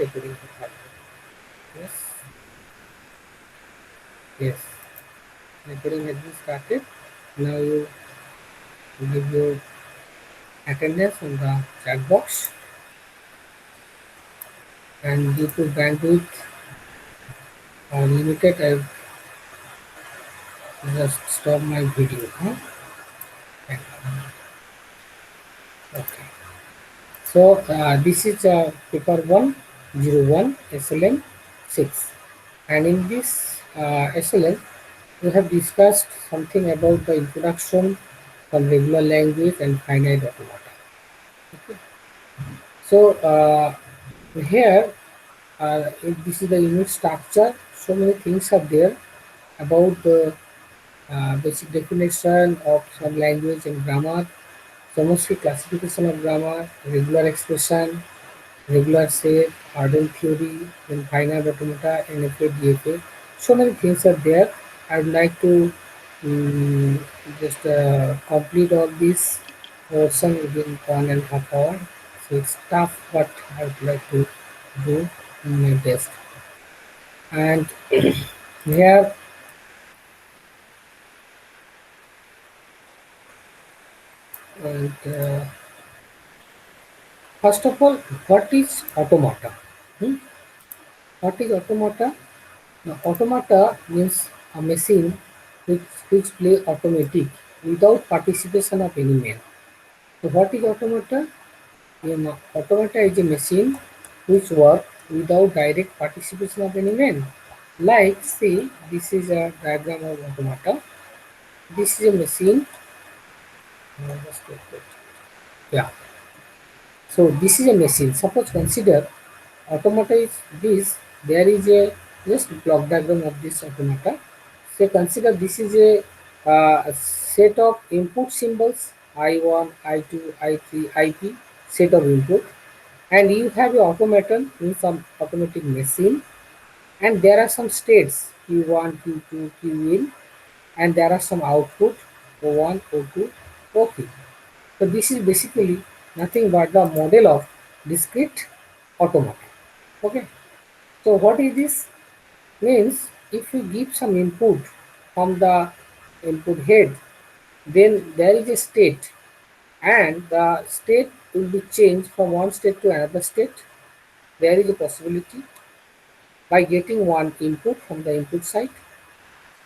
recording হতে থাকবে। Yes, yes, recording has been started. Now you give your attendance on the chat box, and due to bandwidth limited, I just stop my video. Huh? Okay. So this is paper 101 SLM 6, and in this SLM we have discussed something about the introduction from regular language and finite automata. Okay. So here this is the unit structure. So many things are there about the basic definition of some language and grammar, Chomsky classification of grammar, regular expression, regular shape, Arden theory, then finite automata, NFA, DFA. So many things are there. I would like to um, just complete all this portion within 1.5 hours. So it's tough, but I would like to do my best. And here, and first of all, what is automata? Hmm? What is automata? Now, automata means a machine which play automatic without participation of any man. So what is automata? Automata is a machine which work without direct participation of any man. Like, see, this is a diagram of automata. This is a machine. Just wait, wait. Yeah. So this is a machine. Suppose consider automata is this. There is a just block diagram of this automata. So consider this is a set of input symbols I1, I2, I3, IP set of input, and you have a automaton in some automatic machine, and there are some states Q1, Q2, Qin, and there are some output O1, O2, OK. So this is basically nothing but the model of discrete automata. Okay. So what is this? Means if you give some input from the input head, then there is a state, and the state will be changed from one state to another state. There is a possibility by getting one input from the input side,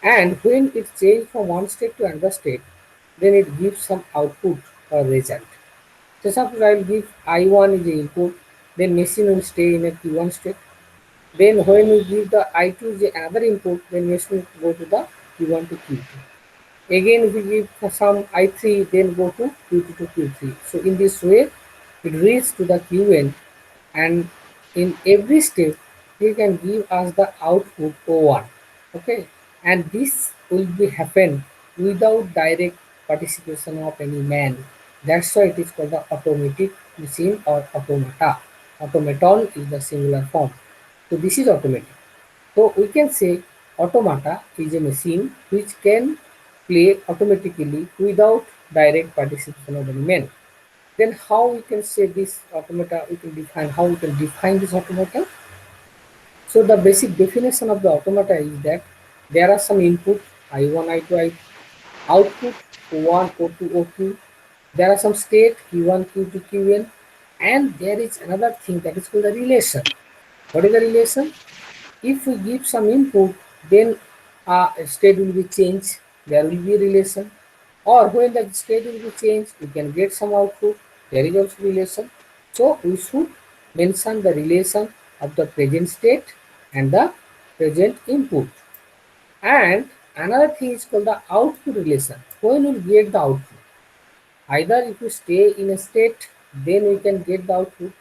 and when it changes from one state to another state, then it gives some output or result. So suppose I will give I1 is the input, then machine will stay in a Q1 state. Then when we give the I2 is another input, then machine will go to the Q1 to Q2. Again if we give some I3, then go to Q2 to Q3. So in this way, it reaches to the Qn, and in every step, we can give us the output O1. Okay, and this will be happen without direct participation of any man. That's why it is called the automatic machine or automata. Automaton is the singular form. So this is automatic. So we can say automata is a machine which can play automatically without direct participation of any man. Then how we can say this automata, we can define how we can define this automata. So the basic definition of the automata is that there are some input I1, I2, I output O1, O2, OQ. There are some state Q1, Q2, Qn, and there is another thing that is called the relation. What is the relation? If we give some input, then a state will be changed, there will be a relation. Or when the state will be changed, we can get some output, there is also relation. So we should mention the relation of the present state and the present input. And another thing is called the output relation. When we get the output, either if we stay in a state, then we can get the output,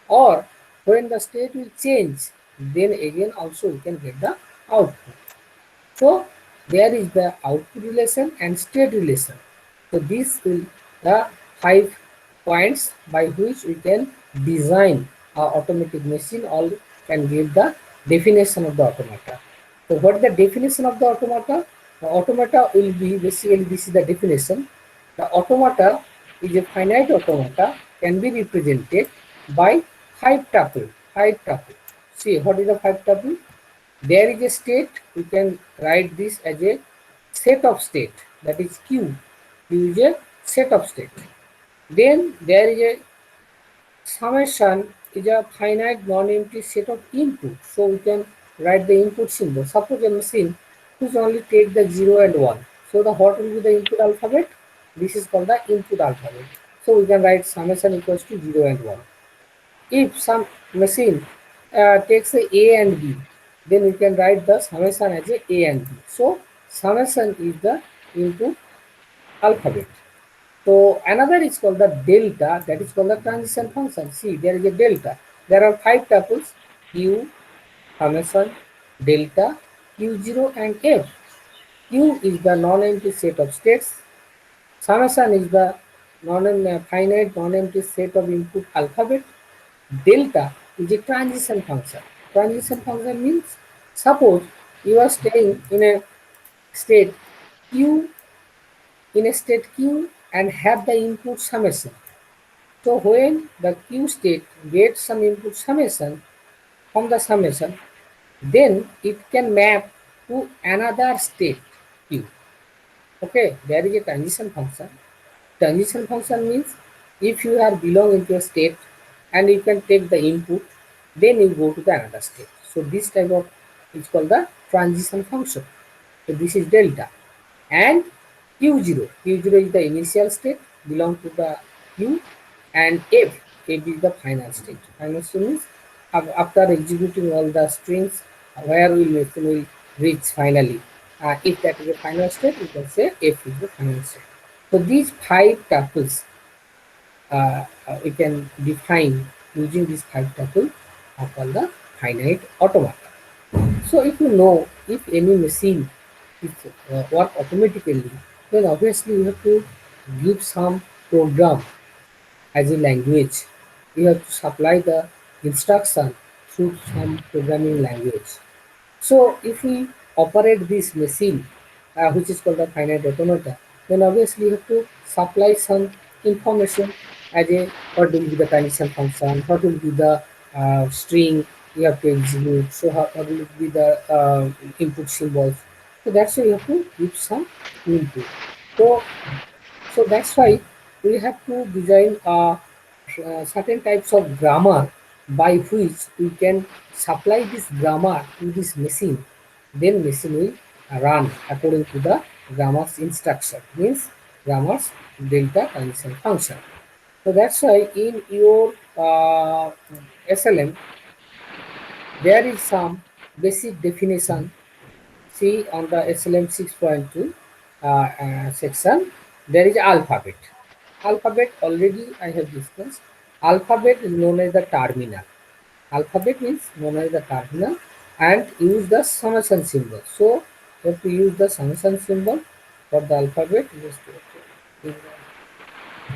or when the state will change, then again also we can get the output. So there is the output relation and state relation. So these will the 5 points by which we can design our automatic machine or can give the definition of the automata. So what is the definition of the automata? The automata will be basically, this is the definition. The automata is a finite automata, can be represented by 5 tuples. 5 tuple. See, what is the 5 tuple? There is a state, we can write this as a set of state, that is Q. Q is a set of state. Then there is a summation is a finite non-empty set of input. So we can write the input symbol. Suppose a machine which only take the 0 and 1. So the what will be the input alphabet? This is called the input alphabet. So we can write summation equals to 0 and 1. If some machine takes a and B, then we can write the summation as a and B. So summation is the input alphabet. So another is called the delta, that is called the transition function. See, there is a delta. There are 5 tuples Q, summation, delta, Q0 and F. Q is the non-empty set of states. Summation is the finite non-empty set of input alphabet. Delta is a transition function. Transition function means, suppose you are staying in a state Q, and have the input summation. So when the Q state gets some input summation from the summation, then it can map to another state Q. Okay, there is a transition function. Transition function means if you are belong into a state and you can take the input, then you go to the another state. So this type of is called the transition function. So this is delta. And Q0. Q0 is the initial state, belong to the Q, and F. F is the final state. Final state means after executing all the strings, where will reach finally. If that is the final state, we can say F is the final state. So these 5 tuples we can define using these 5 tuples are called the finite automata. So if you know if any machine is work automatically, then obviously you have to give some program as a language. You have to supply the instruction through some programming language. So if we operate this machine, which is called the finite automata, then obviously you have to supply some information as a what will be the transition function, what will be the string you have to execute, so what will be the input symbols. So that's why you have to give some input. So so that's why we have to design certain types of grammar by which we can supply this grammar to this machine. Then machine will run according to the grammar's instruction, means grammar's delta transition function. So that's why in your SLM there is some basic definition. See on the SLM 6.2 section, there is alphabet. Alphabet already I have discussed. Alphabet is known as the terminal. Alphabet means known as the terminal and use the summation symbol. So you have to use the summation symbol for the alphabet. Just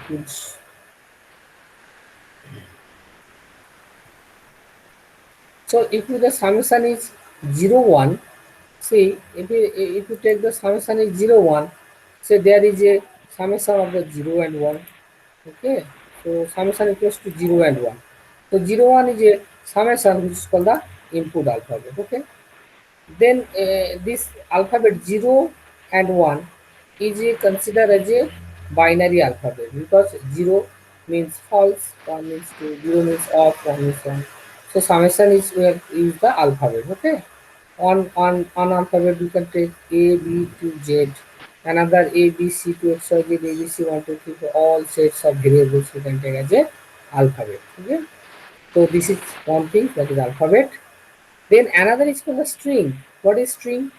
use. So if the summation is 0, 1, see if you take the summation is 0, 1, say there is a summation of the 0 and 1. Okay, so summation equals to 0 and 1. So 0, 1 is a summation which is called the input alphabet. Okay, then this alphabet 0 and 1 is considered as a binary alphabet because 0 means false, 1 means true, 0 means off, 1 means on. So summation is where use the alphabet. Okay, on alphabet we can take A, B to Z, another A, B, C to X, Y, Z, A, B, C, 1, 2, 3, 4, all sets of variables we can take as a alphabet. Okay, so this is one thing, that is alphabet. Then another is called a string. What is string?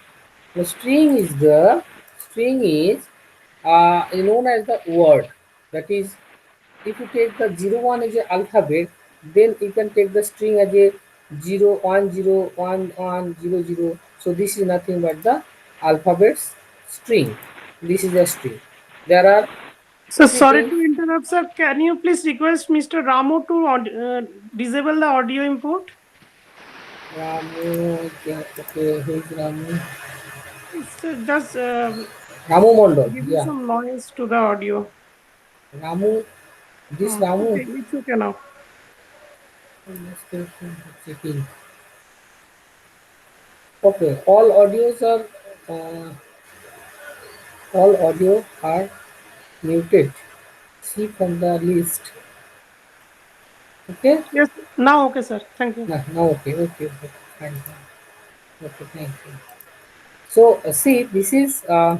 The string is known as the word. That is, if you take the 0, 1 as a alphabet, then you can take the string as a 0, 1, 0, 1, 1, 0, 0. So this is nothing but the alphabet's string. This is a string. There are So three sorry things. to interrupt, sir. Can you please request Mr. Ramu to disable the audio input? Ramu, okay, who is Ramu? It's just Ramu Mondal, giving yeah. some noise to the audio. Ramu, this Okay, Ramu. it's okay now. Let's go to checking. Okay, uh, all audio are muted. See from the list. Okay. Yes, now okay, sir. Thank you. Now okay, okay, fine, fine. Okay, thank you. So see, this is yeah.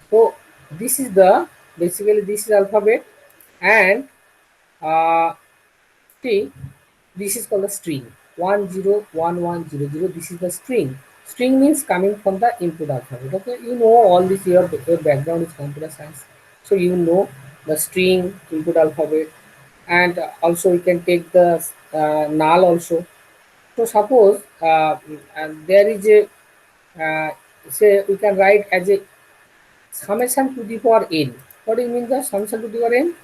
So this is the basically this is alphabet, and uh, see, this is called the string 101100. This is the string. String means coming from the input alphabet. Okay, you know all this. Your background is computer science, so you know the string input alphabet, and also you can take the null also. So suppose there is a say we can write as a summation to the power n. What do you mean the summation to the power n?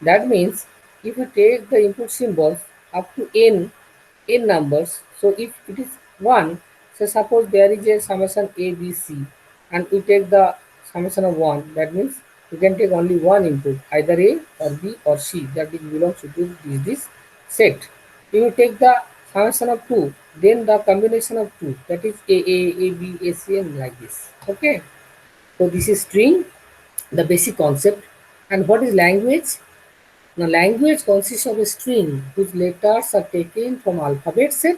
That means if you take the input symbols up to n numbers, so if it is 1, so suppose there is a summation a b c, and we take the summation of 1, that means you can take only one input, either a or b or c, that is belongs to this set. If you take the summation of 2, then the combination of 2, that is a b a c, and like this. Okay, so this is string, the basic concept. And what is language? Now, language consists of a string whose letters are taken from alphabet set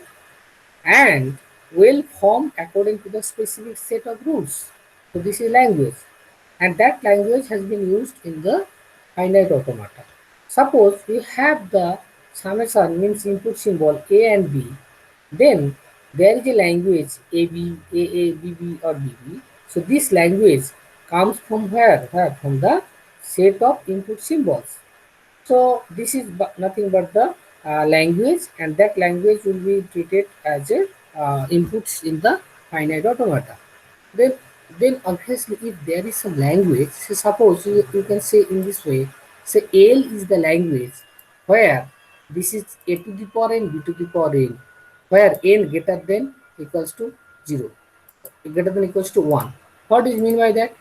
and will form according to the specific set of rules. So, this is language, and that language has been used in the finite automata. Suppose we have the summation means input symbol a and b, then there is a language a b b or bb. So, this language comes from where? Where? From the set of input symbols. So this is nothing but the language, and that language will be treated as a inputs in the finite automata. Then, then obviously, if there is some language, so suppose you can say in this way, say L is the language where this is a to the power n, b to the power n, where n greater than equals to 0, greater than equals to 1. What do you mean by that?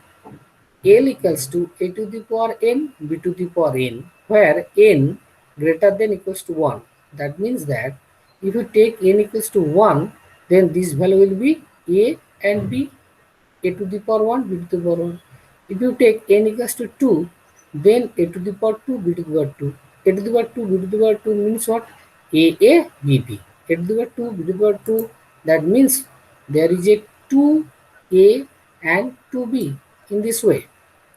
L equals to a to the power n, b to the power n, where n greater than equals to 1. That means that if you take n equals to 1, then this value will be a and b, a to the power 1, b to the power 1. If you take n equals to 2, then a to the power 2, b to the power 2. A to the power 2, b to the power 2 means what? A, b, b. A to the power 2, b to the power 2. That means there is a 2a and 2b in this way.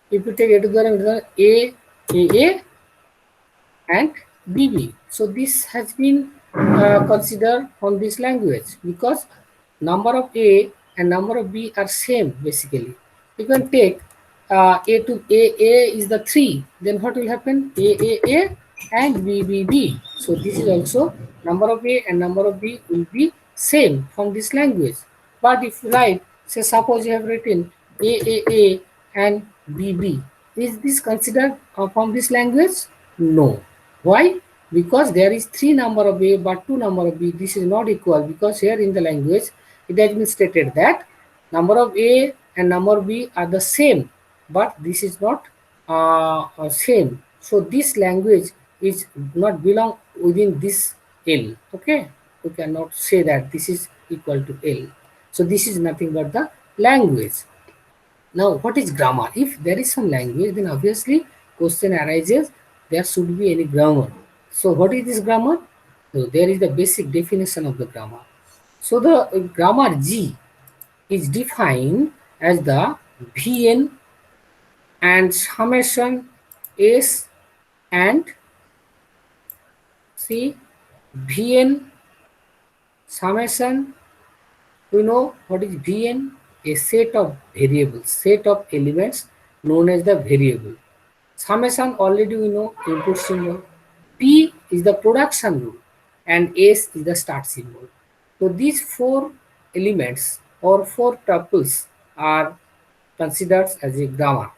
If you take a to the power a and bb. So this has been considered on this language because number of a and number of b are same basically. You can take a is the 3, then what will happen? A and b. So this is also number of a and number of b will be same from this language. But if you write, say suppose you have written a and b, is this considered from this language? No. Why? Because there is 3 number of a but 2 number of b. This is not equal because here in the language it has been stated that number of a and number of b are the same, but this is not same. So this language is not belong within this L. Okay, we cannot say that this is equal to L. So this is nothing but the language. Now, what is grammar? If there is some language, then obviously question arises, there should be any grammar. So, what is this grammar? So, there is the basic definition of the grammar. So, the grammar G is defined as the Vn and summation S and C. Vn summation, we know what is Vn, a set of variables, set of elements known as the variable. Summation already we know input symbol. P is the production rule and S is the start symbol. So these four elements or four tuples are considered as a grammar.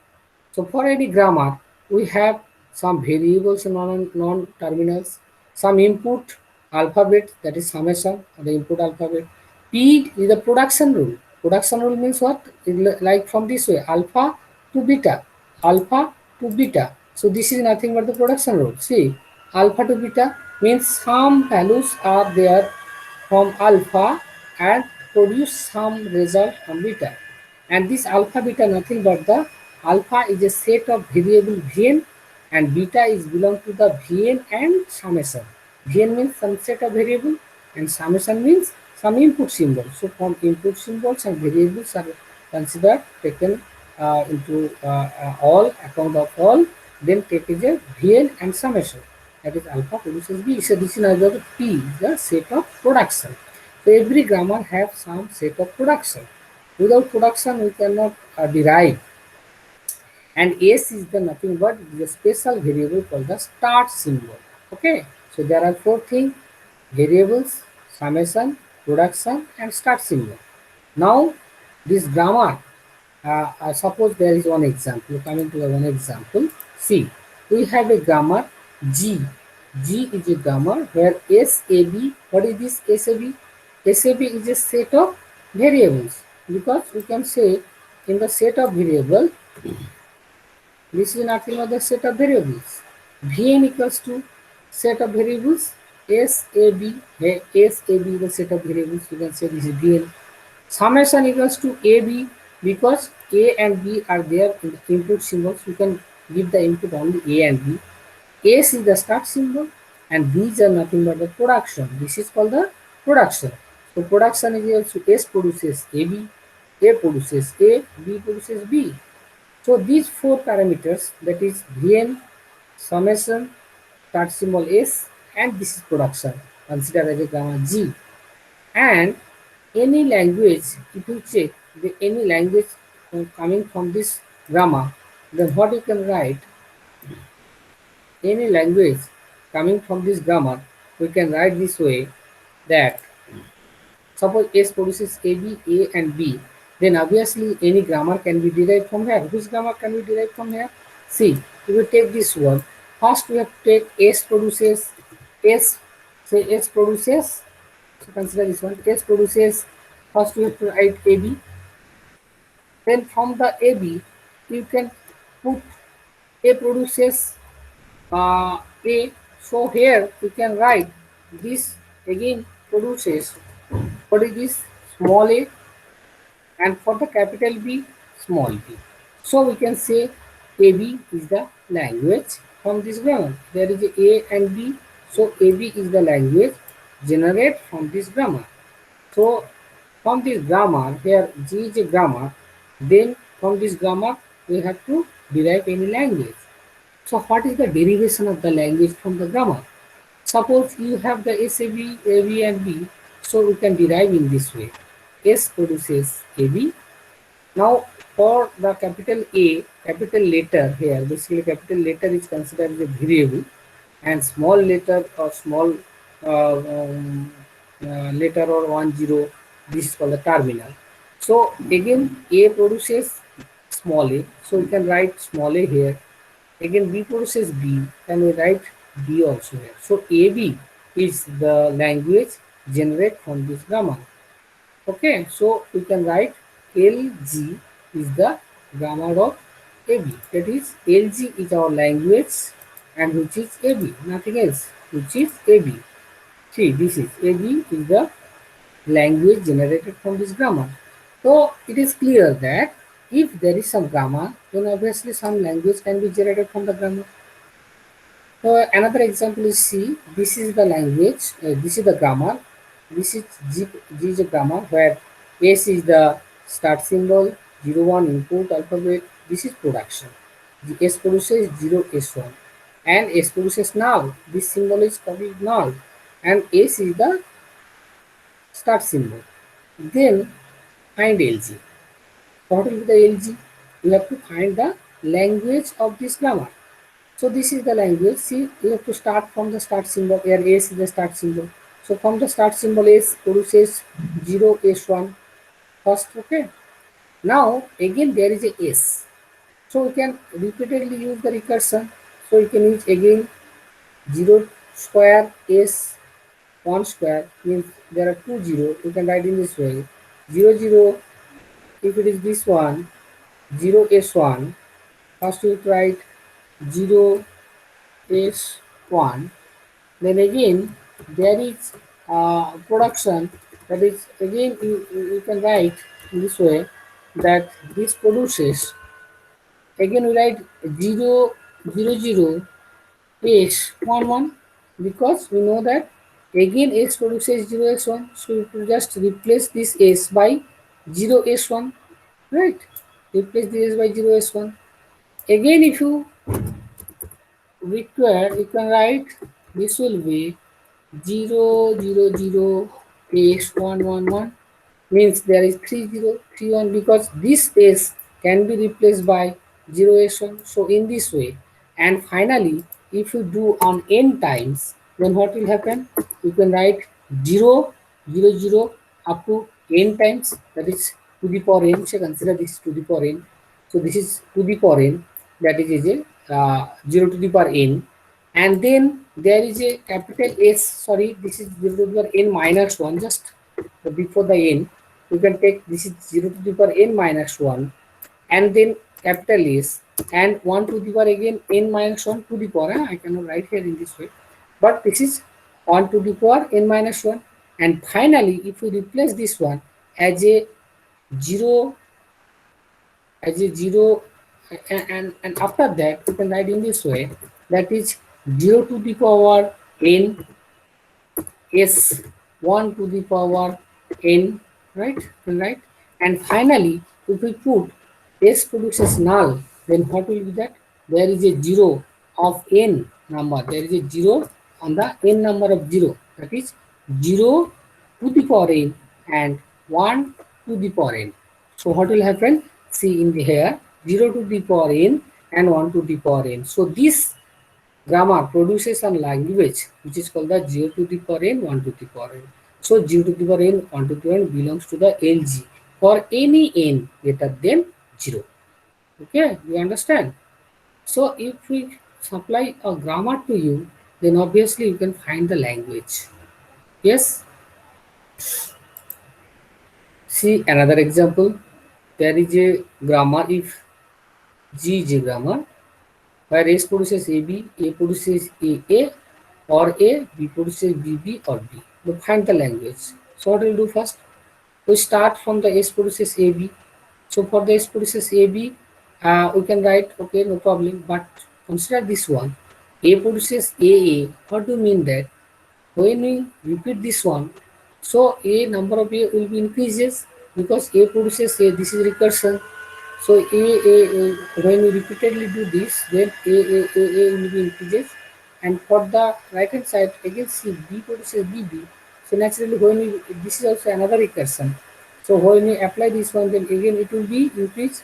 So for any grammar, we have some variables and non-terminals, some input alphabet, that is summation, the input alphabet. P is the production rule. Production rule means what? Like from this way, alpha to beta, alpha to beta. So this is nothing but the production rule. See, alpha to beta means some values are there from alpha and produce some result from beta. And this alpha beta nothing but the alpha is a set of variable Vn and beta is belong to the Vn and summation. Vn means some set of variable and summation means some input symbol. So from input symbols and variables are considered taken into all account of all, then take is a Vn and summation. That is alpha produces B. So this is another P is the set of production. So every grammar have some set of production. Without production, we cannot derive. And S is the nothing but the special variable called the start symbol. Okay. So there are four things: variables, summation, production, and start symbol. Now this grammar. Suppose there is one example. Coming to the one example. See, we have a grammar G. G is a grammar where SAB. What is this SAB? SAB is a set of variables because we can say in the set of variable this is nothing but the set of variables. Vn equals to set of variables SAB. SAB is the set of variables. You can say this is Vn. Summation equals to AB because A and B are there in the input symbols. You can give the input only A and B. S is the start symbol and these are nothing but the production. This is called the production. So production is equal to S produces AB, A produces A, B produces B. So these four parameters, that is Vn, summation, start symbol S, and this is production, considered as a grammar G. And any language, if you check any language coming from this grammar, then what you can write, any language coming from this grammar, we can write this way that suppose S produces AB, A and B, then obviously any grammar can be derived from here. Which grammar can be derived from here? See, if we take this one, first we have to take S produces, S, say S produces, so consider this one, S produces, first we have to write AB, then from the AB, you can put A produces A, so here we can write this again produces, what is this, small a, and for the capital B, small b. So we can say AB is the language from this grammar. There is A and B, so AB is the language generated from this grammar. So from this grammar, here G is a grammar, then from this grammar we have to derive any language. So what is the derivation of the language from the grammar? Suppose you have the SAB, AB and B, so we can derive in this way. S produces AB. Now for the capital A, capital letter here, basically capital letter is considered as a variable and small letter or small letter or 10, this is called the terminal. So again A produces small a, so we can write small a here. Again B produces B, and we write B also here. So AB is the language generated from this grammar. Okay, so we can write LG is the grammar of AB. That is LG is our language and which is AB, nothing else, which is AB. See, this is AB is the language generated from this grammar. So it is clear that if there is some grammar, then obviously some language can be generated from the grammar. So another example is C. This is the language. This is the grammar. This is G is the grammar where S is the start symbol, 01 input alphabet. This is production. The S produces 0 S1 and S produces null. This symbol is called null and S is the start symbol. Then find LG. What will be the LG? You have to find the language of this grammar. So this is the language. See, you have to start from the start symbol. Here S is the start symbol. So from the start symbol S produces 0 S1 first. Okay. Now again there is a S. So we can repeatedly use the recursion. So you can use again 0 square S 1 square means there are 2 0. You can write in this way 0 0 if it is this one 0s1, first you write 0s1, then again there is production, that is again you can write in this way that this produces, again we write 0 0 0 s 1 1, because we know that again s produces 0 s1, so you can just replace this s by 0 s1, right? Replace this by 0 s1. Again if you require, you can write this will be 0 0 0 s 1 1 1, means there is 3 0 3 1, because this s can be replaced by 0 s1. So in this way, and finally if you do on n times, then what will happen? You can write 0 0 0 up to n times, that is to the power n. So consider this to the power n, so this is to the power n, that is a 0 to the power n, and then there is a capital S, sorry, this is 0 to the power n minus 1, just before the n, you can take this is 0 to the power n minus 1, and then capital S, and 1 to the power again n minus 1 to the power, I cannot write here in this way, but this is 1 to the power n minus 1, and finally if we replace this one as a 0, as a 0, and after that you can write in this way, that is 0 to the power n s 1 to the power n, right? Right. And finally, if we put s produces null, then what will be that? There is a 0 of n number. There is a 0 on the n number of 0. That is 0 to the power n and 1 to the power n. So what will happen? See in the here 0 to the power n and 1 to the power n. So this grammar produces a language which is called the 0 to the power n 1 to the power n. So 0 to the power n 1 to the power n belongs to the LG for any n greater than 0. Okay, you understand? So if we supply a grammar to you, then obviously you can find the language. Yes. See another example. There is a grammar if G is a grammar where S produces AB, A produces AA, or A, B produces BB or B. We find the language. So what we'll do first? We start from the S produces AB. So for the S produces AB, we can write, okay, no problem, but consider this one. A produces AA. What do you mean that? When we repeat this one, so A number of A will be increases because A produces A. This is recursion. So when we repeatedly do this, then A will be increases, and for the right hand side again see B produces BB. So naturally when we, this is also another recursion. So when we apply this one, then again it will be increased.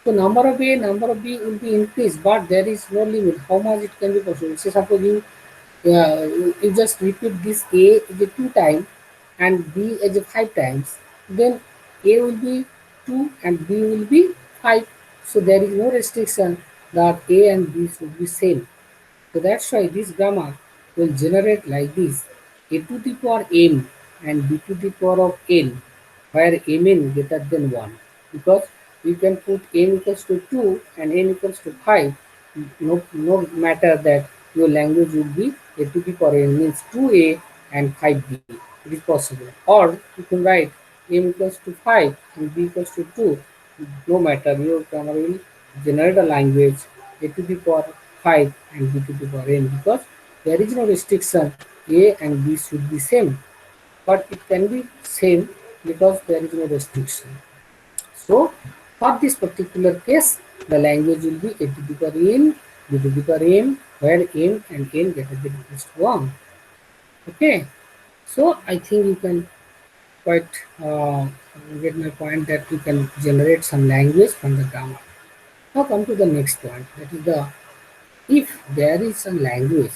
So number of A, number of B will be increased, but there is no limit how much it can be possible. Say suppose you, you just repeat this A as a 2 times and B as a 5 times, then A will be 2 and B will be 5. So there is no restriction that A and B should be same. So that's why this grammar will generate like this: a to the power m and b to the power of n, where mn greater than 1. Because you can put m equals to 2 and n equals to 5, no matter that your language will be a to the power n, means 2a and 5b. It is possible. Or you can write m equals to 5 and b equals to 2. No matter, your grammar will generate a language a to the power 5 and b to the power n, because there is no restriction a and b should be same, but it can be same because there is no restriction. So for this particular case, the language will be a to the power n, b to the power m, where m and n greater than or equals to 1. Okay, so I think you can quite get my point that you can generate some language from the grammar. Now come to the next point, that is the, if there is some language,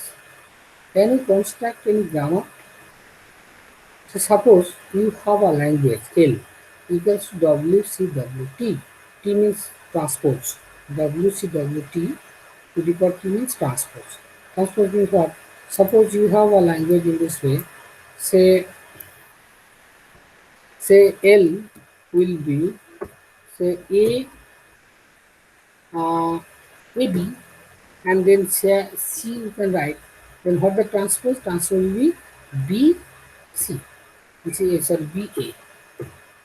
can you construct any grammar? So suppose you have a language L equals to WCWT. T means transpose. WCWT to the power T means transpose. Transpose means what? Suppose you have a language in this way. Say L will be say AB, and then say C you can write. Then what the transpose? Transpose will be BC. This is sorry BA.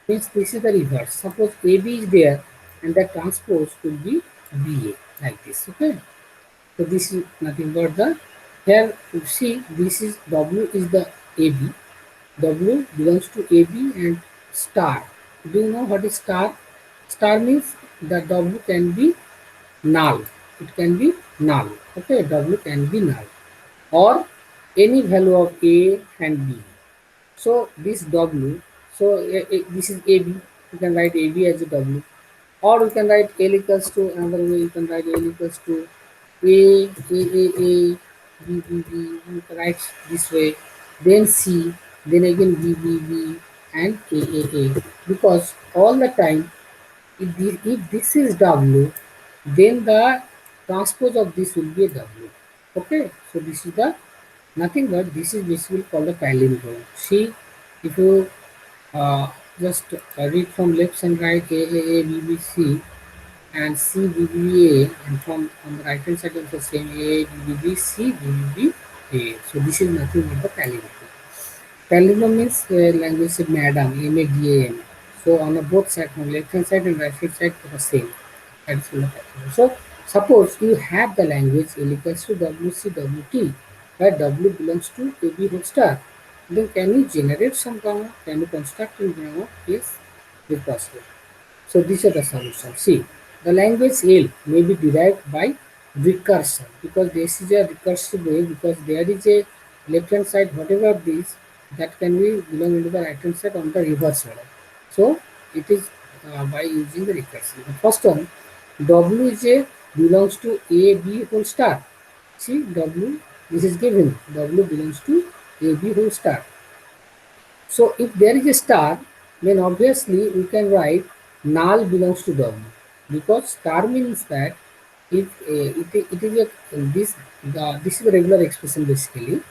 Means this is the reverse. Suppose AB is there, and the transpose will be BA like this. Okay. So this is nothing but the here you see this is W is the AB. W belongs to AB and star. Do you know what is star? Star means the W can be null. It can be null. Okay, W can be null or any value of A and B. So this W, so this is AB. You can write AB as a W, or you can write L equals to another way. You can write L equals to A, B, B, B. You can write this way. Then C, then again B, B, B, and A. Because all the time, if this is W, then the transpose of this will be a W. Okay, so this is the nothing but this is basically called a palindrome. See, if you just read from left and right B, C, and C, B, B, A, and from on the right hand side of the same A, B, B, C, B, B, A. So this is nothing but the palindrome. Palindrome means language of madam, M-A-D-A-M. So on the both sides, on left hand side and right hand side, the same. That's the palindrome. So suppose you have the language L equals to WC, where W belongs to AB whole star. Then can you generate some grammar? Can you construct in grammar? Yes, it's possible. So these are the solutions. See, the language L may be derived by recursion because this is a recursive way because there is a left hand side whatever this that can be belong into the right hand side on the reverse order. So it is by using the recursion. The first one W is a belongs to A B whole star. See W this is given W belongs to A B whole star. So if there is a star, then obviously we can write null belongs to W because star means that if it is a this is a regular expression basically.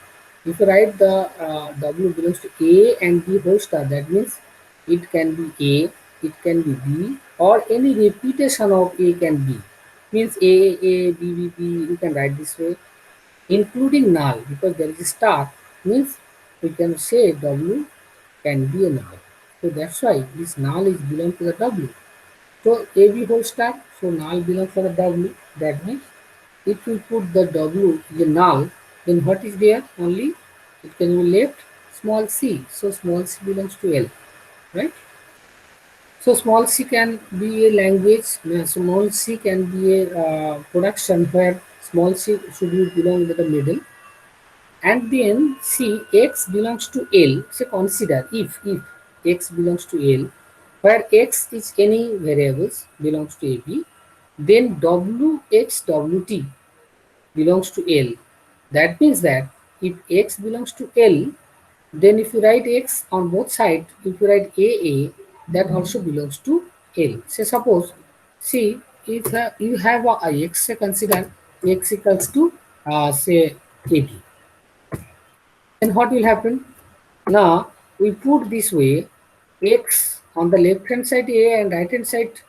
If you write the W belongs to A and B whole star, that means it can be A, it can be B, or any repetition of A can be. Means A, B, you can write this way including null because there is a star means we can say W can be a null. So that's why this null is belong to the W. So AB whole star, so null belongs to the W. That means if we put the W is a null, then what is there? Only it can be left small c. So small c belongs to L, right? So small c can be a language, small c can be a production where small c should be belong to the middle, and then see x belongs to L. So consider if x belongs to L, where x is any variables belongs to AB, then WXWT belongs to L. That means that if x belongs to L, then if you write x on both sides, if you write AA, that also belongs to L. Say suppose, see if you have a x, say consider x equals to say AB. Then what will happen? Now we put this way x on the left hand side A and right hand side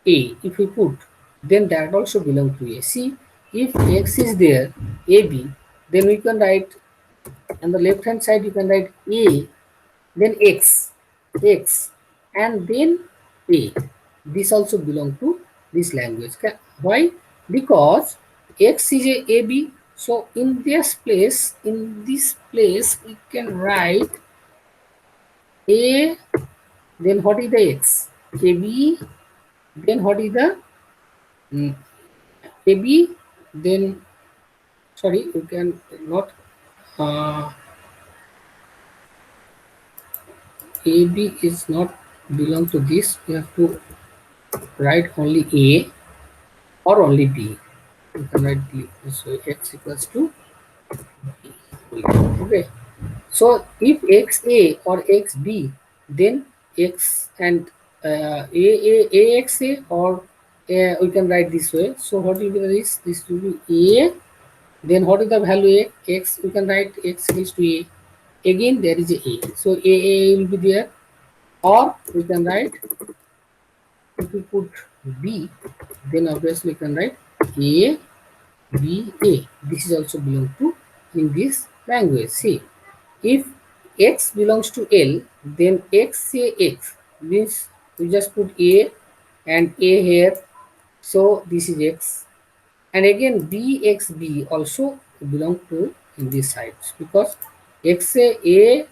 A. If we put, then that also belong to A. See, if x is there, AB, then we can write on the left hand side you can write A, then x, and then A. This also belong to this language. Why? Because x is a AB. So in this place, we can write A, then what is the x? AB, then what is the AB, then sorry, you can not AB is not belong to this. We have to write only A or only B. You can write B. So x equals to B. Okay. So if XA or XB, then X and AXA or we can write this way. So what will be this? This will be A. Then what is the value A? X, we can write X equals to A. Again there is a A. So A will be there, or we can write if we put B, then obviously we can write A, B, A. This is also belong to in this language. See, if X belongs to L, then X say X means we just put A and A here. So this is X, and again BXB also belong to in these sides because X say A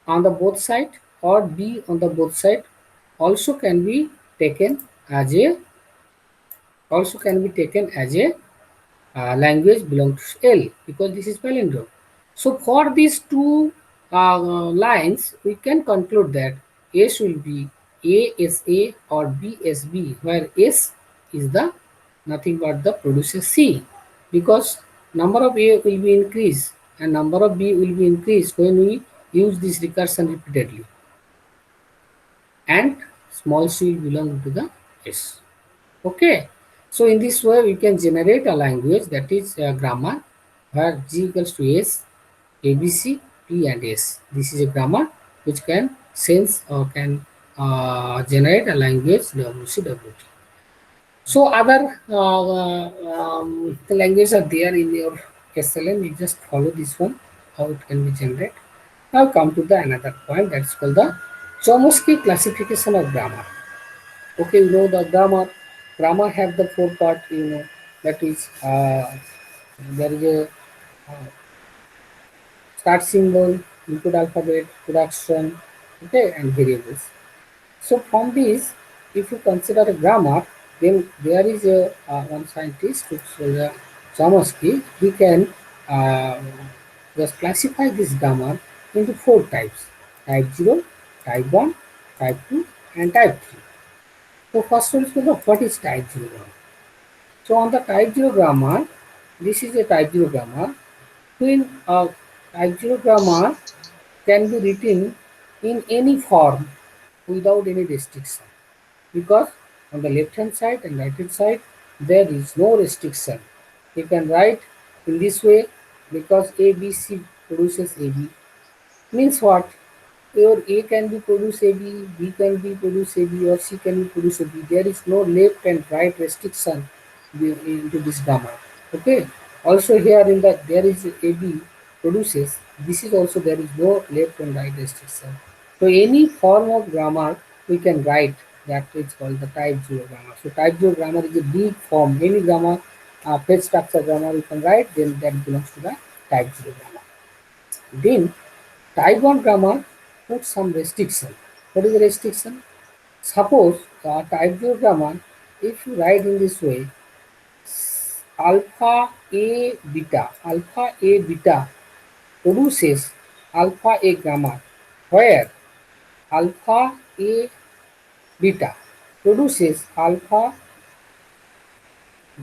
on the both side or B on the both side also can be taken as a language belongs to L because this is palindrome. So for these two lines, we can conclude that S will be ASA or BSB, where S is the nothing but the producer C, because number of A will be increased and number of B will be increased when we use this recursion repeatedly, and small c belong to the S. Okay, so in this way we can generate a language, that is a grammar, where G equals to S, ABC, P and S. This is a grammar which can sense or can generate a language WCWT. So other languages are there in your SLM. You just follow this one, how it can be generated. Now come to the another point, that's called the Chomsky classification of grammar. Okay, you know the grammar. Grammar have the four part. You know, that is there is a uh, start symbol, input alphabet, production, okay, and variables. So from this, if you consider a grammar, then there is a one scientist, which is Chomsky. He can uh, just classify this grammar into four types: type 0, type 1, type 2, and type 3. So first one is what is type 0 grammar. So on the type 0 grammar, this is a type 0 grammar. When type 0 grammar can be written in any form without any restriction, because on the left hand side and right hand side there is no restriction. You can write in this way because ABC produces AB. Means what? Your A can be produce AB, B can be produce AB, or C can be produce AB. There is no left and right restriction into this grammar. Okay. Also here in that there is AB produces. This is also there is no left and right restriction. So any form of grammar we can write, that is called the type 0 grammar. So type 0 grammar is a big form. Any grammar, phrase structure grammar you can write, then that belongs to the type 0 grammar. Then type 1 grammar puts some restriction. What is the restriction? Suppose type 0 grammar, if you write in this way, alpha A beta produces alpha A grammar, where alpha A beta produces alpha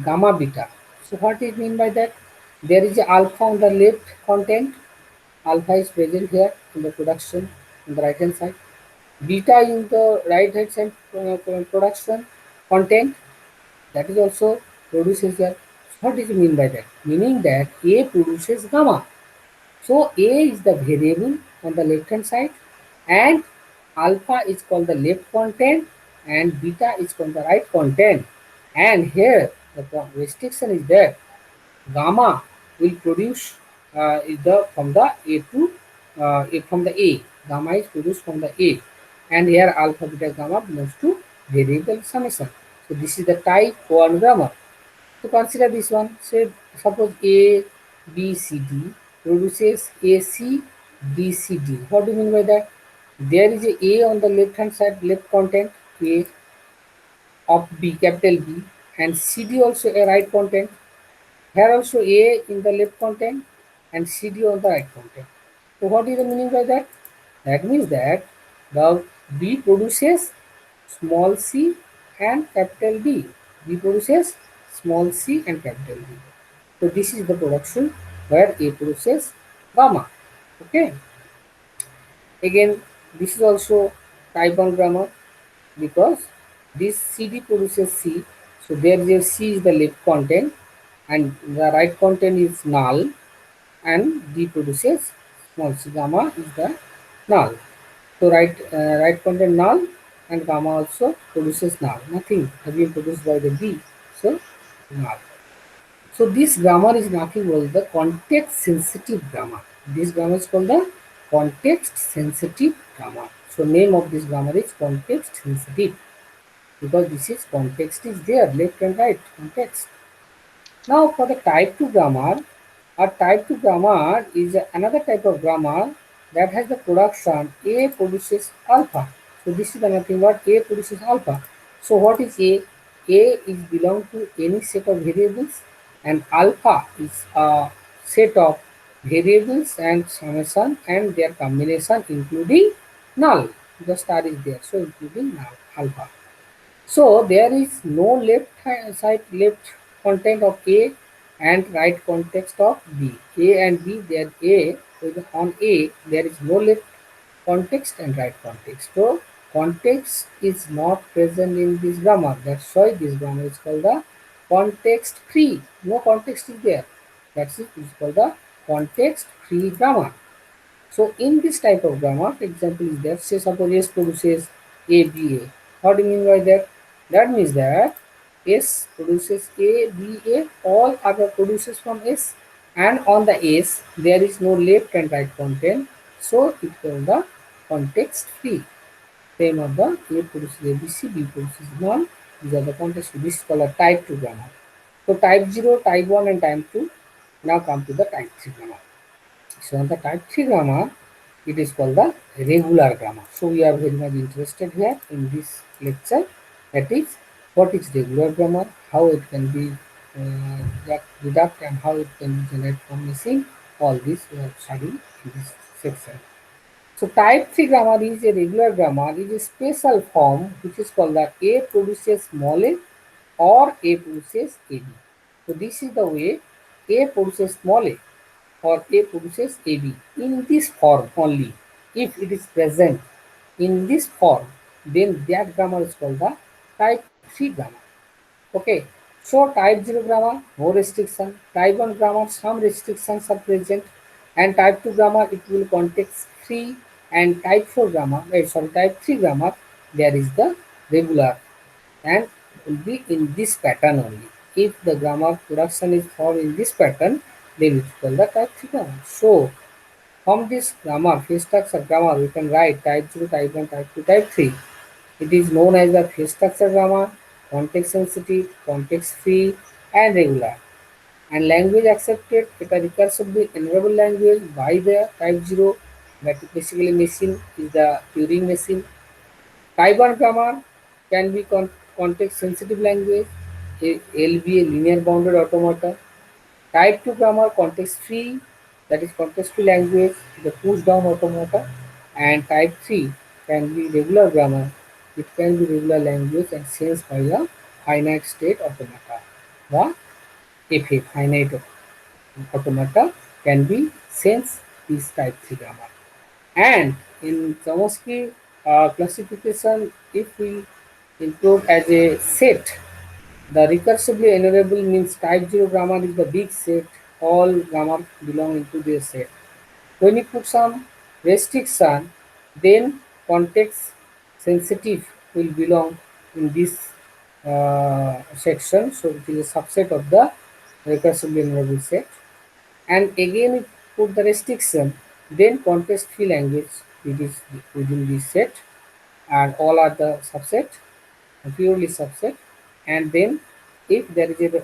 gamma beta. So what is mean by that? There is a alpha on the left content, alpha is present here in the production on the right hand side, beta in the right hand side production content, that is also produces here. What does it mean by that? Meaning that A produces gamma. So A is the variable on the left hand side, and alpha is called the left content and beta is called the right content. And here the restriction is that gamma will produce from the A to from the A. Gamma is produced from the A, and here alpha beta gamma belongs to variable summation. So this is the type 1 grammar. So consider this one. Say suppose A B C D produces AC B C D. What do you mean by that? There is a on the left hand side, left content, A of B, capital B, and CD also a right content. Here also A in the left content and CD on the right content. So what is the meaning by that? That means that the B produces small c and capital D. B produces small c and capital D. So this is the production where A produces gamma. Okay. Again, this is also type 1 grammar because this CD produces C. So there is a C is the left content and the right content is null, and D produces small c, gamma is the null. So right content null and gamma also produces null. Nothing has been produced by the B, so null. So this grammar is nothing but the context sensitive grammar. This grammar is called the context sensitive grammar. So name of this grammar is context sensitive because this is context is there, left and right context. Now for the type 2 grammar, a type 2 grammar is another type of grammar that has the production A produces alpha. So this is nothing but A produces alpha. So what is A? A is belong to any set of variables and alpha is a set of variables and summation and their combination including null. The star is there, so including null alpha. So there is no side left content of A and right context of B. A and B, there A with on A there is no left context and right context. So context is not present in this grammar. That's why this grammar is called the context free. No context is there. That's it. It's called the context free grammar. So in this type of grammar, example is there, say suppose S produces ABA. What do you mean by that? That means that S produces ABA, all other produces from S, and on the S there is no left and right content, so it called the context free. Same of the A produces ABC, B produces none. These are the context free. This is called a type 2 grammar. So type 0, type 1 and type 2. Now come to the type 3 grammar. So on the type 3 grammar, it is called the regular grammar. So we are very much interested here in this lecture. That is, what is regular grammar, how it can be deduct and how it can be generated from machine. All this we are studying in this section. So type 3 grammar is a regular grammar, is a special form which is called the A produces small a or A produces AB. So this is the way A produces small a or A produces AB in this form only. If it is present in this form, then that grammar is called the type 3 grammar. Okay. So type 0 grammar, no restriction. Type 1 grammar, some restrictions are present. And type 2 grammar, it will context free. And type 4 grammar, type 3 grammar, there is the regular and will be in this pattern only. If the grammar production is formed in this pattern, then it is called the type 3 grammar. So from this grammar, phase structure grammar, we can write type 0, type 1, type 2, type 3. It is known as the phase structure grammar, context sensitive, context free, and regular. And language accepted, it is recursively enabled language by the type 0, that basically machine is the Turing machine. Type 1 grammar can be context sensitive language, LBA linear bounded automata. Type 2 grammar context free, that is context free language, the push down automata. And type 3 can be regular grammar, it can be regular language and sensed by a finite state automata. The FA finite automata can be sensed this type 3 grammar. And in Chomsky classification, if we include as a set, the recursively enumerable means type 0 grammar is the big set, all grammar belong into this set. When you put some restriction, then context sensitive will belong in this section. So it is a subset of the recursively enumerable set. And again, if put the restriction, then context free language it is within this set, and all are the subset, purely subset. And then if there is a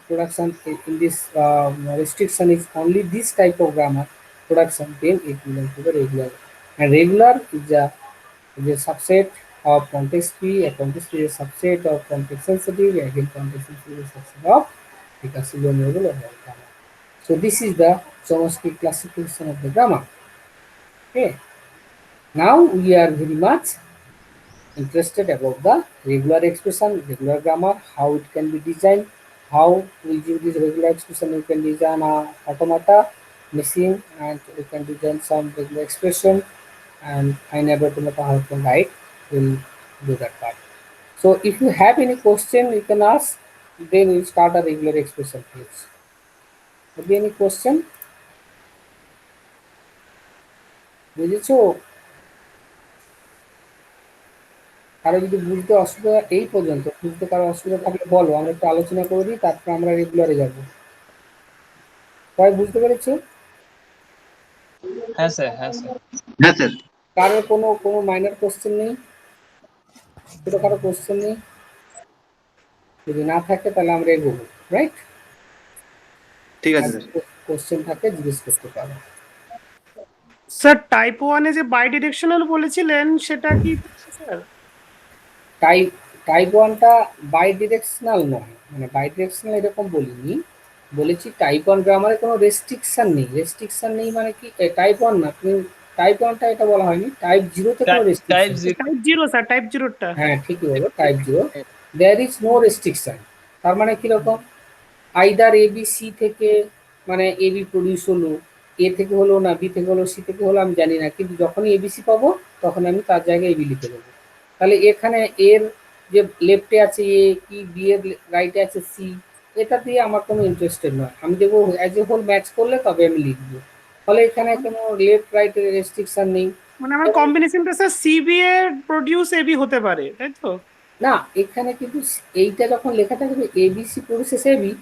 production in this restriction is only this type of grammar production, then it belongs to the regular. And regular is a subset of context free, a context free is a subset of context sensitive, again context sensitive is a subset of recursive enumerable or grammar. So this is the Chomsky classification of the grammar. Okay. Now we are very much interested about the regular expression, regular grammar, how it can be designed, how we use this regular expression. We can design a automata machine, and we can design some regular expression and finite automata how we can write. We'll do that part. So if you have any question, you can ask. Then we'll start a regular expression phase. Have you any question? বুঝেছো? কারো যদি বুঝতে অসুবিধা এই পর্যন্ত, বুঝতে কারো অসুবিধা থাকলে বলো, আমরা একটু আলোচনা করে দিই, তারপর আমরা রেগুলারে যাব। সবাই বুঝতে পেরেছো? হ্যাঁ স্যার, হ্যাঁ স্যার। হ্যাঁ স্যার। কারো কোনো কোনো মাইনর কোশ্চেন নেই? ছোটো কারো কোশ্চেন নেই? যদি না থাকে তাহলে আমরা এগোবো, রাইট? ঠিক আছে স্যার। কোশ্চেন থাকে জিজ্ঞেস করতে পারো। স্যার টাইপ 1 এ যে বাই ডিরেকশনাল বলেছিলেন সেটা কি স্যার? টাইপ 1টা বাই ডিরেকশনাল নয়, মানে বাই ডিরেকশনাল এরকম বলিনি, বলেছি টাইপ 1 গ্রামারে কোনো রেস্ট্রিকশন নেই। রেস্ট্রিকশন নেই মানে কি, টাইপ 1 না, তুমি টাইপ 1টা এটা বলা হয়নি, টাইপ 0তে কোনো type restriction. Type 0 sir, type 0টা। হ্যাঁ ঠিকই বলো, type 0 there is no restriction. তার মানে কিরকম, আইদার এ বি সি থেকে, মানে এ বি প্রডিউস হলো, এ থেকে হলো না বি থেকে হলো সি থেকে হলো আমি জানি না, কিন্তু যখনই এবিসি পাবো তখন আমি তার জায়গায় এবি লিখে দেবো। তাহলে এখানে এর যে লেফটে আছে এ, কি বি এর রাইটে আছে সি, এটা দিয়ে আমার কোনো ইন্টারেস্টেড নয়। আমি দেখবো অ্যাজ এ হোল ম্যাচ করলে তবে আমি লিখবো। ফলে এখানে কোনো লেফট রাইট রেস্ট্রিকশন নেই। মানে আমার কম্বিনেশনটা স্যার সিবিএ প্রোডিউস এবি হতে পারে, তাই তো? না, এখানে কিন্তু এইটা যখন লেখা থাকবে এবিসি প্রডিউসেস এবি,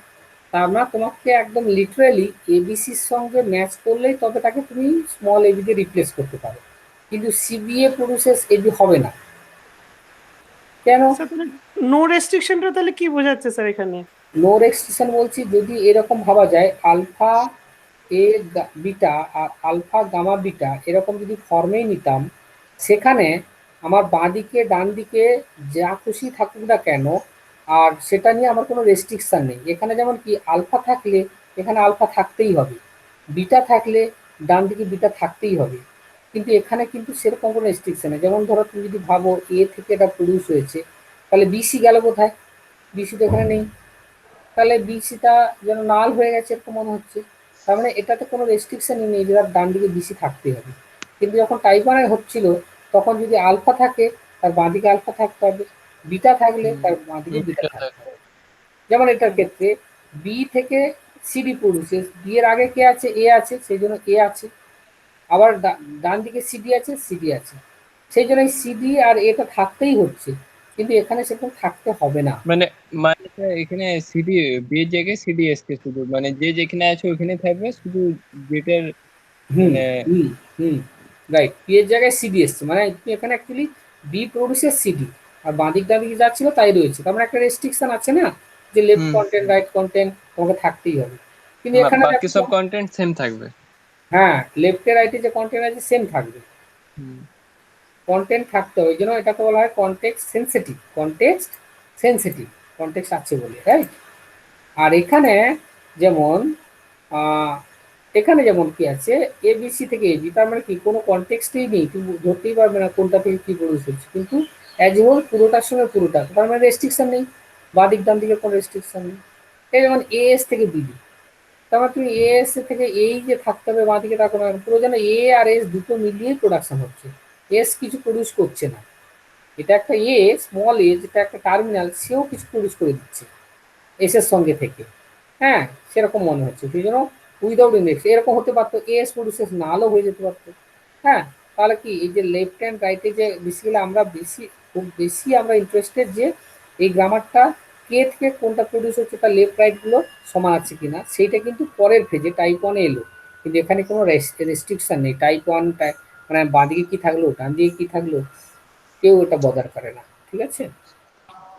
তার না তোমাকে একদম লিটারালি এবিসির সঙ্গে ম্যাচ করলেই তবে তাকে তুমি স্মল এবি দিয়ে রিপ্লেস করতে পারো, কিন্তু সিবিএ প্রডিউসেস এবি হবে না। কেন? স্যার তাহলে নো রেস্ট্রিকশনটা তাহলে কি বোঝাচ্ছে স্যার এখানে? নো রেস্ট্রিকশন বলছি, যদি এরকম ভাবা যায় আলফা এ বিটা আর আলফা গামা বিটা এরকম যদি ফর্মেই নিতাম, সেখানে আমার বাঁ দিকে ডান দিকে যা খুশি থাকুক না কেন, আর সেটা নিয়ে আমার কোনো রেস্ট্রিকশান নেই। এখানে যেমন কি আলফা থাকলে এখানে আলফা থাকতেই হবে, বিটা থাকলে ডান দিকে বিটা থাকতেই হবে, কিন্তু এখানে কিন্তু সেরকম কোনো রেস্ট্রিকশন নেই। যেমন ধরো তুমি যদি ভাবো এ থেকে এটা প্রডিউস হয়েছে, তাহলে বিসি গেল কোথায়? বিসি তো এখানে নেই, তাহলে বিসিটা যেন নাল হয়ে গেছে এরকম মনে হচ্ছে। তার মানে এটাতে কোনো রেস্ট্রিকশনই নেই যে তার ডান দিকে বিসি থাকতেই হবে। কিন্তু যখন টাইপ 1 হচ্ছিল তখন যদি আলফা থাকে তার বাঁ দিকে আলফা থাকতে হবে, বিটা থাকলে তার বাঁ দিকে বিটা থাকতে হবে। যেমন এটার ক্ষেত্রে বি থেকে সিডি প্রডিউসেস, বি এর আগে কে আছে? এ আছে, সেই জন্য এ আছে। আবার ডান দিকে সিডি আছে, সিডি আছে, সেই জন্য এই সিডি আর এটা থাকতেই হচ্ছে, কিন্তু এখানে সেরকম থাকতে হবে না। মানে মানে এখানে সিডি বি এর জায়গায় সিডি এসকে শুধু, মানে যে যেখানে আছে ওখানে থাকবে, শুধু যেটার হুম মানে হুম হুম রাইট, পি এর জায়গায় সিডি এসছে, মানে তুমি এখানে অ্যাকচুয়ালি বি প্রডিউসের সিডি, আর বাঁদিক ডাদিকে যা ছিল তাই রয়েছে। তার মানে একটা রেস্ট্রিকশন আছে না, যে লেফট কন্টেন্ট রাইট কন্টেন্ট তোমাকে থাকতেই হবে, কিন্তু এখানে বাকি দেখো, সব কন্টেন্ট সেম থাকবে। হ্যাঁ লেফটে রাইটে যে কন্টেন্ট আছে সেম থাকবে, কন্টেন্ট থাকতে হবে। ওই জন্য এটাকে বলা হয় context sensitive, context sensitive, context আছে বলে, রাইট? আর এখানে যেমন এখানে যেমন কি আছে এবিসি থেকে এবি, তার মানে কি কোনো কনটেক্সটই নেই, তুমি ধরতেই পারবে না কোনটা থেকে কি প্রডিউস হচ্ছে, কিন্তু অ্যাজ এ হোল পুরোটার সঙ্গে পুরোটা, তার মানে রেস্ট্রিকশন নেই, বাঁ দিক ডান দিকে কোনো রেস্ট্রিকশন নেই। এই যেমন এএস থেকে বিবি, তার মানে তুমি এএস থেকে এই যে থাকতে হবে বাঁ দিকে, তা কোনো পুরো যেন এ আর এস দুটো মিলিয়ে প্রোডাকশন হচ্ছে, এস কিছু প্রডিউস করছে না। এটা একটা এ, স্মল এ যেটা একটা টার্মিনাল, সেও কিছু প্রডিউস করে দিচ্ছে এস এর সঙ্গে থেকে, হ্যাঁ সেরকম মনে হচ্ছে। সেই জন্য উইদাউট ইন্ডেক্স এরকম হতে পারতো, এস প্রডিউসেস নালও হয়ে যেতে পারতো। হ্যাঁ, তাহলে কি এই যে লেফট হ্যান্ড রাইটে যে বেসিক্যালি আমরা খুব বেশি আমরা ইন্টারেস্টেড যে এই গ্রামারটা কে থেকে কোনটা প্রডিউস হচ্ছে তার লেফট রাইটগুলো সমান আছে কিনা, সেইটা কিন্তু পরের ফেজে টাইপ 1-এ এলো, কিন্তু এখানে কোনো রেস্ট্রিকশন নেই। টাইপ 1 মানে বাঁদিকে কি থাকলো ডান দিকে কি থাকলো কেউ এটা বদার করে না, ঠিক আছে?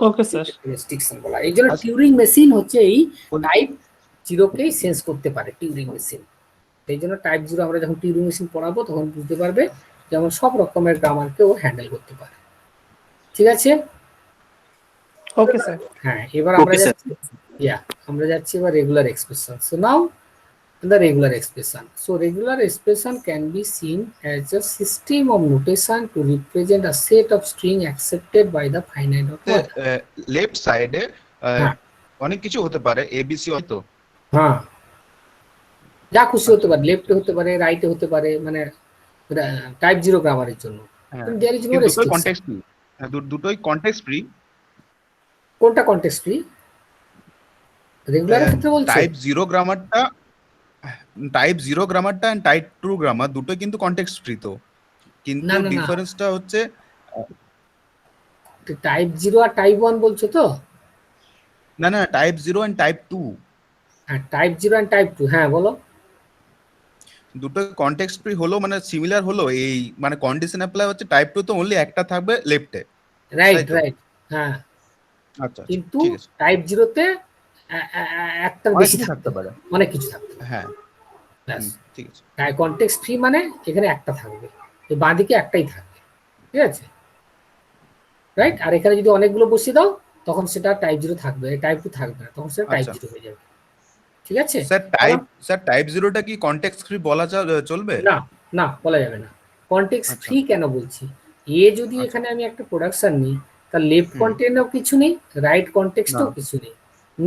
Okay sir. রেস্ট্রিকশন বলা, এই জন্য টিউরিং মেশিন হচ্ছে এই টাইপ 0কেই সেন্স করতে পারে, টিউরিং মেশিন। সেই জন্য টাইপ 0 আমরা যখন টিউরিং মেশিন পড়াবো তখন বুঝতে পারবে যেমন সব রকমের গ্রামারকে ও হ্যান্ডেল করতে পারে, ঠিক আছে? Okay sir. হ্যাঁ, এবার আমরা যাচ্ছি, আমরা যাচ্ছি এবার regular expression. So now the regular expression. So regular expression can be seen as a system of notation to represent a set of string accepted by the finite dot method. Left সাইডে হ্যাঁ অনেক কিছু হতে পারে, ABC হয়তো। হ্যাঁ, যা খুশি হতে পারে, লেফটে হতে পারে, রাইটে হতে পারে, মানে টাইপ 0 গ্রামারের জন্য দেয়ার ইজ নো দুটোই রেস্ট্রিকশন। কনটেক্সট ফ্রি, দুটোই কনটেক্সট ফ্রি। কোনটা কনটেক্সট ফ্রি? রেগুলারের ক্ষেত্রে বলছো? টাইপ 0 গ্রামারটা এন্ড টাইপ 2 গ্রামার দুটোই কিন্তু কনটেক্সট ফ্রি, তো কিন্তু না না না, ডিফারেন্সটা হচ্ছে টাইপ 0 আর টাইপ 1 বলছো তো? না না, টাইপ 0 এন্ড টাইপ 2 হ্যাঁ, টাইপ 0 আর টাইপ 2, হ্যাঁ বলো। দুটো কনটেক্সট ফ্রি হলো মানে সিমিলার হলো, এই মানে কন্ডিশন অ্যাপ্লাই হচ্ছে টাইপ 2 তো অনলি একটা থাকবে লেফটে, রাইট তাই তো? রাইট, হ্যাঁ। আচ্ছা আচ্ছা, কিন্তু ঠিক আছে, টাইপ 0 তে একটার অনেক বেশি কিছু থাকতে থাকতে পারে, পারে। অনেক কিছু থাকতে পারে, হ্যাঁ, ব্যাস। ঠিক আছে। কনটেক্সট ফ্রি মানে এখানে একটা থাকবে, এই বাঁদিকে একটাই থাকবে, ঠিক আছে, রাইট। আর এখানে যদি অনেকগুলো বসিয়ে দাও তখন সেটা টাইপ 0 থাকবে, টাইপ 2 থাকবে না, তখন সেটা টাইপ আচ্ছা 0 হয়ে যাবে, ঠিক আছে। স্যার টাইপ 0টা কি কনটেক্সট ফ্রি বলা চলবে? না, না বলা যাবে না। কনটেক্সট আচ্ছা ফ্রি কেন বলছি, যদি আচ্ছা, এখানে আমি একটা প্রোডাকশন নিই, তার লেফট হুম, কন্টেন্টও কিছু নেই, রাইট না কনটেক্সটও কিছু নেই,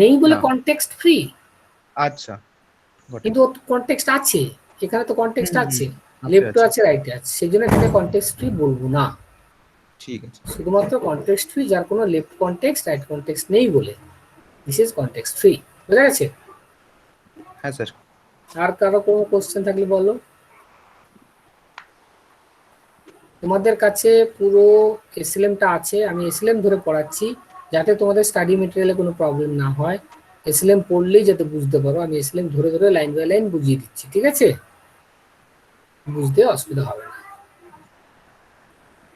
নেই বলে না, কনটেক্সট ফ্রি। আচ্ছা ঘটে, কিন্তু কনটেক্সট আছে, এখানে তো কনটেক্সট হুম আছে, হুম, আছে লেফটও আছে, আছে রাইটে আছে, সেই জন্য এখানে কনটেক্সট ফ্রি বলবো না। ঠিক আছে। শুধুমাত্র কনটেক্সট ফ্রি যার কোনো লেফট কনটেক্সট রাইট কনটেক্সট নেই বলে, দিস ইজ কনটেক্সট ফ্রি। বোঝা গেছে? হ্যাঁ স্যার। আর কারো কোনো কোশ্চেন থাকলে বলো। তোমাদের কাছে পুরো এসএলএমটা আছে, আমি এসএলএম ধরে পড়াচ্ছি যাতে তোমাদের স্টাডি মেটেরিয়ালে কোনো প্রবলেম না হয়। এসএলএম পড়লেই যাতে বুঝতে পারো, আমি এসএলএম ধরে ধরে লাইন বাই লাইন বুঝিয়ে দিচ্ছি, ঠিক আছে, বুঝতে অসুবিধা হবে না।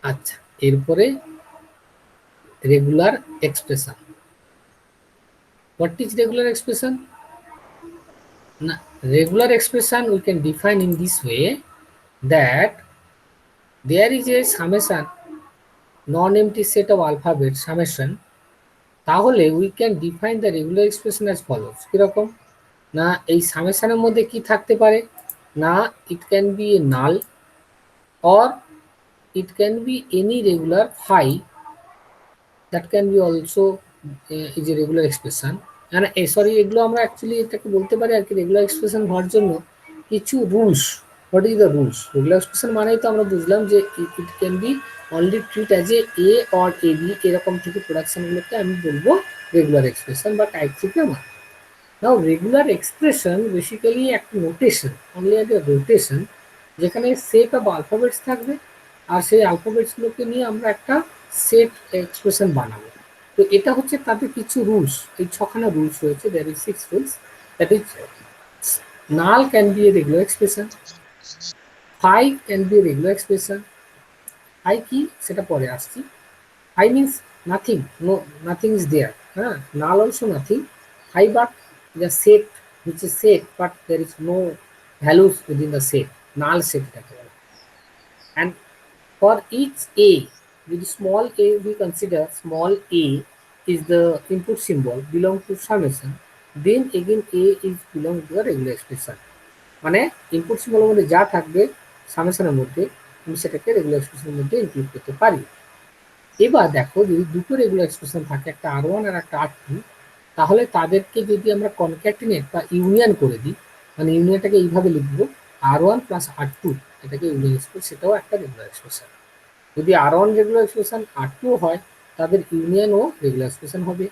আচ্ছা, এরপরে regular expression. What is regular expression? না, regular expression we can define in this way, that there is a summation, non-empty set of alphabet summation, তাহলে we can define the regular expression as follows। কিরকম না, এই সামেশনের মধ্যে কি থাকতে পারে না, it can be a null or it can be any regular phi, that can be also is a regular expression। মানে সরি, এগুলো আমরা অ্যাকচুয়ালি এটাকে বলতে পারি আর কি, রেগুলার এক্সপ্রেশন হওয়ার জন্য কিছু rules. What is the rules? Regular expression মানেই তো আমরা বুঝলাম যে it can be only treat as a or a b, এরকম থেকে প্রোডাকশনগুলোকে আমি বলবো রেগুলার এক্সপ্রেশন বা টাইপ থেকে আমার। নাও রেগুলার এক্সপ্রেশন বেসিক্যালি একটা notation, only as a rotation, যেখানে সেট অফ আলফাবেটস থাকবে আর সেই আলফাবেটসগুলোকে নিয়ে আমরা একটা সেট এক্সপ্রেশন বানাবো। তো এটা হচ্ছে তাদের কিছু রুলস, এই ছখানা রুলস রয়েছে, there is 6 rules. That is null can be a regular expression, phi can be a regular expression, phi কি সেটা পরে আসছি, phi means nothing, no, nothing is there, হ্যাঁ, null also nothing, phi but the set which is set but there is no values within the set, null set এটাকে বলে। And for each a, with small a we consider small a is the input symbol belong to summation, then again a is belong to the regular expression। মানে input সিম্বলের মধ্যে যা থাকবে সামেশনের মধ্যে, আমি সেটাকে regular এক্সপ্রেশনের মধ্যে ইনক্লুড করতে পারি। এবার দেখো, যদি দুটো রেগুলার এক্সপ্রেশন থাকে, একটা R1 আর একটা R2, তাহলে তাদেরকে যদি আমরা কনক্যাটিনেট বা ইউনিয়ন করে দিই, মানে ইউনিয়নটাকে এইভাবে লিখবো R1 প্লাস R2, এটাকে ইউনিয়ন এক্সপ্রেস, সেটাও একটা রেগুলার এক্সপ্রেশন। যদি R1 রেগুলার এক্সপ্রেশন R2 হয়, তাদের ইউনিয়নও রেগুলার এক্সপ্রেশন হবে।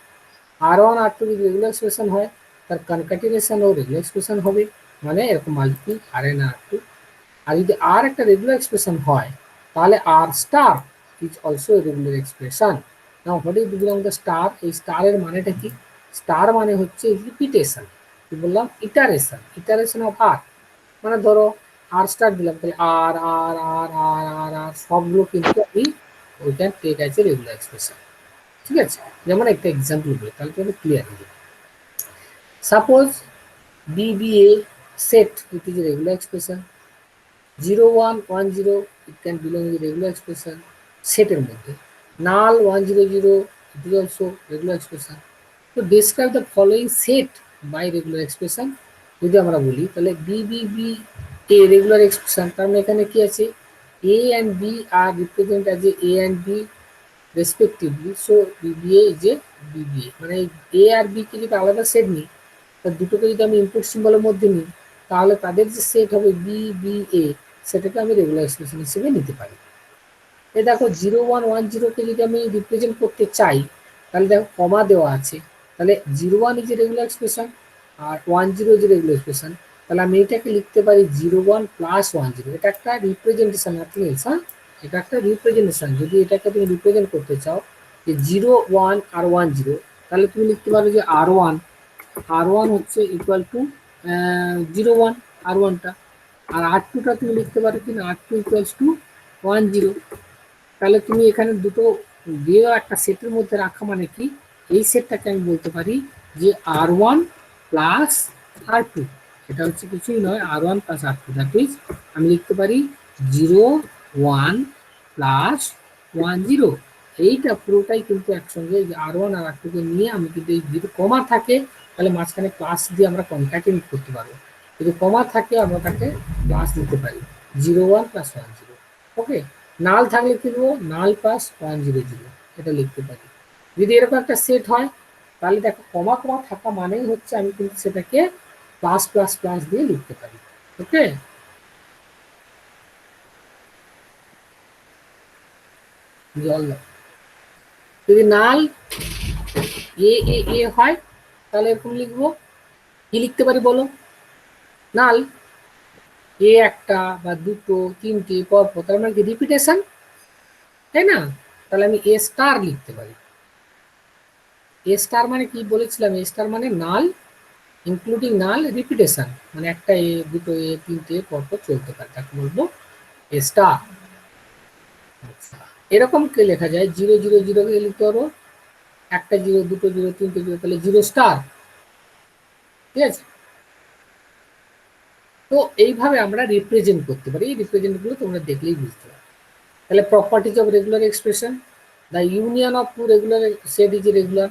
R1 R2 যদি রেগুলার এক্সপ্রেশন হয়, তার কনক্যাটিনেশনও রেগুলার এক্সপ্রেশন হবে, মানে এরকম মাল্টিপল Rn R2। আর যদি আর একটা রেগুলার এক্সপ্রেশন হয়, তাহলে R star is also a regular expression. Now what is belong the star? এই স্টারের মানেটা কি? স্টার মানে হচ্ছে রিপিটেশন, কি বললাম, ইটারেশন, ইটারেশন অফ আর। মানে ধরো আর স্টার দিলাম, তাহলে আর আর আর আর আর আর সবগুলো কিন্তু আমি ওইটা টেক আছে রেগুলার এক্সপ্রেশন, ঠিক আছে। যেমন একটা এক্সাম্পল বলি, তাহলে তুমি ক্লিয়ার হয়ে যাবে। Suppose BBA set, it is a regular expression, 0 1 1 0 it can belong in the regular expression set এর মধ্যে, null 1 0 0 it is also regular expression। তো describe the following set by regular expression যদি আমরা বলি, তাহলে BBB a regular expression, তার মানে এখানে কি আছে, A and B are represent as a and B respectively, so BBA is a BBA। মানে A আর B কে যদি আলাদা সেট নিই, দুটোকে যদি আমি ইনপুট সিম্বলের মধ্যে নিই, তাহলে তাদের যে সেট হবে BBA, সেটাকে আমি রেগুলার এক্সপ্রেশন হিসেবে নিতে পারি। এই দেখো 0 1 1 0 কে যদি আমি রিপ্রেজেন্ট করতে চাই, তাহলে দেখো কমা দেওয়া আছে, তাহলে 0 1 ইজ এ রেগুলার এক্সপ্রেশন আর 1 0 ইজ এ রেগুলার এক্সপ্রেশন, তাহলে আমি এটাকে লিখতে পারি 0 1 প্লাস 1 0। এটা একটা রিপ্রেজেন্টেশন, নাথিং এলস, হ্যাঁ, এটা একটা রিপ্রেজেন্টেশন। যদি এটাকে তুমি রিপ্রেজেন্ট করতে চাও, যে 0 1 আর 1 0, তাহলে তুমি লিখতে পারো যে R1 হচ্ছে ইকুয়াল টু 0 1 R1টা, আর R2টা তুমি লিখতে পারো কিনা R2 ইকুয়ালস টু 1 0। তাহলে তুমি এখানে দুটো দিয়েও একটা সেটের মধ্যে রাখা মানে কি, এই সেটটাকে আমি বলতে পারি যে R1 প্লাস R2, এটা হচ্ছে কিছুই নয় R1 plus R2, that means আমি লিখতে পারি 0 1 প্লাস 1 0। এইটা পুরোটাই কিন্তু একসঙ্গে R1 আর R2 কে নিয়ে আমি কিন্তু এই যদি কমা থাকে তাহলে মাঝখানে প্লাস দিয়ে আমরা কনক্যাটিনেট করতে পারবো, যদি কমা থাকে আমরা তাকে প্লাস দিতে পারি 0 1 প্লাস 1 0। ওকে, নাল থাকলে কি দেবো, নাল প্লাস 1 0 0, এটা লিখতে পারি। যদি এরকম একটা সেট হয় তাহলে দেখো কমা কমা থাকা মানেই হচ্ছে আমি কিন্তু সেটাকে প্লাস প্লাস প্লাস দিয়ে লিখতে পারি। ওকে, জল দাও। যদি নাল এ হয় তাহলে এরকম লিখবো, কি লিখতে পারি বলো, নাল এ একটা বা দুটো তিনটে পরপর, তার মানে কি রিপিটেশন, তাই না? তাহলে আমি এ স্টার লিখতে পারি। এ স্টার মানে কি বলেছিলাম, এ স্টার মানে নাল ইনক্লুডিং নাল রিপিটেশন, মানে একটা এ দুটো এ তিনটে পরপর চলতে পারে, তাকে বলবো এ স্টার। এরকম কে লেখা যায় 0 0 0 কে লিখতে পারো, একটা 0 দুটো 0 তিনটে 0, তাহলে 0 স্টার। ঠিক আছে, তো এইভাবে আমরা রিপ্রেজেন্ট করতে পারি, এই রিপ্রেজেন্টগুলো তোমরা দেখলেই বুঝতে পারো। তাহলে properties of regular expression, the union of two regular set is regular,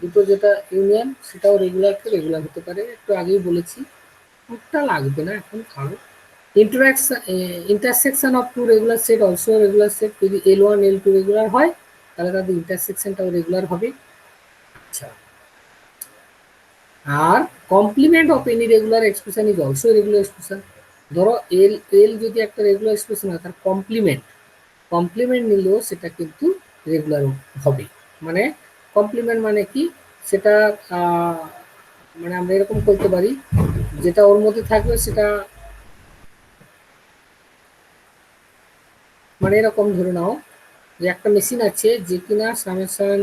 দুটো যেটা ইউনিয়ন সেটাও রেগুলারকে রেগুলার হতে পারে, একটু আগেই বলেছি, ওটা লাগবে না এখন কারো। Intersection of two regular set also regular set, যদি L1 L2 রেগুলার হয় তাহলে তাদের ইন্টারসেকশনটাও রেগুলার হবে। আচ্ছা, আর complement of any regular expression is also regular expression. ধরো এল যদি একটা রেগুলার এক্সপ্রেশন হয়, তার কমপ্লিমেন্ট নিলেও সেটা কিন্তু রেগুলার হবে। মানে কমপ্লিমেন্ট মানে কি, সেটা মানে আমরা এরকম করতে পারি, যেটা ওর মধ্যে থাকবে সেটা মানে এরকম ধরে নাও যে একটা মেশিন আছে যে কিনা summation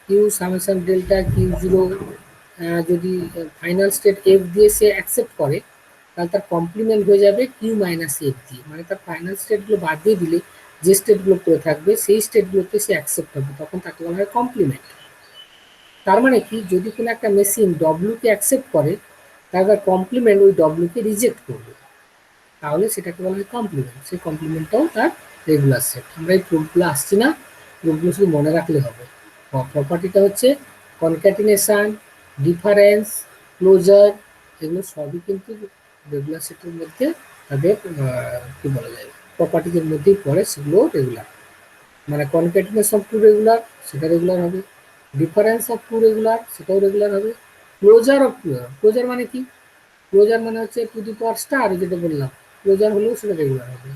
q summation delta q zero যদি ফাইনাল স্টেট এফ দিয়ে সে অ্যাকসেপ্ট করে, তাহলে তার কমপ্লিমেন্ট হয়ে যাবে কিউ মাইনাস এফ দিয়ে, মানে তার ফাইনাল স্টেটগুলো বাদ দিয়ে দিলে যে স্টেটগুলো পড়ে থাকবে সেই স্টেটগুলোতে সে অ্যাকসেপ্ট হবে, তখন তাকে বলা হয় কমপ্লিমেন্ট। তার মানে কি, যদি কোনো একটা মেশিন ডব্লিউকে অ্যাকসেপ্ট করে তাহলে তার কমপ্লিমেন্ট ওই ডব্লিউকে রিজেক্ট করবে, তাহলে সেটাকে বলা হয় কমপ্লিমেন্ট। সেই কমপ্লিমেন্টটাও তার রেগুলার সেট। আমরা এই প্রুফগুলো আসছি না, প্রুফগুলো শুধু মনে রাখলে হবে। প্রপার্টিটা হচ্ছে কনক্যাটিনেশন, ডিফারেন্স, ক্লোজার, এগুলো সবই কিন্তু রেগুলার সেটের মধ্যে তাদের কি বলা যায় প্রপার্টিজের মধ্যেই পড়ে, সেগুলো রেগুলার। মানে কনক্যাটিনেশন অফ টু রেগুলার সেটা রেগুলার হবে, ডিফারেন্স অফ টু রেগুলার সেটাও রেগুলার হবে, ক্লোজার অফ টু, ক্লোজার মানে কি, ক্লোজার মানে হচ্ছে টু দি পাওয়ার স্টার, যেটা বললাম ক্লোজার হলেও সেটা রেগুলার হবে,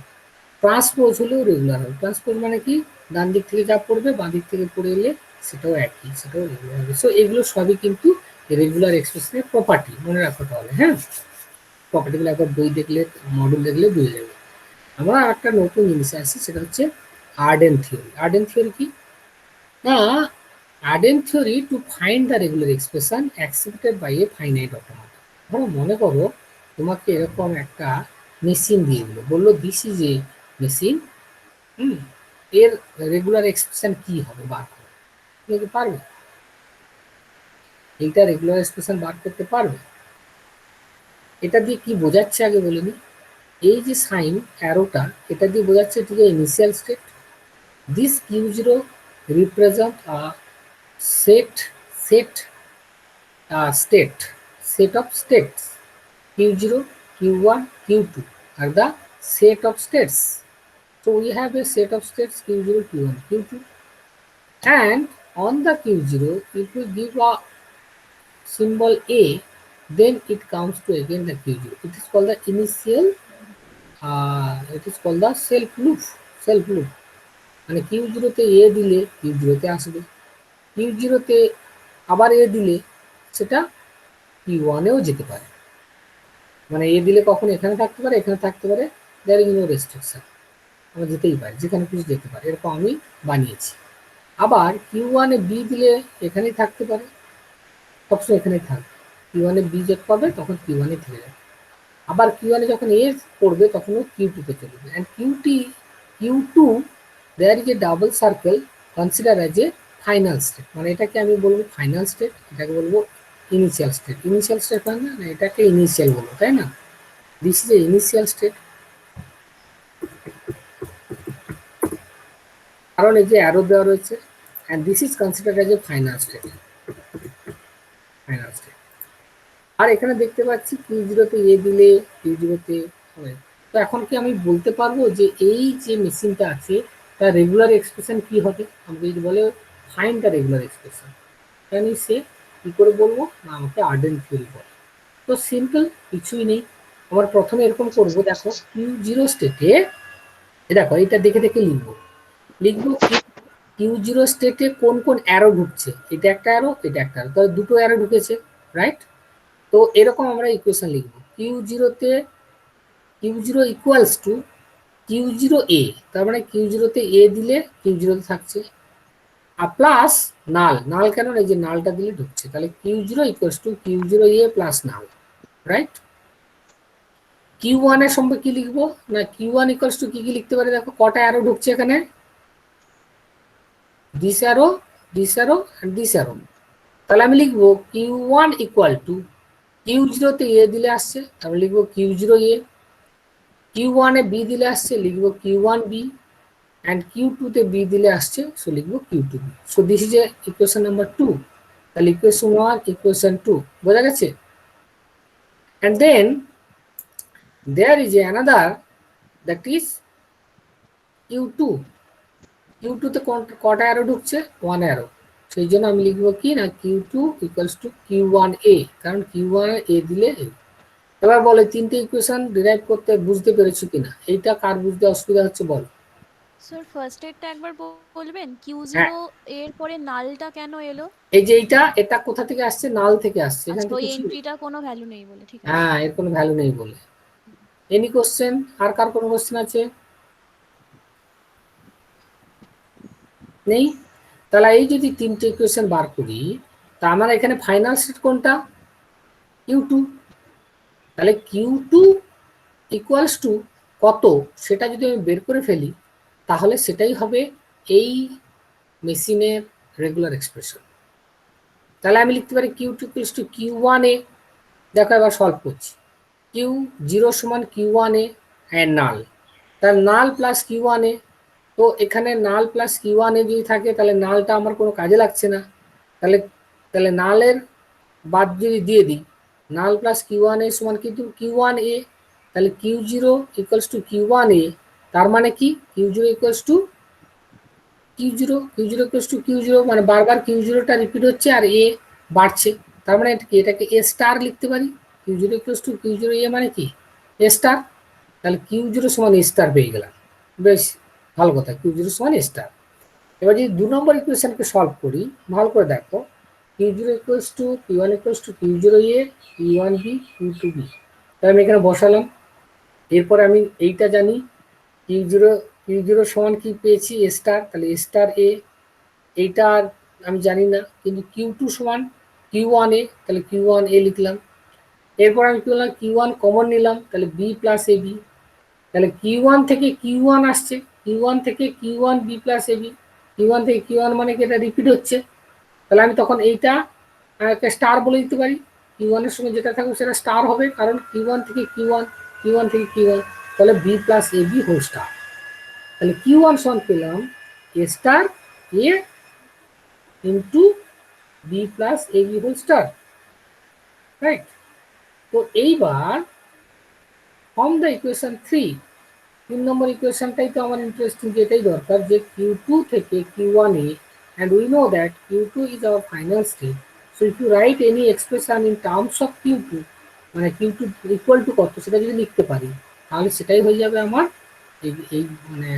ট্রান্সপোজ হলেও রেগুলার হবে। ট্রান্সপোজ মানে কি, ডান দিক থেকে যা পড়বে বাঁ দিক থেকে পড়ে এলে সেটাও একই, সেটাও রেগুলার হবে। সো এগুলো সবই কিন্তু রেগুলার এক্সপ্রেশনের প্রপার্টি, মনে রাখতে হবে। হ্যাঁ, প্রপার্টিগুলো একবার বই দেখলে মডেল দেখলে বুঝে যাবে। আমরা একটা নতুন জিনিস আসছি, সেটা হচ্ছে আর্ডেন থিওরি। আর্ডেন থিওরি কি না, Arden theory to find the regular expression accepted by a finite automata. ধরো মনে করো তোমাকে এরকম একটা মেশিন দিয়ে দিল, বললো দিস ইজ এ মেশিন, এর রেগুলার এক্সপ্রেশন কি হবে বার করো, তুমি কি পারবে? এইটা রেগুলার এক্সপ্রেশন বার করতে পারবে? এটা দিয়ে কি বোঝাচ্ছে আগে বলে নি, এই যে সাইন অ্যারোটা এটা দিয়ে বোঝাচ্ছে ঠিক initial state. This q zero represent a set set set of states q0 q1 q2 are the set of states. So we have a set of states q0 q1 q2, and on the q0 if we give a symbol a, then it comes to again the q0. It is called the initial it is called the self loop মানে q0 তে a দিলে q0 তে আসবে, q0 তে আবার এ দিলে সেটা P1-এও যেতে পারে। মানে এ দিলে কখন এখানে থাকতে পারে, এখানে থাকতে পারে, দেয়ার ইজ নো রেস্ট্রিকশন, আমরা যেতেই পারি, যেখানে খুশি যেতে পারে, এরকম আমি বানিয়েছি। আবার Q1 এ বি দিলে এখানেই থাকতে পারে, সবসময় এখানেই থাকবে। Q1 এ বি যখন পাবে তখন Q1 এ থেকে যাবে। আবার Q1 এ যখন এ পড়বে তখন ও Q2 তে চলে যাবে। And Q2 there is a double circle consider as a final state, মানে এটাকে আমি বলবো ফাইনাল স্টেট, এটাকে বলবো ইনিশিয়াল স্টেট। ইনিশিয়াল স্টেট হয় না, এটাকে ইনিশিয়াল বলবো, তাই না? This is a initial state, কারণ এই যে অ্যারো দেওয়া রয়েছে, and this is consider as a final state. Final state. আর এখানে দেখতে পাচ্ছি Q0 তে এ দিলে Q0 তে হবে। তো এখন কি আমি বলতে পারবো যে এই যে মেশিনটা আছে তার রেগুলার এক্সপ্রেশন কি হবে? আমাকে যদি বলে ফাইন্ড দ্য রেগুলার এক্সপ্রেশন, আমি সে কি করে বলবো না আমাকে আর্ডেন থিওরি বলে। তো সিম্পল, কিছুই নেই। আমার প্রথমে এরকম করবো, দেখো Q0 স্টেটে দেখো এটা দেখে দেখে লিখবো Q0 স্টেটে কোন কোন অ্যারো ঢুকছে, এটা একটা অ্যারো, এটা একটা অ্যারো, তাহলে দুটো অ্যারো ঢুকেছে, রাইট? তো এরকম আমরা ইকুয়েশন লিখবো Q0 তে Q0 ইকুয়ালস টু Q0 এ, তার মানে Q0 তে এ দিলে Q0 তে থাকছে, আর প্লাস নাল কেন, এই যে নালটা দিলে ঢুকছে, তাহলে Q0 equals to Q0 A plus null, right? Q1 এর সম্পর্কে কি লিখবো না, Q1 ইকুয়ালস টু কি কি লিখতে পারি, দেখো কটা অ্যারো ঢুকছে এখানে, this arrow, this arrow and this arrow, তাহলে আমি লিখবো Q1 ইকুয়াল টু Q0 তে এ দিলে আসছে, তাহলে লিখবো Q0 a, Q1 A B দিলে আসছে, লিখবো Q1 বি, অ্যান্ড Q2 তে বি দিলে আসছে, সো লিখবো Q2 b. So this is a equation number 2। তাহলে ইকুয়েশন 1, ইকুয়েশন 2 বোঝা গেছে? And then there is another, that is Q2। Q2 তে কটা অ্যারো ঢুকছে, 1 অ্যারো, সেই জন্য আমি লিখবো কি না Q2 ইকুয়ালস টু Q1 এ, কারণ Q1 এ দিলে এ। এবার বলে তিনটে ইকুয়েশন ডিরাইভ করতে বুঝতে পেরেছো কিনা, এইটা কার বুঝতে অসুবিধা হচ্ছে বল? স্যার ফার্স্ট এডটা একবার বলবেন, Q0 হ্যাঁ, এর পরে নালটা কেন এলো? এই যে এটা কোথা থেকে আসছে, নাল থেকে আসছে, এখান আচ্ছা, থেকে ওই কিছু, এন্ট্রিটা কোনো ভ্যালু নেই বলে, ঠিক আছে। হ্যাঁ এর কোনো ভ্যালু নেই বলে। এনি কোশ্চেন, আর কার কোনো কোশ্চেন আছে? নেই? তাহলে এই যদি তিনটে ইকুয়েশন বার করি, তা আমার এখানে ফাইনাল স্টেট কোনটা, Q2। তাহলে Q2 ইকুয়ালস টু কত সেটা যদি আমি বের করে ফেলি, তাহলে সেটাই হবে এই মেশিনের রেগুলার এক্সপ্রেশন। তাহলে আমি লিখতে পারি Q2 ইকুয়ালস টু Q1 এ, দেখো এবার সলভ করছি, Q0 সমান Q1 এ অ্যান্ড নাল, তাহলে নাল প্লাস Q1 এ, তো এখানে নাল প্লাস Q1 এ যদি থাকে তাহলে নালটা আমার কোনো কাজে লাগছে না, তাহলে তাহলে নালের বাদ যদি দিয়ে দিই, নাল প্লাস Q1 এ সমান কিন্তু Q1 এ, তাহলে Q0 ইকুয়ালস টু Q1 এ, তার মানে কি Q0 equals to Q0 equals to Q0, মানে বারবার Q0টা রিপিট হচ্ছে আর এ বাড়ছে, তার মানে এটাকে এ স্টার লিখতে পারি, Q0 ইকুয়ালস টু Q0 এ মানে কি এ স্টার, তাহলে Q0 সমান এ স্টার পেয়ে গেলাম, বেশ ভালো কথা, Q0 সমান এ স্টার। এবার যদি 2 নম্বর ইকুয়েশনকে সলভ করি, ভালো করে দেখো, Q0 equals to Q1 equals to Q0 a, Q1 b, Q2 b, তাহলে আমি এখানে বসালাম। এরপরে আমি এইটা জানি Q0 সমান কি পেয়েছি এ স্টার, তাহলে এ স্টার এ, এইটা আর আমি জানি না, কিন্তু Q2 সমান Q1 এ, তাহলে Q1 এ লিখলাম। এরপর আমি কি করলাম, Q1 কমন নিলাম, তাহলে বি প্লাস এ বি, তাহলে Q1 থেকে Q1 আসছে, Q1 থেকে Q1 B plus A B, Q1 থেকে Q1 মানে কি এটা রিপিট হচ্ছে, তাহলে আমি তখন এইটা একটা স্টার বলে দিতে পারি, Q1 এর সঙ্গে যেটা থাকবে সেটা স্টার হবে, কারণ Q1 থেকে Q1, Q1 থেকে Q1, তাহলে B plus A B whole star, তাহলে Q1 সমান পেলাম এ star A into B plus A B whole star, right? তো এইবার ফ্রম দ্য ইকুয়েশন 3, 3 নম্বর ইকুয়েশনটাই তো আমার ইন্টারেস্টিং, যেটাই দরকার, যে Q2 থেকে Q1 A, and we know that Q2 is our final state, so if you write any expression in terms of Q2, মানে Q2 equal to কত সেটা যদি লিখতে পারি, তাহলে সেটাই হয়ে যাবে আমার এই মানে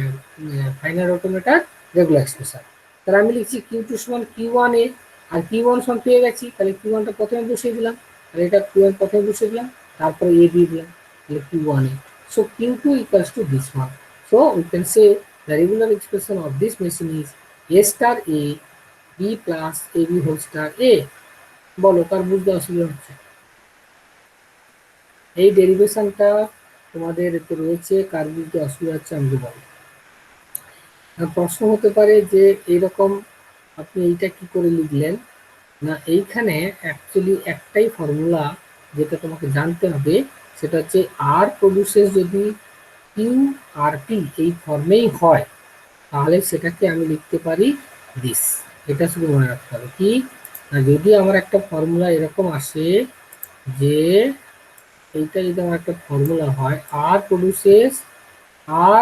ফাইনাল অটোমেটার রেগুলার এক্সপ্রেশন। তাহলে আমি লিখছি Q2 সমান Q1 এ, আর Q1 সমান পেয়ে গেছি, তাহলে Q1টা প্রথমে বসিয়ে দিলাম, তাহলে এটা Q1 প্রথমে বসিয়ে দিলাম, তারপরে এ দিয়ে দিলাম, তাহলে Q1 A. So Q2 equals to this one. So we can say the regular expression of this machine is A star A B plus A B whole star A. বলো কার বুঝতে অসুবিধা হচ্ছে? এই ডেরিভেশনটা তোমাদের এতে রয়েছে, কার বুঝতে অসুবিধা হচ্ছে আমাকে বলো। প্রশ্ন হতে পারে যে এইরকম আপনি এইটা কি করে লিখলেন, না এইখানে অ্যাকচুয়ালি একটাই ফর্মুলা যেটা তোমাকে জানতে হবে, সেটা হচ্ছে আর প্রডিউসেস যদি কিউ আর পি এই ফর্মেই হয় তাহলে সেটাকে আমি লিখতে পারি দিস। এটা শুধু মনে রাখতে হবে কি, না যদি আমার একটা ফর্মুলা এরকম আসে যে এইটা যদি আমার একটা ফর্মুলা হয় R produces R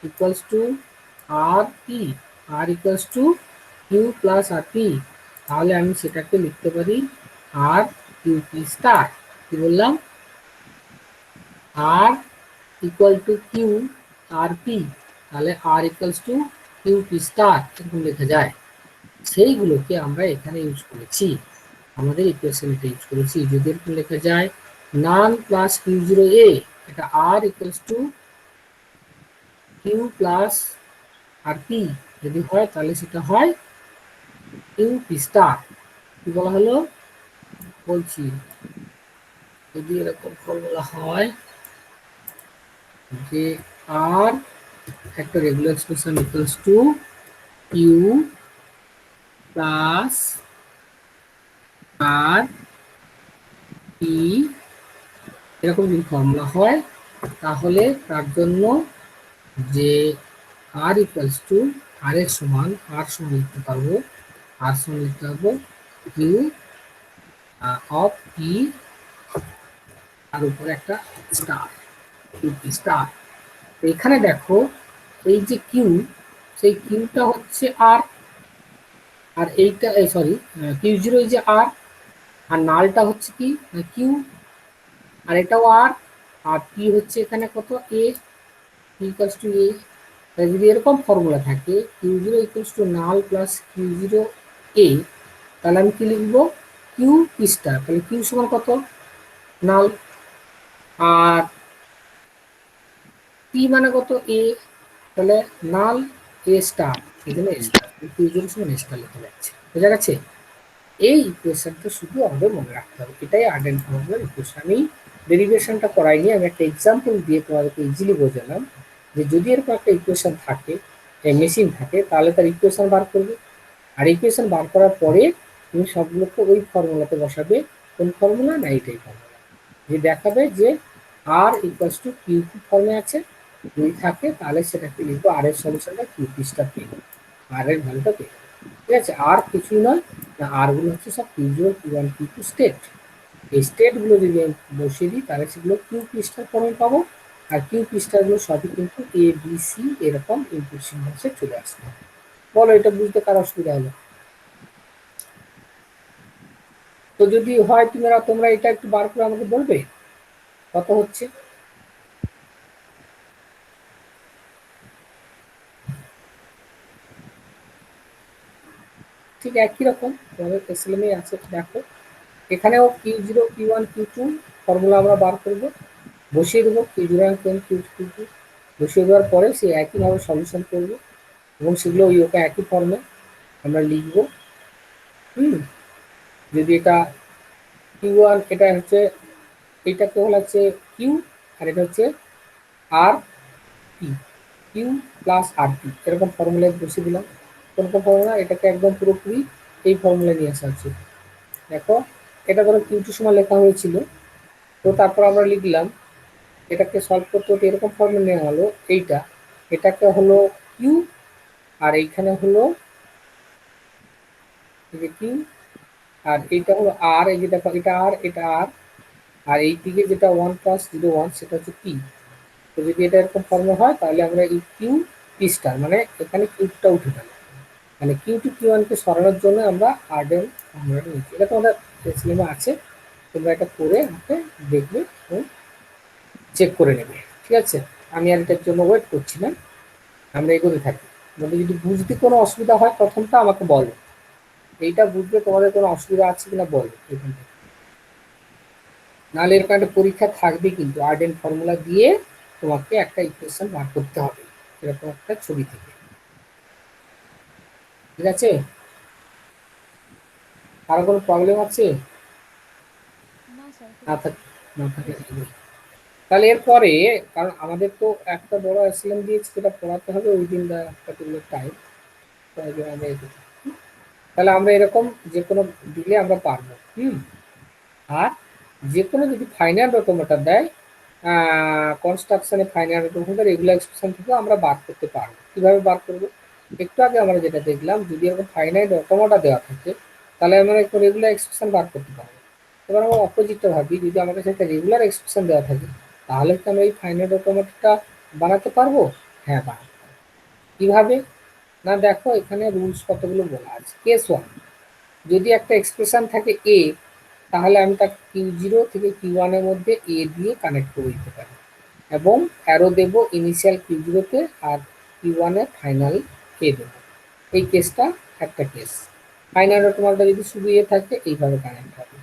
equals to R P, R equals to Q plus R P, তাহলে আমি সেটাকে লিখতে পারি আর কিউ পি স্টার। কি বললাম? R equal to Q R P, তাহলে R equals to Q P star এরকম লেখা যায়। সেইগুলোকে আমরা এখানে ইউজ করেছি, আমাদের ইকুয়েশনে ইউজ করেছি। যদি এরকম লেখা যায় none plus Q zero A, এটা R equals to Q plus R P যদি হয় তাহলে সেটা হয় কিউ পি স্টার। কি বলা হলো বলছি, যদি এরকম ফর্মুলা হয় যে আর একটা regular expression equals to Q plus R p, এরকম যদি ফর্মুলা হয় তাহলে তার জন্য যে আর ইকুয়ালস টু আর এর সমান, আর সমান লিখতে পারবো, আর সমান লিখতে পারবো কিউ অফ পি তার উপরে একটা স্টার, কিউ পি স্টার। এখানে দেখো এই যে কিউ, সেই কিউটা হচ্ছে আর, আর এইটা সরি কিউ জিরো এই যে আর, আর নালটা হচ্ছে কি কিউ, আর এটাও আর পি হচ্ছে এখানে কত A, P equals to A. যদি এরকম ফর্মুলা থাকে Q zero equals to null plus Q zero A, তাহলে আমি কি লিখবো কিউ পি স্টার, তাহলে কিউ সমান কত নাল, আর পি মানে কত এ, তাহলে নাল এ স্টার, এই জন্য এ স্টার, কিউ জিরো সমান এ স্টার লেখা যাচ্ছে। বোঝা গেছে? এই ইকুয়েশনটা শুধু আমাদের মনে রাখতে হবে, এটাই আর্ডেন্ট ফর্মুলার ইকুয়েশন। আমি ডেরিভেশনটা করাইনি, আমি একটা এক্সাম্পল দিয়ে তোমাদেরকে ইজিলি বোঝালাম যে যদি এরকম একটা ইকুয়েশন থাকে, মেশিন থাকে, তাহলে তার ইকুয়েশন বার করবে, আর ইকুয়েশন বার করার পরে তুমি সবগুলোকে ওই ফর্মুলাতে বসাবে। কোন ফর্মুলা? না এইটাই ফর্মুলা, যে দেখাবে যে আর ইকুয়ালস টু কিউ পি ফর্মে আছে, যদি থাকে তাহলে সেটাকে লিখবো আর এর সলিউশনটা কিউ পি স্টার পেয়ে, আর এর ভ্যালুটা পেয়ে, ঠিক আছে? আর কিছুই নয়, না আর গুলো হচ্ছে সব q zero q one q two state. এই স্টেটগুলো যদি আমি বসিয়ে দিই তাহলে সেগুলো কিউ পি স্টার ফর্মে পাবো, আর কিউ পি স্টারগুলো সবই কিন্তু এ বি সি এরকম ইনপুট সিগন্যালসে চলে আসবে। বলো এটা বুঝতে কার অসুবিধা হলো? তো যদি হয় তোমরা এটা একটু বার করে আমাকে বলবে কত হচ্ছে। ঠিক একই রকম তোমাদের এসএলএম আছে, দেখো এখানেও q zero q one q two formula আমরা বার করবো, বসিয়ে দেবো q zero q q q two, বসিয়ে দেওয়ার পরে সে একইভাবে সলিউশন করবো এবং সেগুলো ওই ওকে একই ফর্মে আমরা লিখবো। যদি এটা কিউ ওয়ান, এটা হচ্ছে এইটাকে হল হচ্ছে কিউ, আর এটা হচ্ছে আর পি, কিউ প্লাস আর পি, এরকম ফর্মুলায় বসিয়ে দিলাম। কোন কোন ফর্মুলা? এটাকে একদম পুরোপুরি এই ফর্মুলা নিয়ে আসা হচ্ছে। দেখো এটা ধরো কিউ টু সময় লেখা হয়েছিল, তো তারপর আমরা লিখলাম এটাকে সলভ করতে হতে এরকম ফর্মুলা নেওয়া হলো, এইটা এটাকে হলো কিউ, আর এইখানে হলো এই যে কিউ, আর এইটা হলো আর, এই যে দেখো এটা আর, এটা আর এই দিকে যেটা ওয়ান প্লাস জিরো ওয়ান সেটা হচ্ছে পি। তো যদি এটা এরকম ফর্মে হয় তাহলে আমরা এই কিউ পি স্টার, মানে এখানে কিউটা উঠে গেল, মানে কিউ টু কিউ ওয়ানকে সরানোর জন্য আমরা আর্ডেন ফর্মুলাটা নিচ্ছি। এটা তোমাদের সিনেমা আছে, তোমরা এটা করে আমাকে দেখবে এবং চেক করে নেবে, ঠিক আছে? আমি আর এটার জন্য ওয়েট করছি না, আমরা এগোতে থাকি। তোমাদের যদি বুঝতে কোনো অসুবিধা হয় প্রথমটা আমাকে বলো, এইটা বুঝতে তোমাদের কোনো অসুবিধা আছে কিনা বলো এখান থেকে, নাহলে এরকম একটা পরীক্ষা থাকবে কিন্তু আর্ডেন ফর্মুলা দিয়ে তোমাকে একটা ইকুয়েশন বার করতে হবে এরকম একটা ছবি থেকে। ঠিক আছে? কারো কোনো প্রবলেম আছে? না স্যার, ঠিক না আছে। থাক না থাকে ঠিক। তাহলে এরপরে, কারণ আমাদের তো একটা বড় অ্যাসাইনমেন্ট দিয়েছে যেটা পড়াতে হবে উইদিন দ্য পার্টিকুলার টাইম। তাহলে আমরা এরকম যে কোনো দিলে আমরা পারবো। আর যে কোনো যদি ফাইনাল অটোমেটর দেয়, কনস্ট্রাকশনে ফাইনাল অটোমেটর রেগুলার এক্সপ্রেশন থেকে আমরা বার করতে পারবো। কিভাবে বার করবো? একটু আগে আমরা যেটা দেখলাম, যদি এরকম ফাইনাইট অটোমেটা দেওয়া থাকে তাহলে আমরা একটু রেগুলার এক্সপ্রেশন বার করতে পারবো। এবার আমরা অপোজিটটা ভাবি, যদি আমার কাছে একটা রেগুলার এক্সপ্রেশন দেওয়া থাকে তাহলে কি আমরা এই ফাইনাইট অটোমেটাটা বানাতে পারবো? হ্যাঁ, বানাতে পারবো। কিভাবে? না দেখো, এখানে রুলস কতগুলো বলা আছে। কেস 1, যদি একটা এক্সপ্রেশন থাকে এ, তাহলে আমি তাকে Q0 থেকে Q1 এর মধ্যে এ দিয়ে কানেক্ট করে দিতে পারি এবং অ্যারো দেবো ইনিশিয়াল Q0 তে আর Q1 এর ফাইনাল এ দেবো। এই কেসটা একটা কেস। ফাইনাল অটোমেটা যদি শুধু এ থাকে এইভাবে কানেক্ট হবে।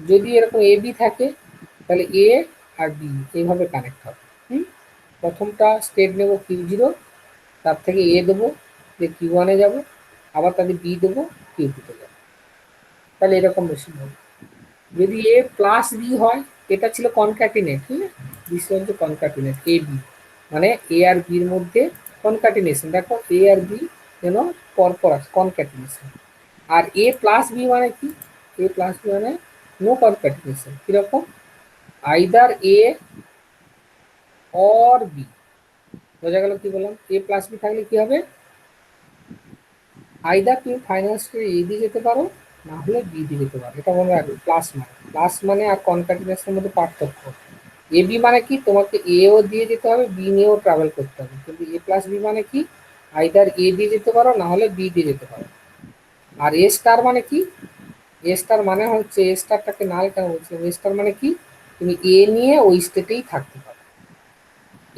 যদি এরকম এ বি থাকে তাহলে এ আর বি এইভাবে কানেক্ট হবে। প্রথমটা স্টেট নেব Q0, তার থেকে এ দেবো, দিয়ে Q1 এ যাবো, আবার তাদের বি দেবো, Q2 তে যাবো। তাহলে এরকম মেশিন হবে। যদি এ প্লাস বি হয়, এটা ছিল কনক্যাটিনেট, ঠিক আছে? দিস হচ্ছে কনক্যাটিনেট এ বি, মানে এ আর বির মধ্যে কনক্যাটিনেশন। দেখো এ আর বি যেন পরপর আছে, কনক্যাটিনেশন। আর এ প্লাস বি মানে কি? এ প্লাস বি মানে নো কনক্যাটিনেশন। কিরকম? Either a or b. বোঝা গেল কি বললাম? এ প্লাস বি থাকলে কি হবে? আইদার তুমি ফাইনাল স্টেজে এ দিয়ে যেতে পারো, না হলে বি দিয়ে যেতে পারো। এটা মনে রাখবে। প্লাস মানে আর কনক্যাটিনেশনের মধ্যে পার্থক্য। এ বি মানে কি? তোমাকে এও দিয়ে যেতে হবে, বি নিয়েও ট্রাভেল করতে হবে। কিন্তু এ প্লাস বি মানে কি? আইদার এ দিয়ে যেতে পারো, না হলে বি দিয়ে যেতে পারো। আর এ স্টার মানে কি? এ স্টার মানে হচ্ছে, এ স্টারটাকে নাল কেন বলছিলাম? এ স্টার মানে কি? তুমি এ নিয়ে ওই স্টেটেই থাকতে পারো,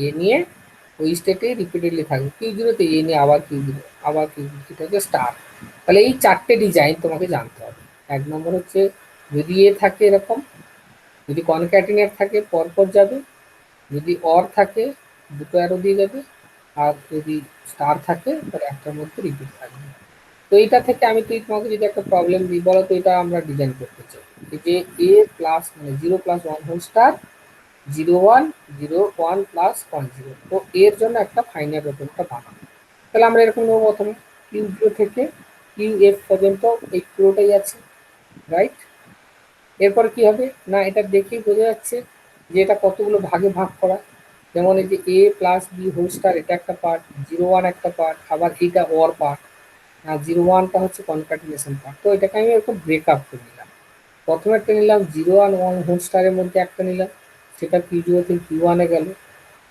এ নিয়ে ওই স্টেটেই রিপিটেডলি থাকবে। Q0 তে এ নিয়ে আবার Q0, আবার Q0, এটা হচ্ছে স্টার। তাহলে এই চারটে ডিজাইন তোমাকে জানতে হবে। এক নম্বর হচ্ছে যদি এ থাকে এরকম, যদি কনক্যাটিনেট থাকে পরপর যাবে, যদি অর থাকে দুটো অ্যারো দিয়ে যাবে, আর যদি স্টার থাকে তাহলে একটার মধ্যে রিপিট থাকবে। তো এইটা থেকে আমি তুই তোমাকে যদি একটা প্রবলেম দিই, বলো তো এটা আমরা ডিজাইন করতে চাই এই যে এ প্লাস মানে 0+1 হোল স্টার 0 1 0 1 প্লাস 1 0। তো এর জন্য একটা ফাইনাল রকমটা বানাবো। তাহলে আমরা এরকম নেবো প্রথমে Q0 থেকে QF পর্যন্ত এই পুরোটাই আছে, রাইট? এরপর কি হবে না, এটা দেখেই বোঝা যাচ্ছে যে এটা কতগুলো ভাগে ভাগ করা। যেমন এই যে এ প্লাস বি হোল স্টার, এটা একটা পার্ট, 0 1 একটা পার্ট, আবার এইটা ওর পার্ট, আর 0 1টা হচ্ছে কনকাটিনেশন পার্ট। তো এটাকে আমি এরকম ব্রেকআপ করে নিলাম। প্রথমে একটা নিলাম 0 1 হোল স্টারের মধ্যে একটা নিলাম, সেটা Q0 থেকে Q1 এ গেল।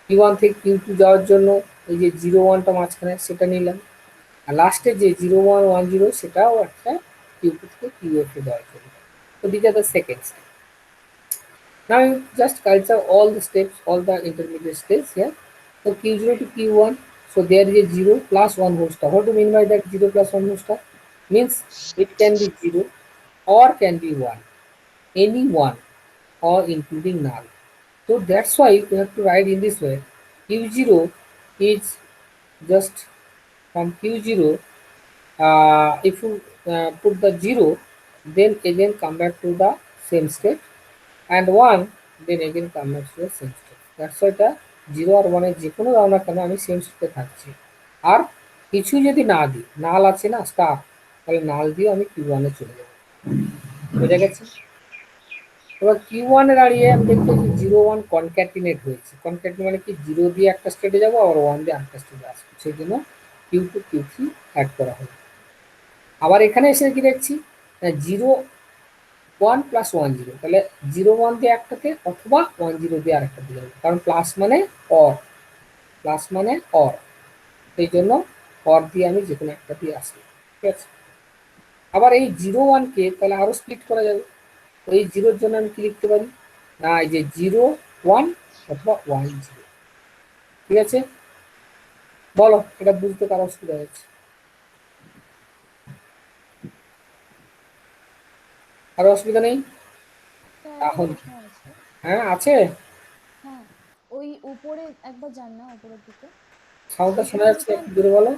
Q1 থেকে Q2 যাওয়ার জন্য এই যে 0 1টা মাঝখানে সেটা নিলাম। আর লাস্টে যে 0 1 1 0 সেটাও একটা Q2 থেকে QF এ যাওয়ার জন্য। So these are the second step. Now you just culture all the steps, all the intermediate steps here. So Q0 to Q1, so there is a 0+1 whole star. What do you mean by that 0+1 whole star? Means it can be 0 or can be 1, any one or including null. So that's why you have to write in this way. Q0 is just from Q0, if you put the 0, then again come back to the same state, and 1, then again come back to the same state. That's why the 0 আর 1 এর যে কোনো দাও না কেন আমি same স্টেটে থাকছি। আর কিছু যদি না দিই, নাল আছে না স্টার, তাহলে নাল দিয়ে আমি Q1 এ চলে যাবো। বোঝা গেছে? এবার Q1 এ দাঁড়িয়ে আমি দেখতে পাচ্ছি 0 1 কনক্যাটিনেট হয়েছে। কনক্যাটিনেট মানে কি? 0 দিয়ে একটা স্টেটে যাবো, আবার 1 দিয়ে আরেকটা স্টেটে আসবো। সেই জন্য Q2 Q3 অ্যাড করা হলো। আবার এখানে এসে কি দেখছি, 0 1 + 1 0, তাহলে 0 1 দিয়ে একটাতে অথবা 1 0 দিয়ে আরেকটাতে যাবে, কারণ প্লাস মানে অর, প্লাস মানে অর, সেই জন্য অর দিয়ে আমি যে কোনো একটা দিয়ে আসি। ঠিক আছে? আবার এই 0 1 কে তাহলে আরো স্প্লিট করা যাবে। তো এই 0 এর জন্য আমি কি লিখতে পারি না, এই যে 0 1 অথবা 1 0। ঠিক আছে? বলো এটা বুঝতে কারো অসুবিধা হচ্ছে? আর অসুবিধা নেই? স্যার একটা তাহলে প্রশ্ন আছে। হ্যাঁ আছে। হ্যাঁ, ওই উপরে একবার যান না, উপরের দিকে। সাউন্ডটা শোনা ওইখানে যাচ্ছে? যেটা একটু জোরে বলো।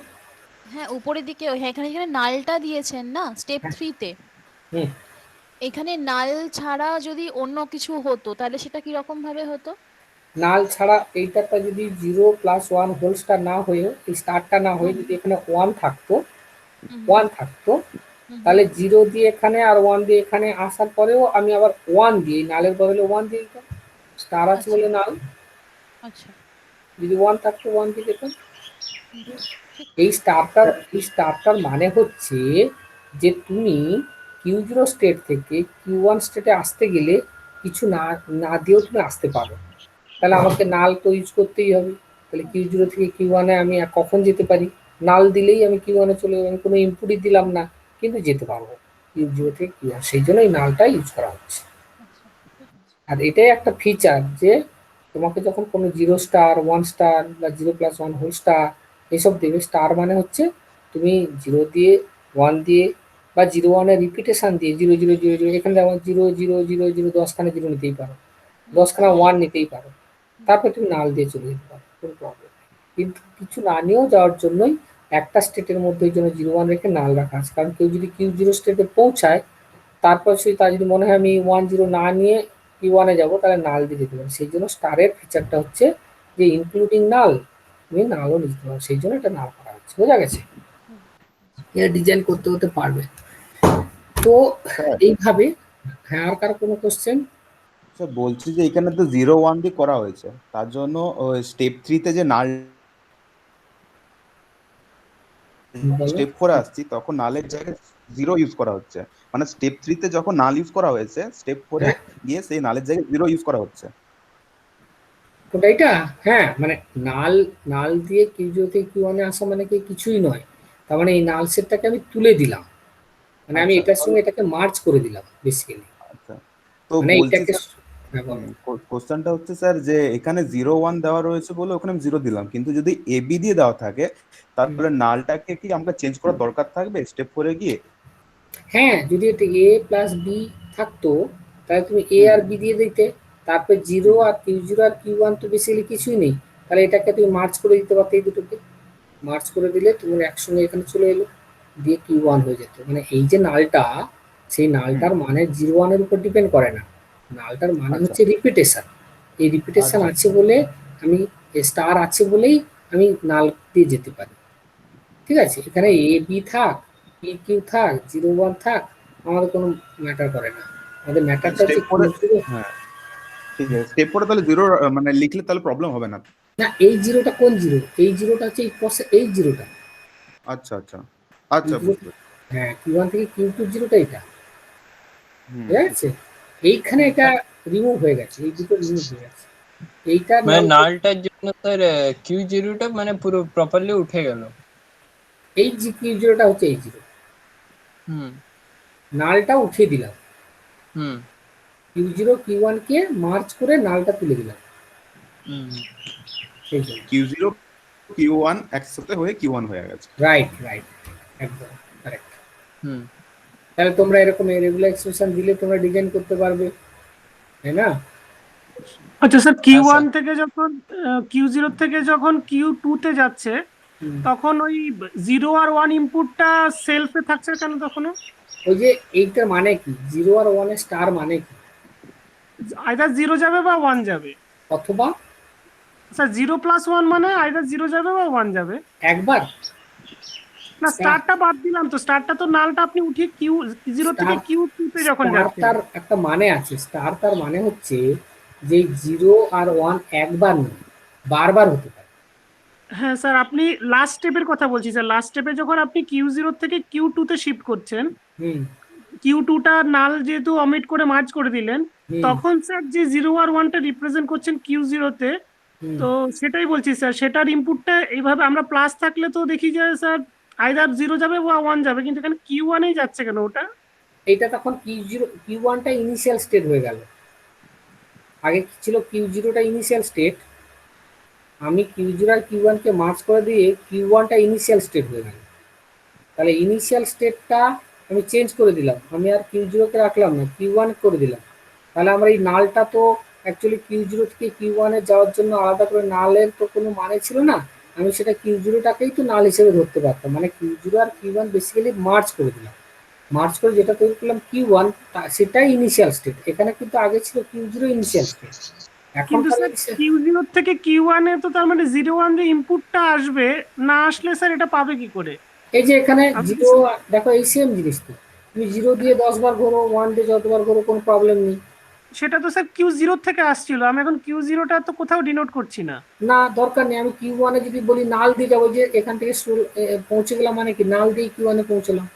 হ্যাঁ উপরের দিকে হ্যাঁ এখানে যেখানে নালটা দিয়েছেন না স্টেপ 3 তে, হুম এখানে নাল ছাড়া যদি অন্য কিছু হতো তাহলে সেটা কি রকম ভাবে হতো? নাল ছাড়া এইটাটা যদি 0+1 হোল স্টার না হয়ে, এই স্টারটা না হয়ে হুম যদি এখানে 1 থাকতো, হুম 1 থাকতো, হুম তাহলে 0 দিয়ে এখানে আর 1 দিয়ে এখানে আসার পরেও আমি আবার 1 দিয়ে নালের বদলে 1 দিয়ে দিতাম। স্টার আছে আচ্ছা বলে নাল, আচ্ছা যদি 1 থাকতো 1 দিয়ে দিতাম। হুম, ঠিক। এই স্টারটার মানে হচ্ছে যে তুমি Q0 স্টেট থেকে Q1 স্টেটে আসতে গেলে কিছু না না দিয়েও তুমি আসতে পারো। তাহলে আমাকে নাল তো ইউজ করতেই হবে। তাহলে Q0 থেকে Q1 এ আমি কখন যেতে পারি? নাল দিলেই আমি Q1 এ চলে যাবো, আমি কোনো ইনপুটই দিলাম না, কিন্তু যেতে পারবো Q0 থেকে Q1। সেই জন্য এই নালটা ইউজ করা হচ্ছে। আচ্ছা ঠিক আছে। আর এটাই একটা ফিচার যে তোমাকে যখন কোনো 0 স্টার 1 স্টার বা 0+1 হোল স্টার এসব দেবে, স্টার মানে হচ্ছে তুমি 0 দিয়ে 1 দিয়ে বা 0 1 এর রিপিটেশন দিয়ে 0 0 0 0, এখানে যেমন 0 0 0 0 10খানা 0 নিতেই পারো, হুম 10খানা 1 নিতেই পারো, হুম তারপর তুমি নাল দিয়ে চলে যেতে পারো, কোনো প্রবলেম নেই। কিন্তু কিছু না নিয়েও যাওয়ার জন্যই একটা স্টেটের মধ্যে ওই জন্য 0 1 রেখে নাল রাখা আছে। কারণ কেউ যদি Q0 স্টেটে পৌঁছায়, তারপর সেই তার যদি মনে হয় আমি 1 0 না নিয়ে Q1 এ যাবো, তাহলে নাল দিয়ে যেতে পারে। সেই জন্য স্টারের ফিচারটা হচ্ছে যে ইনক্লুডিং নাল, তুমি নালও নিতে পারো, সেই জন্য এটা নাল করা হচ্ছে। বোঝা গেছে? হুম এটা ডিজাইন করতে হতে পারবে তো স্যার এইভাবে। হ্যাঁ, আর কার কোনো কোশ্চেন? স্যার বলছি যে এখানে তো 0 1 দিয়ে করা হয়েছে, তার জন্য স্টেপ 3 তে যে নাল বলো। স্টেপ 4 আসছি তখন নালের জায়গায় 0 ইউজ করা হচ্ছে। মানে স্টেপ 3 তে যখন নাল ইউজ করা হয়েছে, স্টেপ 4 এ হ্যাঁ, গিয়ে সেই নালের জায়গায় 0 ইউজ করা হচ্ছে। কোনটা এটা? হ্যাঁ, মানে নাল নাল দিয়ে Q0 থেকে Q1 এ আসা মানে কি কিছুই নয়। তার মানে এই নাল সেটটাকে আমি তুলে দিলাম, মানে আমি আচ্ছা এটার তাহলে সঙ্গে এটাকে মার্জ করে দিলাম বেসিক্যালি। আচ্ছা, তো মানে বলছি এটাকে স্যার, হ্যাঁ বলো। কোশ্চেনটা হচ্ছে স্যার যে এখানে 0 1 দেওয়া রয়েছে বলে ওখানে আমি 0 দিলাম, কিন্তু যদি এবি দিয়ে দেওয়া থাকে হুম। তাহলে নালটাকে কি আমাকে চেঞ্জ করার দরকার থাকবে স্টেপ 4 এ গিয়ে? হ্যাঁ, যদি এটা A+B থাকতো, তাহলে তুমি A হুম আর B দিয়ে দিতে, তারপর 0 হুম আর Q0 আর Q1 তো বেসিক্যালি কিছুই নেই, তাহলে এটাকে তুমি মার্জ করে দিতে পারতে, এই দুটোকে মার্জ করে দিলে তোমার একসঙ্গে এখানে চলে এলো, দিয়ে Q1 হয়ে যেত। মানে এই যে নালটা, সেই হুম নালটার মানে 0 1 এর উপর ডিপেন্ড করে না, নালটার মানে আচ্ছা হচ্ছে রিপিটেশন। এই রিপিটেশন আচ্ছা আছে বলে আমি, স্টার আছে বলেই আমি নাল দিয়ে যেতে পারি। ঠিক আছে, এখানে A B থাক, PQ থাক, 0 1 থাক, আমাদের কোনো ম্যাটার করে না। আমাদের ম্যাটারটা হচ্ছে স্টেপ 4 Q0। হ্যাঁ ঠিক আছে, স্টেপ 4 তাহলে 0 মানে লিখলে তাহলে প্রবলেম হবে না? না, এই জিরোটা কোন জিরো? এই জিরোটা হচ্ছে এই জিরোটা। আচ্ছা আচ্ছা এই আচ্ছা, জিরো, বুঝতে পেরেছি। হ্যাঁ Q1 থেকে Q2 জিরোটা এটা, হুম ঠিক আছে? এইখানে এটা রিমুভ হয়ে গেছে, এই দুটো রিমুভ হয়ে গেছে, এইটা মানে নাল। নালটার জন্য স্যার Q0টা মানে পুরো প্রপারলি উঠে গেল। এই যে Q0টা হচ্ছে এই জিরো, হুম নালটা উঠিয়ে দিলাম, হুম Q0 Q1 কে মার্চ করে নালটা তুলে দিলাম, হুম সেই জন্য। Q0 Q1 একসাথে হয়ে Q1 হয়ে গেছে। রাইট রাইট, একদম কারেক্ট। হুম তাহলে তোমরা এরকম রেগুলার এক্সপ্রেশন দিলে তোমরা ডিজাইন করতে পারবে, তাই না? আচ্ছা স্যার হ্যাঁ Q1 স্যার। থেকে যখন Q0 থেকে যখন Q2 তে যাচ্ছে, হুম। তখন ওই 0 আর 1 ইনপুটটা সেলফে থাকছে কেন তখনও? ওই যে এইটার মানে কি, 0 আর 1 এর স্টার মানে কি? আইদার 0 যাবে বা 1 যাবে। অথবা স্যার 0+1 মানে আইদার 0 যাবে বা 1 যাবে। একবার না স্টার, স্টারটা বাদ দিলাম তো, স্টারটা তো নালটা আপনি উঠিয়ে Q0 থেকে স্টার Q2 তে যখন স্টার যাচ্ছেন। তার একটা মানে আছে। স্টার তার মানে হচ্ছে যে 0 আর 1 একবার নয়, বারবার হতে পারে। হ্যাঁ স্যার, আপনি লাস্ট স্টেপের কথা বলছি স্যার, লাস্ট স্টেপে যখন আপনি Q0 থেকে Q2 তে শিফট করছেন, হুম Q2টা নাল যেহেতু অমিট করে মার্জ করে দিলেন, হুম তখন স্যার যে 0 আর 1টা রিপ্রেজেন্ট করছেন Q0 তে, হুম। তো সেটাই বলছি স্যার, সেটার ইনপুটটা এইভাবে আমরা প্লাস থাকলে তো দেখি যে স্যার আইদার 0 যাবে বা 1 যাবে, কিন্তু এখানে Q1এই যাচ্ছে কেন ওটা? এইটা তখন Q1টা ইনিশিয়াল স্টেট হয়ে গেল। আগে কি ছিল? Q0টা ইনিশিয়াল স্টেট, আমি Q0 আর Q1 কে মার্জ করে দিয়ে Q1টা ইনিশিয়াল স্টেট হয়ে গেল। তাহলে ইনিশিয়াল স্টেটটা আমি চেঞ্জ করে দিলাম, আমি আর Q0 কে রাখলাম না, Q1 করে দিলাম। তাহলে আমার এই নালটা তো অ্যাকচুয়ালি Q0 থেকে Q1 এ যাওয়ার জন্য আলাদা করে নালের তো কোনো মানে ছিল না। আমি সেটা কিউ জিরোটাকেই তো নাল হিসেবে ধরতে পারতাম, মানে কিউ জিরো আর কিউ ওয়ান বেসিক্যালি মার্চ করে দিলাম, মার্চ করে যেটা তৈরি করলাম কিউ ওয়ান, সেটাই ইনিশিয়াল স্টেট। এখানে কিন্তু আগে ছিল কিউ জিরো ইনিশিয়াল স্টেট, এখন কিন্তু তাহলে স্যার কিউ জিরো থেকে কিউ ওয়ান এ তো তার মানে 01 যে ইনপুটটা আসবে, না আসলে স্যার এটা পাবে কি করে? এই যে এখানে আপনি জিরো, দেখো এই সেম জিনিস তো, তুমি জিরো দিয়ে 10 বার ঘোরো, ওয়ান দিয়ে যতবার ঘোরো কোনো প্রবলেম নেই। সেটা তো স্যার কিউ জিরো থেকে আসছিল, আমি এখন কিউ জিরোটা তো কোথাও ডিনোট করছি না। না দরকার নেই, আমি কিউ ওয়ানে যদি বলি নাল দিয়ে যাবো, যে এখান থেকে পৌঁছে গেলাম মানে কি নাল দিয়ে কিউ ওয়ানে পৌঁছলাম।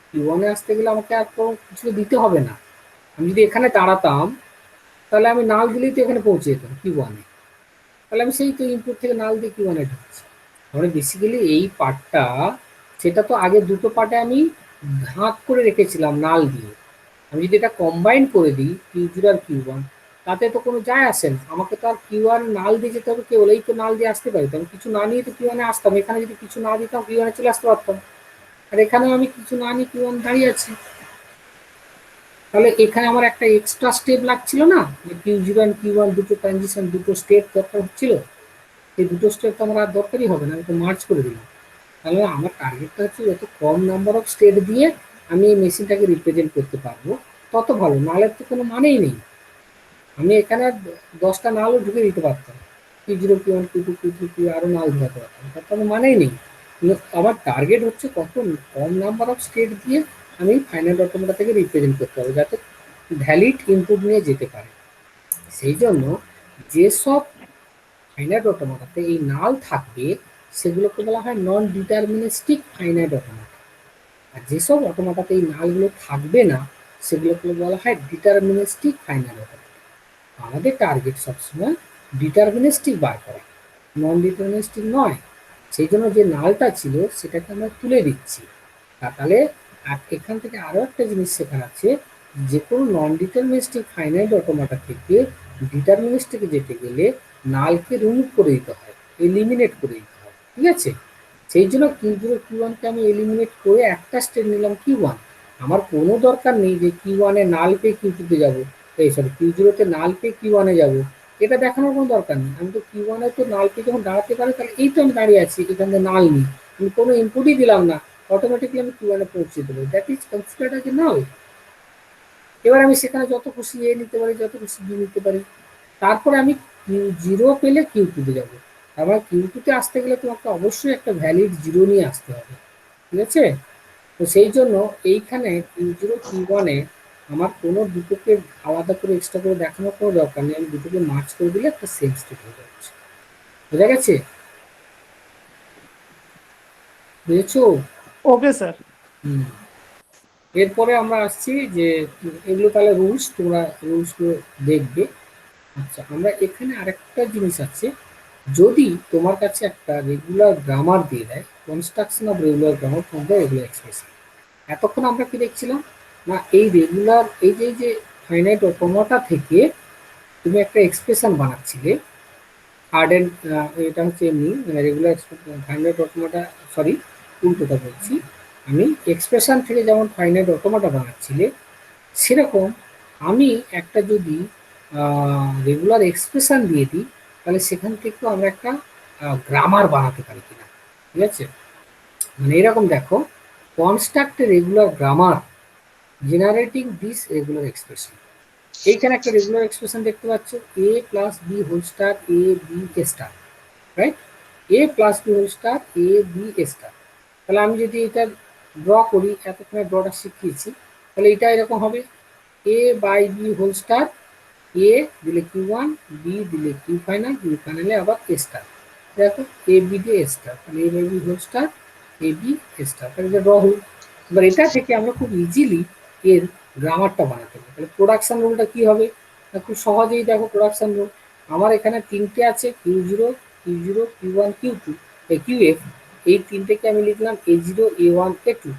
কিউ ওয়ানে আসতে গেলে আমাকে আর কোনো কিছু দিতে হবে না, আমি যদি এখানে দাঁড়াতাম তাহলে আমি নাল দিলেই তো এখানে পৌঁছে যেতাম কিউ ওয়ানে, তাহলে আমি সেই তো ইনপুট থেকে নাল দিয়ে কিউ ওয়ানে ঢুকছি। মানে বেসিক্যালি এই পার্টটা, সেটা তো আগে দুটো পার্টে আমি ভাগ করে রেখেছিলাম নাল দিয়ে, আমি যদি এটা কম্বাইন করে দিই কিউ জিরো আর কিউ ওয়ান, তাতে তো কোনো যায় আসে না, আমাকে তো আর কিউ ওয়ান নাল দিয়ে যেতে হবে কেবল, এই তো নাল দিয়ে আসতে পারি, তো আমি কিছু না নিয়ে তো কিউ ওয়ানে আসতাম, এখানে যদি কিছু না দিতাম কিউ ওয়ানে চলে আসতে পারতাম, আর এখানেও আমি কিছু না নিয়ে কিউ ওয়ান দাঁড়িয়ে আছি। তাহলে এখানে আমার একটা এক্সট্রা স্টেপ লাগছিল না, যে Q zero and q one দুটো ট্রানজিশন, দুটো স্টেপ দরকার হচ্ছিল, এই দুটো স্টেপ তো আমার আর দরকারই হবে না, আমি তো মার্চ করে দিলাম। তাহলে আমার টার্গেটটা হচ্ছে যত কম নাম্বার অফ স্টেট দিয়ে আমি এই মেশিনটাকে রিপ্রেজেন্ট করতে পারবো তত ভালো, নালের তো কোনো মানেই নেই, আমি এখানে 10টা নালও ঢুকে দিতে পারতাম, q zero q one q two q three q আরও নাল ঢুকাতে পারতাম, তার কোনো মানেই নেই। কিন্তু আমার টার্গেট হচ্ছে কত কম নাম্বার অফ স্টেট দিয়ে আমি ফাইনাল অটোমেটা থেকে রিপ্রেজেন্ট করতে হবে, যাতে ভ্যালিড ইনপুট নিয়ে যেতে পারে। সেই জন্য যেসব ফাইনাইট অটোমাটাতে এই নাল থাকবে সেগুলোকে বলা হয় নন ডিটারমিনিস্টিক ফাইনাইট অটোমাটা, আর যেসব অটোমাটাতে এই নালগুলো থাকবে না সেগুলোকে বলা হয় ডিটারমিনিস্টিক ফাইনাইট অটোমাটা। আমাদের টার্গেট সবসময় ডিটারমিনিস্টিক বার করা, নন ডিটারমিনিস্টিক নয়। সেই জন্য যে নালটা ছিল সেটাকে আমরা তুলে দিচ্ছি। তাহলে এখান থেকে আরো একটা জিনিস শেখার আছে, যে কোনো নন ডিটারমিনিস্টিক ফাইনাইট অটোমাটা থেকে ডিটারমিনিস্টিকে যেতে গেলে নালকে রিমুভ করে দিতে হয়, এলিমিনেট করে দিতে হয়, ঠিক আছে? সেই জন্য কিউ জিরো কিউ ওয়ানকে আমি এলিমিনেট করে একটা স্টেপ নিলাম কিউ ওয়ান, আমার কোনো দরকার নেই যে কিউ ওয়ানে নাল পেয়ে কিউ টুতে যাবো, এই সরি কিউ জিরোতে নাল পেয়ে কিউ ওয়ানে যাবো, এটা দেখানোর কোনো দরকার নেই। আমি তো কিউ ওয়ানে তো নাল পেয়ে যখন দাঁড়াতে পারি তাহলে এই তো আমি দাঁড়িয়ে আছি, এখান থেকে নাল নিই, আমি কোনো ইনপুটই দিলাম না, অটোমেটিকলি আমি কিউ ওয়ানে পৌঁছে দেবো, that is considered as a null. এবার আমি সেখানে যত খুশি এ নিতে পারি, যত খুশি বি নিতে পারি, তারপরে আমি কিউ জিরো পেলে কিউ টুতে যাবো, আবার কিউ টুতে আসতে গেলে তোমাকে অবশ্যই একটা ভ্যালিড জিরো নিয়ে আসতে হবে, ঠিক আছে? তো সেই জন্য এইখানে কিউ জিরো কিউ ওয়ানে আমার কোনো দুটোকে আলাদা করে এক্সট্রা করে দেখানোর কোনো দরকার নেই, আমি দুটোকে মার্চ করে দিলে একটা সেম স্টেট হয়ে যাচ্ছে। বোঝা গেছে? বুঝেছো? Okay sir. হুম। এরপরে আমরা আসছি যে এগুলো তাহলে রুলস, তোমরা রুলসগুলো দেখবে। আচ্ছা, আমরা এখানে আরেকটা জিনিস আছে, যদি তোমার কাছে একটা রেগুলার গ্রামার দিয়ে দেয়, construction of regular grammar from the regular expression, এতক্ষণ আমরা কি দেখছিলাম না, এই রেগুলার এই যে ফাইনাইট অটোমাটা থেকে তুমি একটা এক্সপ্রেশন বানাচ্ছিলে, হার্ড এটা হচ্ছে এমনি রেগুলার ফাইনাইট অটোমাটা, সরি উল্টোটা বলছি, আমি এক্সপ্রেশন থেকে যেমন ফাইনাইট অটোমাটা বানাচ্ছিলে, সেরকম আমি একটা যদি রেগুলার এক্সপ্রেশন দিয়ে দিই তাহলে সেখান থেকেও আমরা একটা গ্রামার বানাতে পারি কিনা, ঠিক আছে? মানে এরকম দেখো, construct regular grammar generating this regular expression. এইখানে একটা রেগুলার এক্সপ্রেশন দেখতে পাচ্ছ, এ plus B whole star A B A star, right? A plus B whole star A B A star. তাহলে আমি যদি এটা ড্র করি, এতক্ষণে ড্রটা শিখিয়েছি, তাহলে এটা এরকম হবে, এ বাই বি হোল স্টার, এ দিলে কিউ ওয়ান, বি দিলে কিউ ফাইনাল, কিউ ফাইনালে আবার এ স্টার, দেখো এ বি দিয়ে এ স্টার, তাহলে A by B whole star A B A star, তাহলে এটা ড্র হল। এবার এটা থেকে আমরা খুব ইজিলি এর গ্রামারটা বানাতে পারি। তাহলে প্রোডাকশন রুলটা কি হবে? খুব সহজেই দেখো প্রোডাকশন রুল, আমার এখানে তিনটে আছে, q zero q zero q one q two q f, এই তিনটেকে আমি লিখলাম a zero a one a two,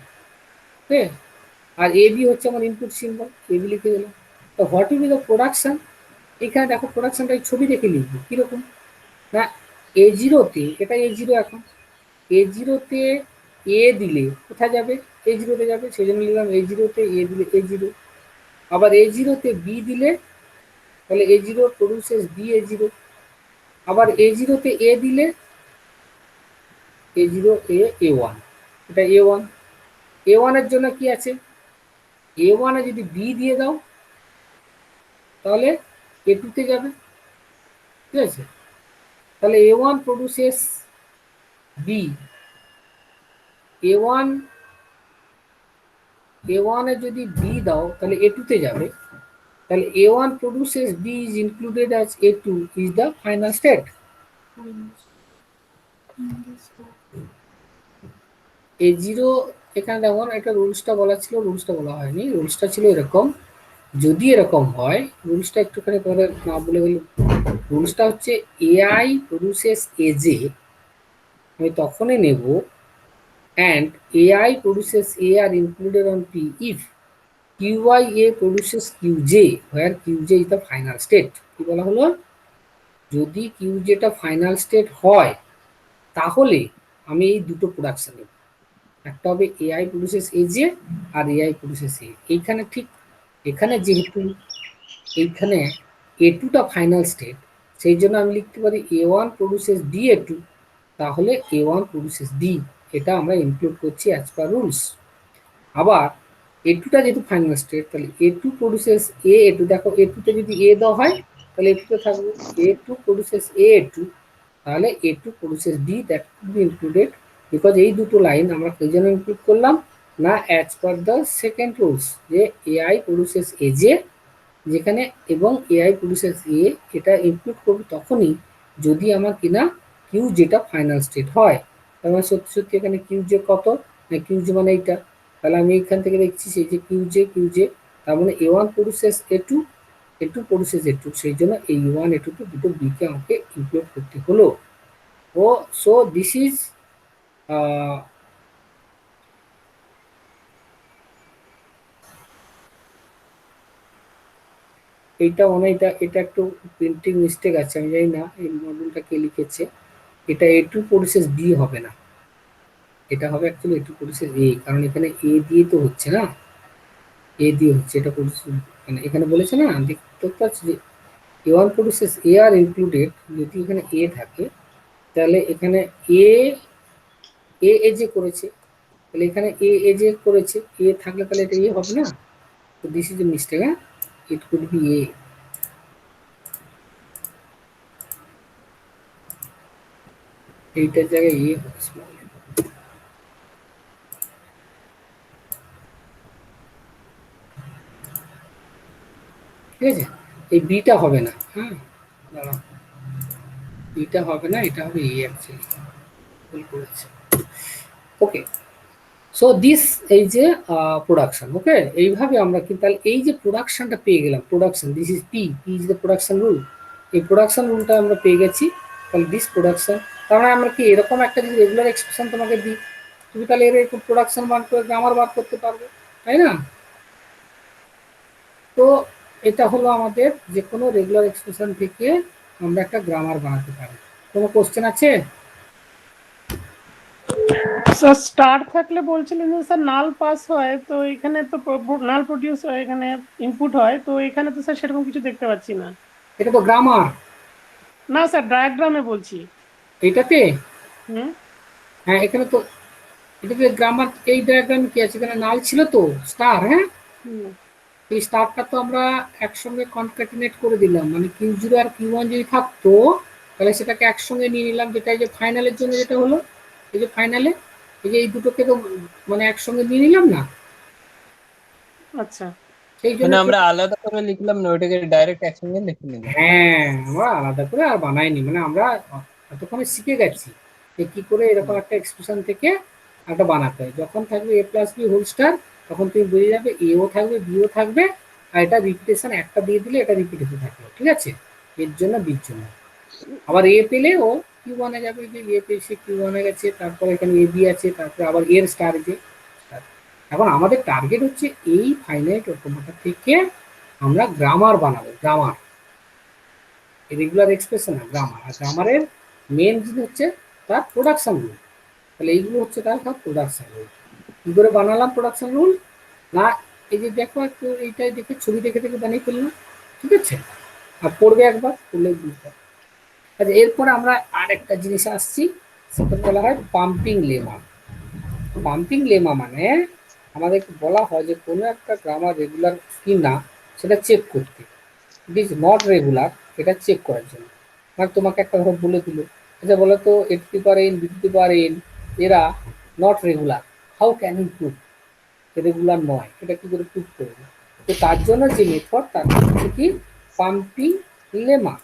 হ্যাঁ, আর এ বি হচ্ছে আমার ইনপুট সিম্বল, এ বি লিখে দিলাম। তো what will be the production? এখানে দেখো প্রোডাকশনটা এই ছবি দেখে লিখবো কিরকম না, এ জিরোতে, এটা এ জিরো, এখন এ জিরোতে এ দিলে কোথায় যাবে? এ জিরোতে যাবে, সেই জন্য লিখলাম এ জিরোতে এ দিলে এ জিরো, আবার এ জিরোতে বি দিলে তাহলে এ zero produces B A zero, আবার A0 তে A দিলে A0 A1, এটা A1। A1 এর জন্য কি আছে, A1 এ যদি B দিয়ে দাও তাহলে A2 তে যাবে, ঠিক আছে। তাহলে A1 প্রডিউসেস B, A1 এ যদি B দাও তাহলে A2 তে যাবে, তাহলে A1 produces B is included as A2 is the final state। A0 এখানে দেখুন একটা রুলসটা বলা ছিল, রুলসটা বলা হয়নি, রুলসটা ছিল এরকম, যদি এরকম হয়, রুলসটা একটুখানি তোমাদের না বলে গেলে, রুলসটা হচ্ছে AI produces AJ আমি তখনই নেব and AI produces A are included on P if QIA produces QJ where QJ is the final state। কি বলা হলো, যদি QJ টা ফাইনাল স্টেট হয় তাহলে আমি এই দুটো প্রোডাকশন নেব, একটা হবে AI প্রডিউসেস AJ আর AI প্রডিউসেস A। এইখানে ঠিক এখানে যেহেতু এইখানে A2 টা ফাইনাল স্টেট, সেই জন্য আমি লিখতে পারি A1 প্রডিউসেস BA2, তাহলে A1 প্রডিউসেস B, এটা আমরা ইনক্লুড করছি অ্যাজ পার রুলস। আবার A2 টা যেহেতু ফাইনাল স্টেট, তাহলে A2 প্রডিউসেস A2, দেখো A2 তে যদি A দেওয়া হয় তাহলে A2 তে থাকবে A2 প্রডিউসেস A2, তাহলে A2 produces B, that could be included because এই দুটো লাইন আমরা সেই জন্য ইনক্লুড করলাম না as per the second rules, যে AI প্রডিউসেস AJ যেখানে এবং AI প্রডিউসেস A, এটা ইনক্লুড করবো তখনই যদি আমার কিনা কিউ যেটা ফাইনাল স্টেট হয়। তার মানে সত্যি সত্যি এখানে QJ কত, না QJ মানে এইটা, তাহলে আমি এখান থেকে দেখছি সেই যে QJ, তার মানে A1 produces A2, A2 produces A2, সেই জন্য এই A1 A2 তে দুটো B কে আমাকে ইনক্লুড করতে হলো। ও সো দিস ইজ এইটা মানে এটা একটু প্রিন্টিং মিস্টেক আছে, আমি জানি না এই মডিউলটা কে লিখেছে। এটা A2 প্রডিউসেস B হবে না, এটা হবে অ্যাকচুয়ালি A2 প্রডিউসেস A, কারণ এখানে A দিয়ে তো হচ্ছে না, A দিয়ে হচ্ছে, এটা মানে এখানে বলেছে না, দেখতে পাচ্ছি যে A1 produces A are included, যদি এখানে A থাকে তাহলে এখানে A যে করেছে, তাহলে এখানে A যে করেছে, A থাকলে তাহলে এটা A হবে না, তো দিস ইজ এ মিস্টেক। হ্যাঁ, ইট কুড বি A, এইটার জায়গায় A হবে স্মল। ঠিক আছে, এই বিটা হবে না, হ্যাঁ দাঁড়াও, বিটা হবে না, এটা হবে A অ্যাকচুয়ালি, ভুল করেছে। ওকে, সো দিস এই যে প্রোডাকশন, ওকে, এইভাবে আমরা কিন্তু তাহলে এই যে প্রোডাকশনটা পেয়ে গেলাম, production this is P is the production rule, এই প্রোডাকশন রুলটা আমরা পেয়ে গেছি। তাহলে দিস প্রোডাকশন, তার মানে আমরা কি এরকম একটা যদি রেগুলার এক্সপ্রেশন তোমাকে দিই, তুমি তাহলে এরকম প্রোডাকশন বার করে গ্রামার বার করতে পারবে, তাই না? তো এটা হলো আমাদের যে কোনো রেগুলার এক্সপ্রেশন থেকে আমরা একটা গ্রামার বানাতে পারি। কোনো কোশ্চেন আছে? স্যার স্টার থাকলে বলছিলেন যে স্যার নাল পাস হয়, তো এখানে তো নাল প্রডিউস হয়, এখানে ইনপুট হয়, তো এখানে তো স্যার সেরকম কিছু দেখতে পাচ্ছি না। এটা তো গ্রামার। না স্যার, ডায়াগ্রামে বলছি। এইটাতে হুম, হ্যাঁ, এখানে তো এটাতে গ্রামার, এই ডায়াগ্রাম কি আছে, এখানে নাল ছিল তো স্টার, হ্যাঁ, হুম, এই স্টারটা তো আমরা একসঙ্গে কনক্যাটিনেট করে দিলাম, মানে Q0 আর Q1 যদি থাকতো তাহলে সেটাকে একসঙ্গে নিয়ে নিলাম, যেটা এই যে ফাইনালের জন্য যেটা হলো, এই যে ফাইনালে এই যে এই দুটোকে তো মানে একসঙ্গে নিয়ে নিলাম না, আচ্ছা। সেই জন্য মানে আমরা আলাদা করে লিখলাম না, ওইটাকে ডাইরেক্ট একসঙ্গে লিখে নিলাম। হ্যাঁ, আমরা আলাদা করে আর বানাইনি, মানে আমরা এতক্ষণে শিখে গেছি যে কি করে এরকম একটা এক্সপ্রেশন থেকে একটা বানাতে হয়। যখন থাকবে A+B হোল স্টার, তখন তুমি বুঝে যাবে এও থাকবে বিও থাকবে, আর এটা রিপিটেশন একটা দিয়ে দিলে এটা রিপিট হতে থাকবে, ঠিক আছে, এর জন্য বির জন্য। আবার এ পেলে ও Q1 এ যাবে, যে এ পেয়েছে Q1 এ গেছে, তারপরে এখানে AB আছে, তারপরে আবার এর স্টার যে star। এখন আমাদের টার্গেট হচ্ছে এই ফাইনাইট অটোমাটা থেকে আমরা গ্রামার বানাবো, গ্রামার, রেগুলার এক্সপ্রেশন না, গ্রামার। আর গ্রামারের মেন জিনিস হচ্ছে তার প্রোডাকশন রুল, তাহলে এইগুলো হচ্ছে তার সব প্রোডাকশন রুল। কী করে বানালাম প্রোডাকশন রুল, না এই যে দেখো একটু এইটাই দেখে ছবি দেখে দেখে বানিয়ে ফেললাম, ঠিক আছে, আর পড়বে একবার, পড়লে বুঝতে হবে। আচ্ছা, এরপরে আমরা আরেকটা জিনিস আসছি, সেটা বলা হয় পাম্পিং লেমা। পাম্পিং লেমা মানে আমাদেরকে বলা হয় যে কোনো একটা গ্রামার রেগুলার কি না সেটা চেক করতে, ইট ইজ নট রেগুলার, এটা চেক করার জন্য। মানে তোমাকে একটা ধরো বলে দিল, আচ্ছা বলো তো A to the power N, B to the power N এরা not regular, how can you prove regular নয়, এটা কি করে প্রুভ করবে? তো তার জন্য যে মেথড, তার হচ্ছে কি পাম্পিং লেমা।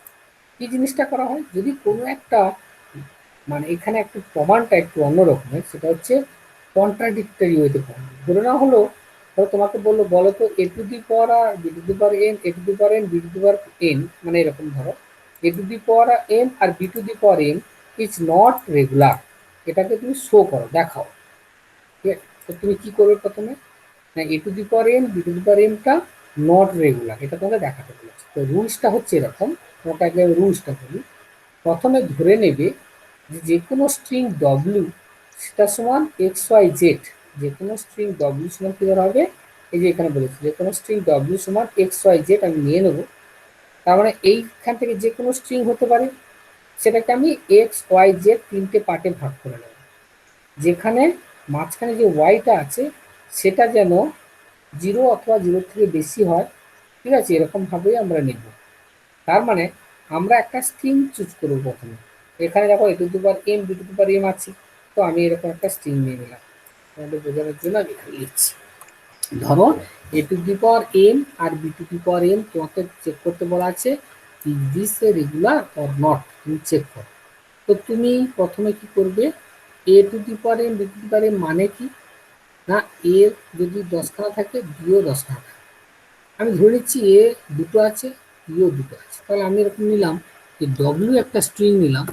কি জিনিসটা করা হয়, যদি কোনো একটা মানে এখানে একটু প্রমাণটা একটু অন্য রকমের, সেটা হচ্ছে কন্ট্রাডিক্টরি ওয়েতে প্রমাণ। ধরে নেওয়া হলো, ধরো তোমাকে বললো বলো তো এ টু দি পাওয়ার আর B to the power N, A to the power N, B to the power N, মানে এরকম ধরো A to the power N আর B to the power N is not regular, এটাকে তুমি show করো, দেখাও। ঠিক আছে, তো তুমি কি করবে প্রথমে, না A to the power N, B to the power এনটা নট রেগুলার, এটা তোমাকে দেখাতে বলেছে। তো রুলসটা হচ্ছে এরকম, তোমাকে আগে রুলসটা বলি। প্রথমে ধরে নেবে যে যে কোনো স্ট্রিং ডব্লিউ সেটা সমান এক্স ওয়াই জেড, যে কোনো স্ট্রিং ডব্লিউ সমান কি ধরা হবে, এই যে এখানে বলেছি যে কোনো স্ট্রিং ডব্লিউ সমান এক্স ওয়াই জেড আমি নিয়ে নেবো। তার মানে এইখান থেকে যে কোনো স্ট্রিং হতে পারে, সেটাকে আমি এক্স ওয়াই জেড তিনটে পার্টে ভাগ করে নেব। যেখানে মাঝখানে যে ওয়াইটা আছে সেটা যেন 0 অথবা 0 থেকে বেশি হয়, ঠিক আছে, এরকমভাবেই আমরা নেব। তার মানে আমরা একটা স্ট্রিং চুজ করবো প্রথমে। এখানে দেখো A to the power M, B to the power M আছে, তো আমি এরকম একটা স্ট্রিং নিয়ে নিলাম। তোমাদের বোঝানোর জন্য আমি এখানে লিখছি। ধরো A to the power M আর B to the power M তোমাকে চেক করতে বলা আছে, is this a regular or not, তুমি চেক করো। তো তুমি প্রথমে কি করবে, A to the power M, B to the power M মানে কি, না এর যদি 10খানা থাকে বিও 10খানা থাকে। আমি ধরে নিচ্ছি এ দুটো আছে, বিও দুটো আছে, তাহলে আমি এরকম নিলাম যে ডব্লিউ একটা স্ট্রিং নিলাম,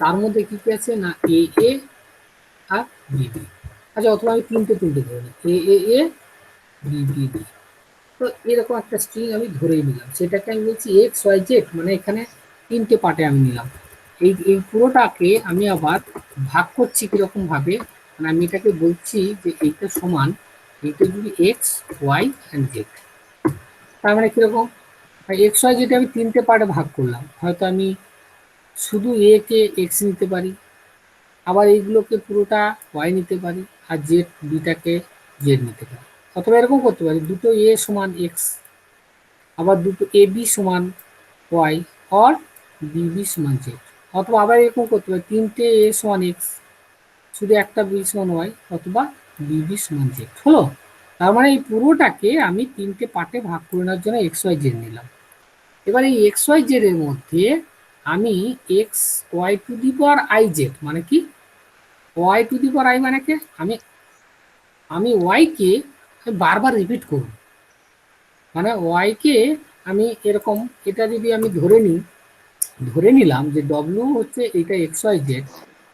তার মধ্যে কি কি আছে না এ এ আর বি বি। আচ্ছা, অথবা আমি তিনটে ধরে নিই, এ বি বি বি। তো এরকম একটা স্ট্রিং আমি ধরেই নিলাম, সেটাকে আমি বলছি এক্স ওয়াই জেড, মানে এখানে তিনটে পার্টে আমি নিলাম। এই পুরোটাকে আমি আবার ভাগ করছি কিরকম ভাবে, মানে আমি এটাকে বলছি যে এইটা সমান, এইটা যদি এক্স ওয়াই অ্যান্ড জেড, তার মানে কিরকম, এক্স ওয়াই জেড আমি তিনটে পার্টে ভাগ করলাম। হয়তো আমি শুধু এ কে এক্স নিতে পারি, আবার এইগুলোকে পুরোটা ওয়াই নিতে পারি, আর জেড বিটাকে জেড নিতে পারি। অথবা এরকম করতে পারি দুটো এ সমান এক্স, আবার দুটো এ বি সমান ওয়াই, অর বি বি সমান জেড। অথবা আবার এরকম করতে পারি তিনটে এ সমান এক্স, শুধু একটা বি সমান ওয়াই, অথবা বি বি সমান জেড। হলো, তার মানে এই পুরোটাকে আমি তিনটে পার্টে ভাগ করে নেওয়ার জন্য এক্স ওয়াই জেড নিলাম। এবার এই এক্স ওয়াই জেড এর মধ্যে আমি x y to the power i z মানে কি, y to the power i মানে কি, আমি আমি ওয়াই কে বারবার রিপিট করব, মানে ওয়াই কে আমি এরকম, এটা যদি আমি ধরে নিলাম যে ডব্লিউ হচ্ছে এইটা এক্স ওয়াই জেড,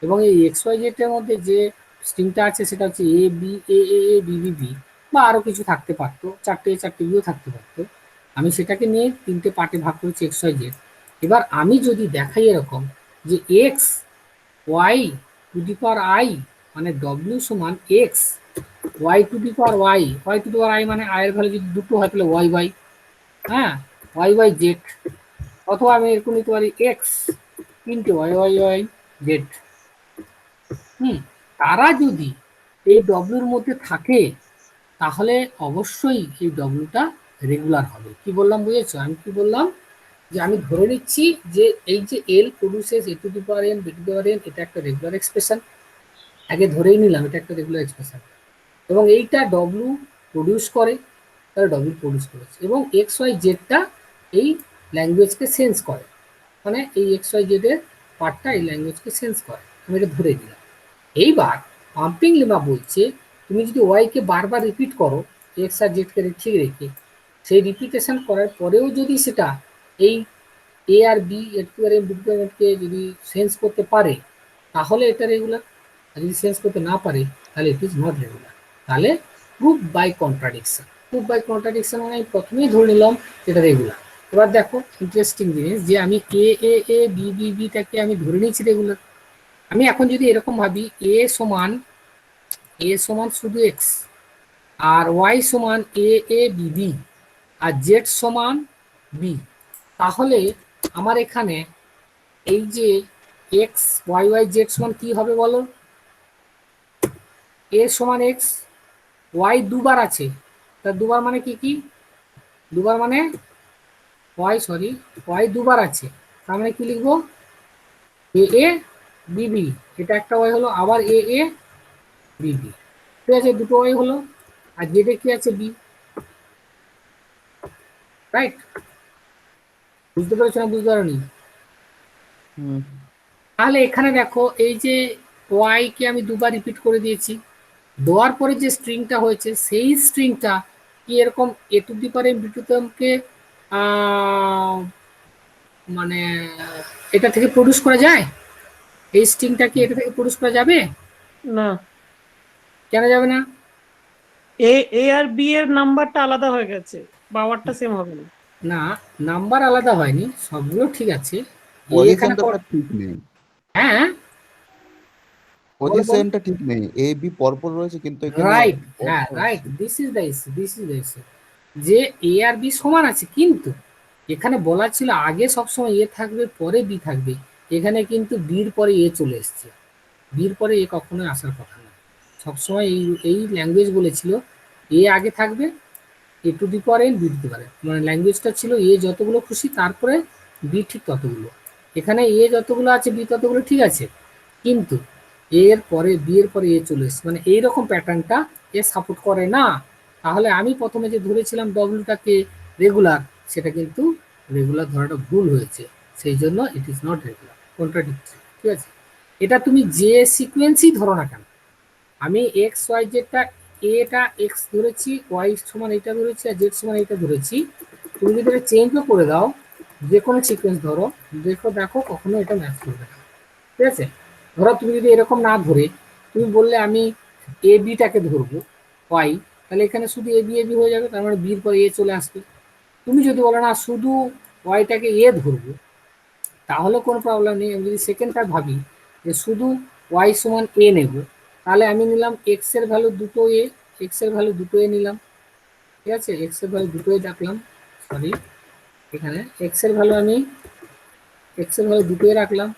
এবং এই এক্স ওয়াই জেড এর মধ্যে যে স্ট্রিংটা আছে সেটা হচ্ছে এ B A A A B b B, বা আরো কিছু থাকতে পারতো, চারটে চারটে বিও থাকতে পারতো। আমি সেটাকে নিয়ে তিনটে পার্টে ভাগ করেছি এক্স ওয়াই জেড। এবার আমি যদি দেখাই এরকম যে x y to the power i, মানে ডব্লিউ সমান x y to the power y, y to the power i মানে আই এর ভ্যালু যদি দুটো হয় তাহলে ওয়াই বাই, হ্যাঁ, ওয়াই বাই জেড। অথবা আমি এরকম নিতে পারি এক্স তিনটে ওয়াই ওয়াই ওয়াই জেড। তারা যদি এই ডব্লিউর মধ্যে থাকে তাহলে অবশ্যই এই ডব্লিউটা রেগুলার হবে। কি বললাম বুঝেছো, আমি কি বললাম, যে আমি ধরে নিচ্ছি যে এই যে L produces A to the power N, B to the power N, এটা একটা রেগুলার এক্সপ্রেশন, আগে ধরেই নিলাম এটা একটা রেগুলার এক্সপ্রেশন, এবং এইটা ডব্লিউ প্রডিউস করে, তাহলে ডব্লিউ প্রডিউস করেছে, এবং এক্স ওয়াই জেডটা এই ল্যাঙ্গুয়েজকে সেন্স করে, মানে এই এক্স ওয়াই জেড এর পার্টটা এই ল্যাঙ্গুয়েজকে সেন্স করে, আমি এটা ধরে দিলাম। এইবার পাম্পিং লেমা বলছে তুমি যদি ওয়াইকে বারবার রিপিট করো এক্স আর জেডকে ঠিক রেখে, সেই রিপিটেশন করার পরেও যদি সেটা এই এ আর বি এর বিটকে যদি সেন্স করতে পারে তাহলে এটা রেগুলার, আর যদি সেন্স করতে না পারে তাহলে ইট ইজ নট রেগুলার। তাহলে prove by contradiction, prove by contradiction মানে আমি প্রথমেই ধরে নিলাম এটা রেগুলার। এবার দেখো ইন্টারেস্টিং জিনিস, যে আমি এ এ এ বি বি বিটাকে আমি ধরে নিয়েছি রেগুলার। আমি এখন যদি এরকম ভাবি এ সমান শুধু এক্স, আর ওয়াই সমান এ A B B, R Z সমান বি, তাহলে আমার এখানে এই যে এক্স ওয়াই ওয়াই জেড সমান কি হবে বলো? এ সমান এক্স, ওয়াই দুবার আছে, তা দুবার মানে কি কি? দুবার মানে ওয়াই দুবার আছে, তার মানে কি লিখবো? এ এ বিবি, এটা একটা ওয়াই হলো, আবার এ এ বিবি, ঠিক আছে, দুটো ওয়াই হলো। আর জেডে কি আছে? B, right? বুঝতে পেরেছো না বুঝতে পারোনি? হুম। তাহলে এখানে দেখো, এই যে ওয়াই কে আমি দুবার রিপিট করে দিয়েছি, দেওয়ার পরে যে স্ট্রিংটা হয়েছে সেই স্ট্রিংটা কি এরকম A to the power B to K মানে এটা থেকে প্রডিউস করা যায়? এই স্ট্রিংটা কি এটা থেকে প্রডিউস করা যাবে? না, কেন যাবে না? এ এ আর বি এর নাম্বারটা আলাদা হয়ে গেছে, পাওয়ারটা সেম হবে না। না, নাম্বার আলাদা হয়নি, সবগুলো ঠিক আছে। এখানে পজিশনটা স্যার ঠিক নেই, হ্যাঁ, বলো বলো। পজিশনটা ঠিক নেই, এ বি পরপর রয়েছে কিন্তু এখানে রাইট, হ্যাঁ right, this is the issue, যে এ আর বি সমান আছে, কিন্তু এখানে বলা ছিল আগে সবসময় এ থাকবে পরে বি থাকবে, এখানে কিন্তু বির পরে এ চলে এসছে, বির পরে এ কখনোই আসার কথা না। সবসময় এই এই ল্যাঙ্গুয়েজ বলেছিল এ আগে থাকবে, A to the power N B to the power N, মানে ল্যাঙ্গুয়েজটা ছিল এ যতগুলো খুশি তারপরে বি ঠিক ততগুলো। এখানে এ যতগুলো আছে বি ততগুলো ঠিক আছে, কিন্তু এর পরে বি এর পরে এ চলে এসছে, মানে এইরকম প্যাটার্নটা এ সাপোর্ট করে না। তাহলে আমি প্রথমে যে ধরেছিলাম ডব্লিউটাকে রেগুলার, সেটা কিন্তু রেগুলার ধরাটা ভুল হয়েছে, সেই জন্য ইট ইজ নট রেগুলার, কন্ট্রাডিক্টরি, ঠিক আছে? এটা তুমি যে সিকোয়েন্সই ধরো না কেন, আমি এক্স ওয়াই জেডটা, এটা এক্স ধরেছি, ওয়াই সমান এইটা ধরেছি, আর জেড সমান এইটা ধরেছি, তুমি যদি এটা চেঞ্জও করে দাও, যে কোনো সিকোয়েন্স ধরো, দেখো কখনো এটা ম্যাচ করবে না, ঠিক আছে? ধরো তুমি যদি এরকম না ধরে তুমি বললে আমি এ বিটাকে ধরবো ওয়াই, তাহলে এখানে শুধু এ বি হয়ে যাবে, তার মানে বির পরে এ চলে আসবে। তুমি যদি বলো না শুধু ওয়াইটাকে এ ধরবো, তাহলে কোনো প্রবলেম নেই। আমি যদি সেকেন্ডটা ভাবি যে শুধু ওয়াই সমান এ নেব, তাহলে আমি নিলাম এক্স এর ভ্যালু দুটো এ, এক্স এর ভ্যালু দুটো এ নিলাম, ঠিক আছে, এক্স এর ভ্যালু দুটো এ রাখলাম, সরি, এখানে এক্স এর ভ্যালু আমি এক্স এর ভ্যালু দুটো এ রাখলাম,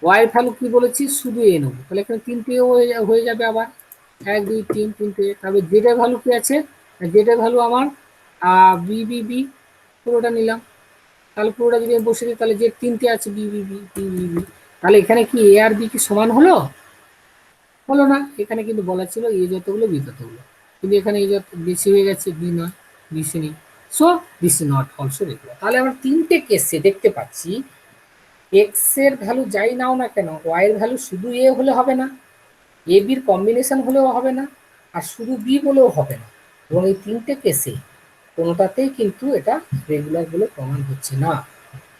ওয়াই ভ্যালু কি বলেছি? শুধু এ নেবো, তাহলে এখানে তিনটে হয়ে যাবে আবার, এক দুই তিন, তিনটে। তবে জেড এর ভ্যালু কি আছে? জেড এর ভ্যালু আমার বি বি বি, পুরোটা নিলাম, তাহলে পুরোটা যদি আমি বসে দিই তাহলে যে তিনটে আছে b b b b b b, তাহলে এখানে কি এ আর বি কি সমান হলো? হলো না, এখানে কিন্তু বলা ছিল এ যতগুলো বি ততগুলো, কিন্তু এখানে এ যত বেশি হয়ে গেছে, বি নয়, বেশি নেই, so this is not also regular. তাহলে আমরা তিনটে কেসে দেখতে পাচ্ছি এক্স এর ভ্যালু যাই নাও না কেন, ওয়াই এর ভ্যালু শুধু এ হলে হবে না, এ বির কম্বিনেশন হলেও হবে না, আর শুধু বি বলেও হবে না, এবং এই তিনটে কেসে কোনোটাতেই কিন্তু এটা রেগুলার বলে প্রমাণ হচ্ছে না।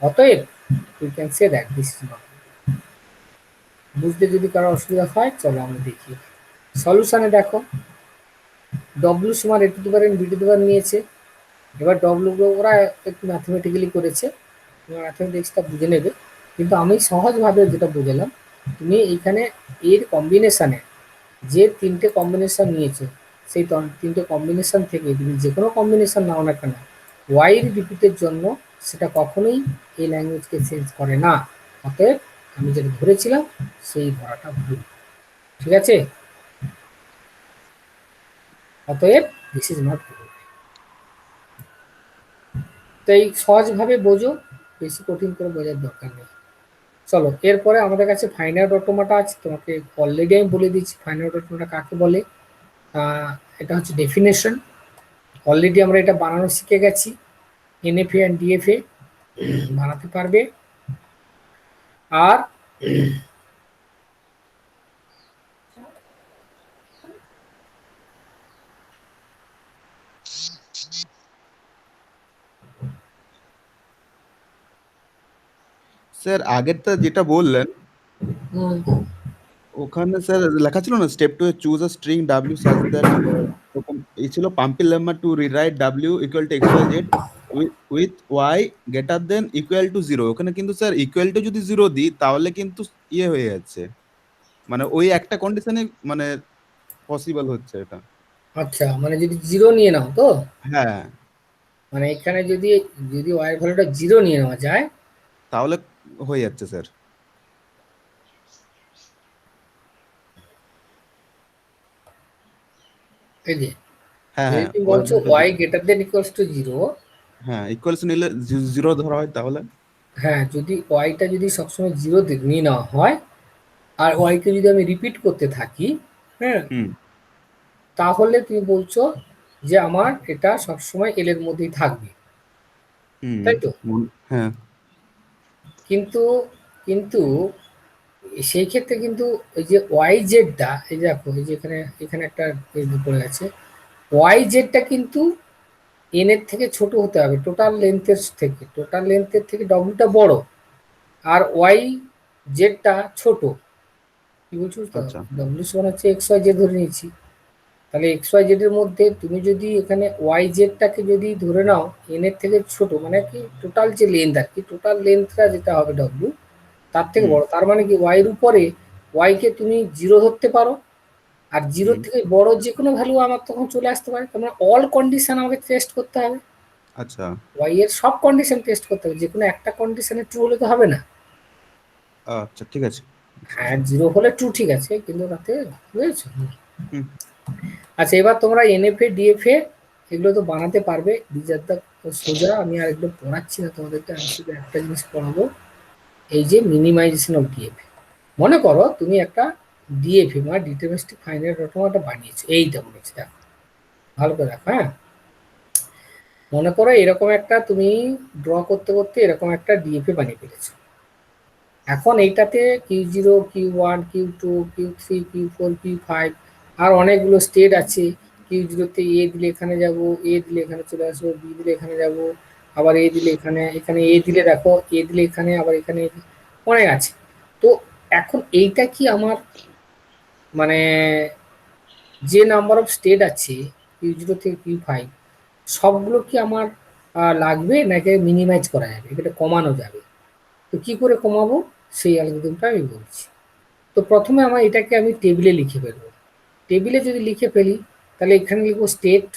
অতএব we can say that this is not. বুঝতে যদি কারো অসুবিধা হয় চলো আমরা দেখি সলিউশনে। দেখো ডব্লিউ সমান A to the power N B to the power নিয়েছে, এবার ডব্লিউ ওরা একটু ম্যাথমেটিক্যালি করেছে, ম্যাথমেটিক্সটা বুঝে নেবে, কিন্তু আমি সহজভাবে যেটা বুঝলাম, তুমি এইখানে এর কম্বিনেশনে যে তিনটে কম্বিনেশন নিয়েছে, সেই তিনটে কম্বিনেশন থেকে তুমি যে কোনো কম্বিনেশন নাও না কেন, ওয়াইয়ের রিপিটের জন্য সেটা কখনোই এই ল্যাঙ্গুয়েজকে চেঞ্জ করে না। অতএব আমি যেটা ধরেছিলাম সেই ধরাটা ভুল, ঠিক আছে? অতএব দিস ইজ নট ভুল। তাই সহজভাবে বোঝো, বেশি কঠিন করে বোঝার দরকার নেই। চলো এরপরে আমাদের কাছে ফাইনাইট অটোমাটা আছে, তোমাকে অলরেডি আমি বলে দিচ্ছি ফাইনাইট অটোমাটা কাকে বলে। এটা হচ্ছে ডেফিনেশন, অলরেডি আমরা এটা বানানো শিখে গেছি, এনএফএ অ্যান্ড ডিএফএ বানাতে পারবে। আর স্যার আগেরটা যেটা বললেন উম, ওখানে স্যার লেখা ছিল না স্টেপ 2 এ choose a string w such that এরকম এই ছিল pumping lemma to rewrite w equal to xyz with y greater than equal to 0। ওখানে কিন্তু স্যার ইকুয়াল টু যদি 0 দিই তাহলে কিন্তু ইয়ে হয়ে যাচ্ছে, মানে ওই একটা কন্ডিশনে মানে পসিবল হচ্ছে এটা। আচ্ছা, মানে যদি জিরো নিয়ে নাও তো, হ্যাঁ, মানে এখানে যদি যদি ওয়াই ভ্যালুটা জিরো নিয়ে নেওয়া যায়, তাহলে হয়ে যাচ্ছে স্যার। এই যে হ্যাঁ যদি হ্যাঁ তুমি ওই বলছো দুটো y greater then equals to 0, হ্যাঁ ইকুয়ালস নিলে জিরো ধরা হয় তাহলে হ্যাঁ যদি ওয়াইটা যদি সবসময় 0 নিয়ে নেওয়া হয় আর ওয়াইকে যদি আমি রিপিট করতে থাকি, হ্যাঁ, হুম তাহলে তুমি বলছো যে আমার এটা সবসময় এল এর মধ্যেই থাকবে, হুম তাই তো? হ্যাঁ কিন্তু কিন্তু সেই ক্ষেত্রে কিন্তু ওই যে ওয়াই জেডটা, এই যে দেখো এই যে এখানে এখানে একটা পড়ে আছে, ওয়াই জেডটা কিন্তু এন এর থেকে ছোট হতে হবে, টোটাল লেন্থের থেকে ডব্লিউটা বড়, আর ওয়াই জেডটা ছোট। কি বলছো? আচ্ছা ডব্লিউ সমান হচ্ছে এক্স ওয়াই জেড ধরে নিয়েছি, তাহলে এক্স ওয়াই জেড এর মধ্যে তুমি যদি এখানে ওয়াই জেডটাকে যদি ধরে নাও এন এর থেকে ছোট, মানে কি টোটাল যে লেন্থ আর কি, টোটাল লেন্থটা যেটা হবে ডব্লিউ তার থেকে হুম বড়, তার মানে কি ওয়াই এর উপরে ওয়াই কে তুমি 0 ধরতে পারো, আর 0 হুম থেকে বড় যে কোনো ভ্যালু আমার তখন চলে আসতে পারে, তার মানে অল কন্ডিশন আমাকে টেস্ট করতে হবে, আচ্ছা ওয়াই এর সব কন্ডিশন টেস্ট করতে হবে, যে কোনো একটা কন্ডিশনে ট্রু হলে তো হবে না। আচ্ছা ঠিক আছে হ্যাঁ 0 হলে ট্রু ঠিক আছে, কিন্তু তাতে বুঝেছো? হুম আচ্ছা এবার তোমরা এনএফএ ডিএফএ এগুলো তো বানাতে পারবে, ডিজারটা সোজা, আমি আর এগুলো পড়াচ্ছি না তোমাদেরকে, আমি শুধু একটা জিনিস পড়াবো, এই যে মিনিমাইজেশন অফ ডিএফএ। মনে করো তুমি একটা ডিএফএ মানে ডিটারমিনিস্টিক ফাইনাইট অটোমাটা বানিয়েছো, এইটা বলেছি, দেখো ভালো করে দেখো, হ্যাঁ মনে করো এরকম একটা তুমি ড্র করতে করতে এরকম একটা ডিএফএ বানিয়ে ফেলেছো। এখন এইটাতে Q0, Q1, Q2, Q3, Q4, Q5 আর অনেকগুলো স্টেট আছে। Q0-তে এ দিলে এখানে যাব, এ দিলে এখানে চলে আসবো, বি দিলে এখানে যাব, আবার এ দিলে এখানে, এখানে এ দিলে দেখো, এ দিলে এখানে, আবার এখানে অনেক আছে। তো এখন এইটা কি আমার মানে যে নাম্বার অফ স্টেট আছে Q0 থেকে Q5 সবগুলো কি আমার লাগবে, নাকি মিনিমাইজ করা যাবে, এটা কমানো যাবে? তো কি করে কমাবো সেই অ্যালগরিদমটা আমি বলছি। তো প্রথমে আমার এটাকে আমি টেবিলে লিখে ফেলবো, টেবিলে যদি লিখে ফেলি তাহলে এখানে লিখবো স্টেট,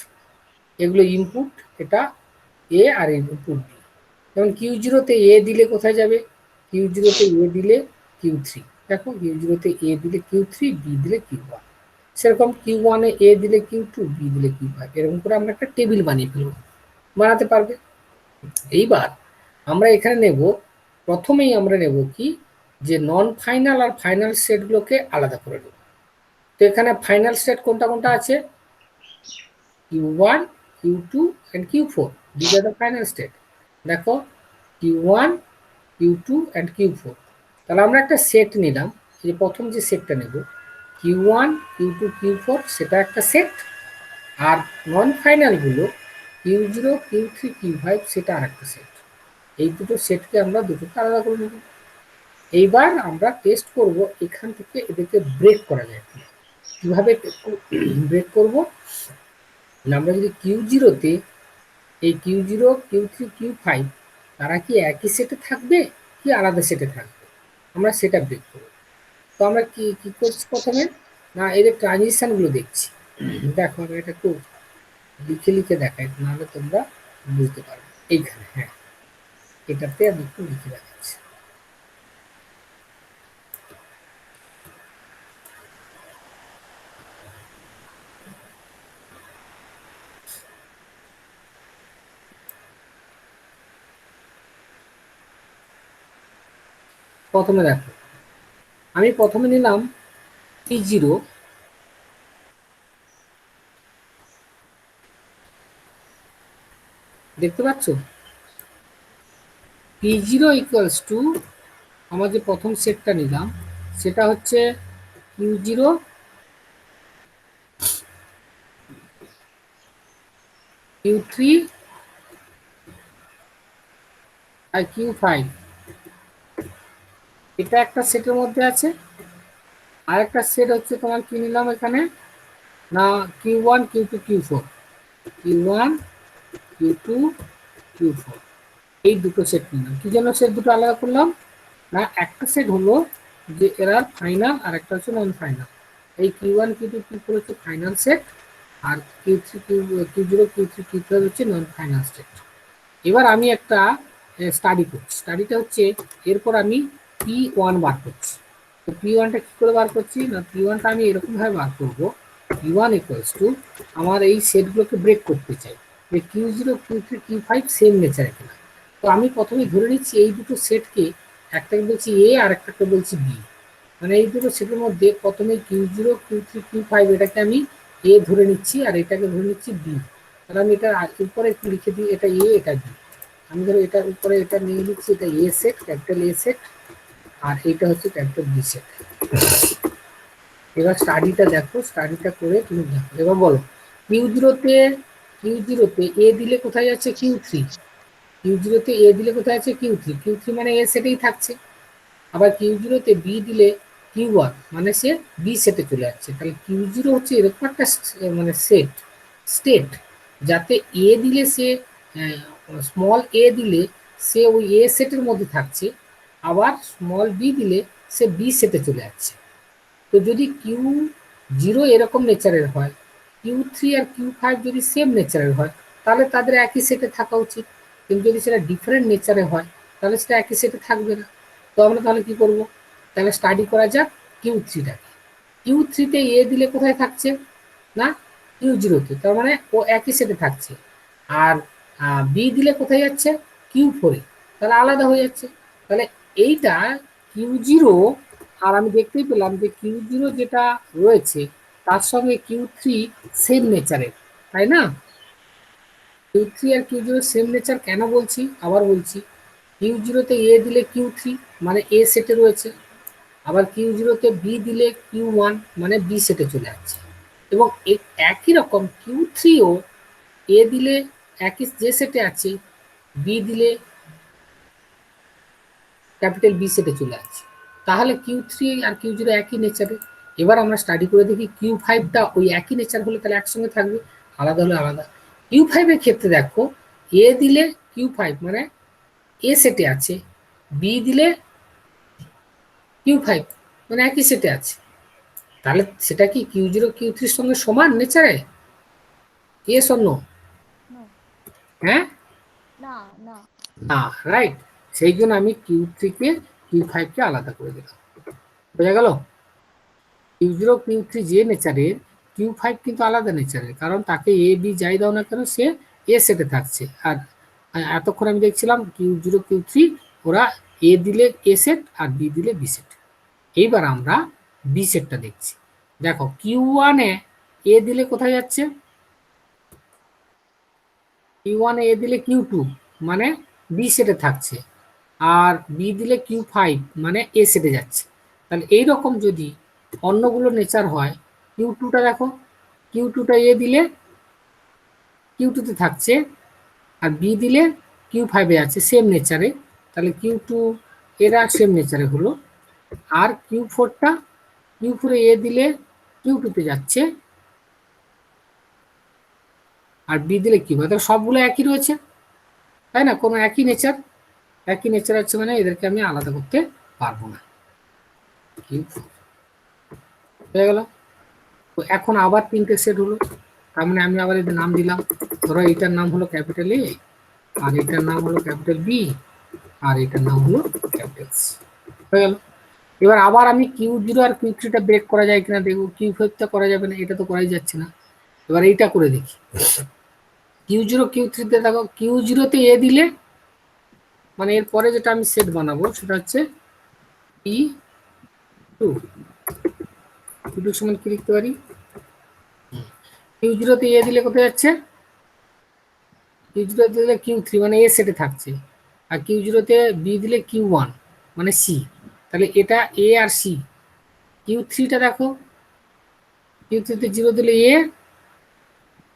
এগুলো ইনপুট, এটা এ আর ইনপুট বি। যেমন Q0-তে এ দিলে কোথায় যাবে, Q0-তে এ দিলে Q3, দেখো Q0-তে এ দিলে Q3, বি দিলে Q1, সেরকম Q1-এ এ দিলে Q2, বি দিলে Q5, এরকম করে আমরা একটা টেবিল বানিয়ে ফেলবো, বানাতে পারবে। এইবার আমরা এখানে নেব, প্রথমেই আমরা নেব কি, যে নন ফাইনাল আর ফাইনাল সেটগুলোকে আলাদা করে নেব। তো এখানে ফাইনাল সেট কোনটা কোনটা আছে, Q1, Q2 and Q4, these are the final state। দেখো Q1, Q2 and Q4, তাহলে আমরা একটা সেট নিলাম, যে প্রথম যে সেটটা নেব Q1, Q2, Q4 সেটা একটা সেট, আর নন ফাইনালগুলো Q0, Q3, Q5 সেটা আর একটা সেট। এই দুটো সেটকে আমরা দুটোকে আলাদা করে নেব। এইবার আমরা টেস্ট করব এখান থেকে এদেরকে ব্রেক করা যায় কিনা। কিভাবে ব্রেক করব না, আমরা যদি Q0-তে এই Q0, Q3, Q5 তারা কি একই সেটে থাকবে কি আলাদা সেটে থাকবে, আমরা সেটা ব্রেক করব। তো আমরা কি কি করছি প্রথমে, না এদের ট্রানজিশনগুলো দেখছি। দেখো আমি এটা একটু লিখে লিখে দেখাই, নাহলে তোমরা বুঝতে পারবে। এইখানে হ্যাঁ এটাতে আমি একটু লিখে দেখাচ্ছি। প্রথমে দেখো আমি প্রথমে নিলাম P0, দেখতে পাচ্ছ P0 ইকুয়ালস টু আমার যে প্রথম সেটটা নিলাম সেটা হচ্ছে Q0, Q3 আর Q5, এটা একটা সেটের মধ্যে আছে। আর একটা সেট হচ্ছে তোমার কি নিলাম এখানে, না Q1, Q2, Q4, Q1, Q2, Q4, এই দুটো সেট নিলাম। কি জন্য সেট দুটো আলাদা করলাম, না একটা সেট হলো যে এরা ফাইনাল আর একটা হচ্ছে নন ফাইনাল। এই Q1, Q2, Q4 হচ্ছে ফাইনাল সেট, আর Q0, Q3, Q5 হচ্ছে নন ফাইনাল সেট। এবার আমি একটা স্টাডি করছি, স্টাডিটা হচ্ছে এরপর আমি P1 বার করছি। তো P1টা কি করে বার করছি, না P1টা আমি এরকম ভাবে বার করবো, পি ওয়ান ইকুয়ালস টু আমার এই সেটগুলোকে ব্রেক করতে চাই যে Q zero Q three Q five same নেচারে কিনা। তো আমি প্রথমে ধরে নিচ্ছি এই দুটো সেটকে, একটাকে বলছি এ আর একটাকে বলছি বি, মানে এই দুটো সেটের মধ্যে প্রথমে q zero Q three Q five এটাকে আমি এ ধরে নিচ্ছি আর এটাকে ধরে নিচ্ছি বি। তাহলে আমি এটা উপরে একটু লিখে দিই, এটা এ এটা বি। আমি ধরো এটার উপরে এটা নিয়ে নিচ্ছি, এটা এ সেট ক্যাপিটাল এ সেট আর এটা হচ্ছে ক্যাপিটাল বি সেট। এবার স্টাডিটা দেখো, স্টাডিটা করে তুমি দেখো। এবার বলো কিউ জিরোতে এ দিলে কোথায় যাচ্ছে কিউ থ্রি, কিউ জিরোতে এ দিলে কোথায় আছে কিউ থ্রি, কিউ থ্রি মানে এ সেটেই থাকছে। আবার কিউ জিরোতে বি দিলে কিউ ওয়ান মানে সে বি সেটে চলে যাচ্ছে। তাহলে কিউ জিরো হচ্ছে এরকম একটা মানে স্টেট যাতে এ দিলে সে স্মল এ দিলে সে ওই এ সেটের মধ্যে থাকছে, আবার স্মল বি দিলে সে বি সেটে চলে যাচ্ছে। তো যদি কিউ জিরো এরকম নেচারের হয়, কিউ থ্রি আর কিউ ফাইভ যদি সেম নেচারের হয়, তাহলে তাদের একই সেটে থাকা উচিত। কিন্তু যদি সেটা ডিফারেন্ট নেচারে হয় তাহলে সেটা একই সেটে থাকবে না। তো আমরা তাহলে কি করব, তাহলে স্টাডি করা যাক কিউ থ্রিটাকে। কিউ থ্রিতে এ দিলে কোথায় থাকছে না কিউ জিরোতে, তার মানে ও একই সেটে থাকছে। আর বি দিলে কোথায় যাচ্ছে কিউ ফোরে, তাহলে আলাদা হয়ে যাচ্ছে। তাহলে এইটা কিউ জিরো, আর আমি দেখতেই পেলাম যে কিউ জিরো যেটা রয়েছে তার সঙ্গে কিউ থ্রি সেম নেচারের, তাই না? কিউ থ্রি আর কিউ জিরো সেম নেচার কেন বলছি, আবার বলছি কিউ জিরোতে এ দিলে কিউ থ্রি মানে এ সেটে রয়েছে, আবার কিউ জিরোতে বি দিলে কিউ ওয়ান মানে বি সেটে চলে যাচ্ছে। এবং একই রকম কিউ থ্রিও এ দিলে একই যে সেটে আছে, বি দিলে ক্যাপিটাল বি সেটে চলে যাচ্ছে। তাহলে কিউ থ্রি আর কিউ জিরো একই নেচারে। এবার আমরা স্টাডি করে দেখি কিউ ফাইভটা ওই একই নেচার হলে তাহলে একসঙ্গে থাকবে, আলাদা হলে আলাদা। কিউ ফাইভের ক্ষেত্রে দেখো এ দিলে কিউ ফাইভ মানে এ সেটে আছে, বি দিলে কিউ ফাইভ মানে একই সেটে আছে। তাহলে সেটা কি কিউ জিরো কিউ থ্রির সঙ্গে সমান নেচারে? Yes or no? No. হ্যাঁ না না না, রাইট। সেই জন্য আমি কিউ থ্রিকে কিউ ফাইভকে আলাদা করে দিলাম। বোঝা গেল? কিউ জিরো কিউ থ্রি যে নেচারের, কিউ ফাইভ কিন্তু আলাদা নেচারের, কারণ তাকে এ বি যাই দাও না কেন সে এ সেটে থাকছে। আর এতক্ষণ আমি দেখছিলাম কিউ জিরো কিউ থ্রি ওরা এ দিলে এ সেট আর বি দিলে বি সেট। এইবার আমরা বি সেটটা দেখছি। দেখো কিউ ওয়ানে এ দিলে কোথায় যাচ্ছে, কিউ ওয়ানে এ দিলে কিউ টু মানে বি সেটে থাকছে, আর বি দিলে কিউ ফাইভ মানে এ সেটে যাচ্ছে। তাহলে এইরকম যদি অন্যগুলো নেচার হয়, কিউ টুটা দেখো, কিউ টুটা এ দিলে কিউ টুতে থাকছে আর বি দিলে কিউ ফাইভে আছে সেম নেচারে, তাহলে কিউ টু এরা সেম নেচারে হলো। আর কিউ ফোরটা, কিউ ফোরে এ দিলে কিউ টুতে যাচ্ছে আর বি দিলে কিউ, তাহলে সবগুলো একই রয়েছে, তাই না? কোনো একই নেচার, একই নেচার আছে মানে এদেরকে আমি আলাদা করতে পারবো না। হয়ে গেল। তো এখন আবার তিনটে সেট হলো, তার মানে আমি আবার এদের নাম দিলাম। ধরো এইটার নাম হলো ক্যাপিটাল এ, আর এটার নাম হলো ক্যাপিটাল বি, আর এটার নাম হলো ক্যাপিটাল সি। হয়ে গেল। এবার আবার আমি কিউ জিরো আর কিউ থ্রিটা ব্রেক করা যায় কিনা দেখবো। কিউ ফাইভটা করা যাবে না, এটা তো করাই যাচ্ছে না। এবার এইটা করে দেখি। কিউ জিরো কিউ থ্রিতে দেখো কিউ জিরোতে এ দিলে মানে এরপরে যেটা আমি সেট বানাবো সেটা হচ্ছে পি টু, পি টু সমান কি লিখতে পারি, কিউ জিরোতে এ দিলে কোথায় যাচ্ছে, কিউ জিরোতে দিলে কিউ থ্রি মানে এ সেটে থাকছে, আর কিউ জিরোতে বি দিলে কিউ ওয়ান মানে সি, তাহলে এটা এ আর সি। কিউ থ্রিটা দেখো, কিউ থ্রিতে জিরো দিলে এ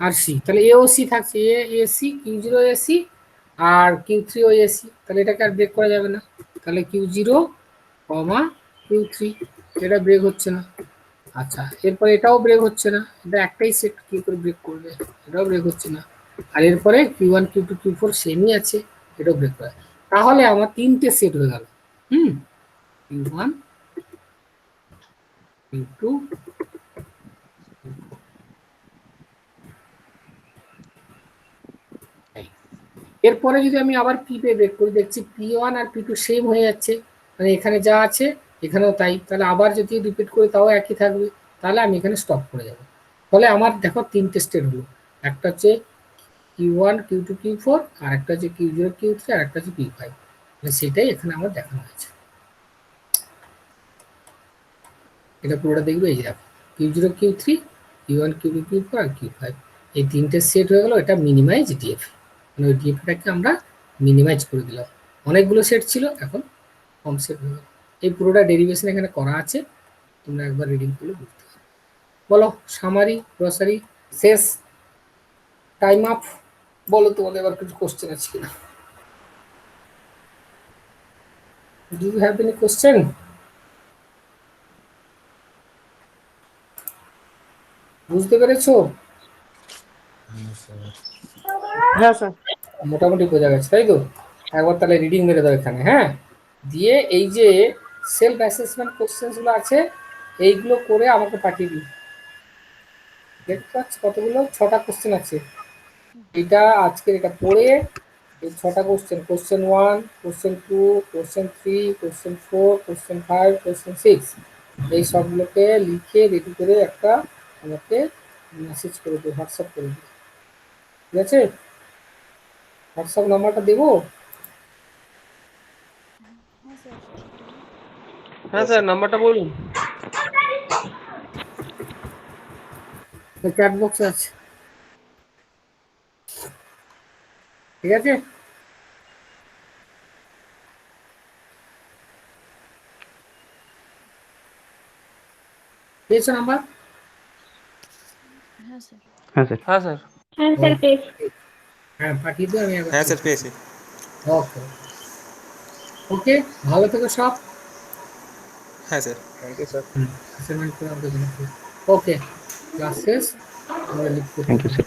আর সি, তাহলে এ ও সি থাকছে, A A C, Q zero A C আর কিউ থ্রি ও এ সি, তাহলে এটাকে আর ব্রেক করা যাবে না। তাহলে Q zero comma Q three, এটা ব্রেক হচ্ছে না। আচ্ছা, এরপরে এটাও ব্রেক হচ্ছে না, এটা একটাই সেট কি করে ব্রেক করবে, এটাও ব্রেক হচ্ছে না। আর এরপরে q one q two q four সেমই আছে, এটাও ব্রেক করে। তাহলে আমার তিনটে সেট হয়ে গেল, কিউ ওয়ান কিউ টু। এরপরে যদি আমি আবার পি পে ব্রেক করি, দেখছি পি ওয়ান আর পি টু সেম হয়ে যাচ্ছে, মানে এখানে যা আছে এখানেও তাই। তাহলে আবার যদি রিপিট করি তাও একই থাকবে, তাহলে আমি এখানে স্টপ করে যাব। ফলে আমার দেখো তিনটে স্টেট হলো, একটা হচ্ছে Q1 Q2 Q4, আর একটা হচ্ছে Q0 Q3, আর একটা হচ্ছে Q5। সেটাই এখানে আমার দেখানো হয়েছে। এটা পুরোটা দেখবে, এই যে দেখো Q0 Q3, Q1 Q2 Q4 আর Q5, এই তিনটে সেট হয়ে গেল। এটা মিনিমাইজ ডিএফ, মানে ওই ডিএফটাকে আমরা মিনিমাইজ করে দিলাম। অনেকগুলো সেট ছিল, এখন কম সেট হয়ে গেল। এই পুরোটা ডেরিভেশন এখানে করা আছে, তোমরা একবার রিডিং করলে বুঝতে পারবে। বলো সামারি, গ্রসারি শেষ, টাইম আপ। বলো তোমাদের এবার কিছু কোশ্চেন আছে কিনা? Do you have any question? বুঝতে পেরেছো? হ্যাঁ স্যার। মোটামুটি বোঝা গেছে, তাই তো? একবার তাহলে রিডিং মেরে দাও এখানে, হ্যাঁ। দিয়ে এই যে সেলফ অ্যাসেসমেন্ট কোশ্চেনগুলো আছে, এইগুলো করে আমাকে পাঠিয়ে দিই। দেখতে পাচ্ছ কতগুলো? 6টা কোশ্চেন আছে। এটা আজকের এটা পড়ে এই 6টা question, question 1, question 2, question 3, question 4, question 5, question 6, এই সবগুলোকে লিখে রেডি করে একটা আমাকে মেসেজ করে দিও, হোয়াটসঅ্যাপ করে দিও, ঠিক আছে? হোয়াটসঅ্যাপ নাম্বারটা দেবো? হ্যাঁ স্যার। হ্যাঁ স্যার, নাম্বারটা বলুন। চ্যাট বক্সে আছে, ঠিক আছে? পেয়েছো নাম্বার? হ্যাঁ স্যার। হ্যাঁ স্যার। হ্যাঁ পাঠিয়ে দিও, আমি একবার। হ্যাঁ স্যার পেয়েছি। ওকে ওকে, ভালো থেকো সব। হ্যাঁ sir. Thank you sir. Assignment করে আমাকে জানাতে। ওকে, ক্লাস শেষ, আমরা লিখতে থ্যাংক ইউ স্যার।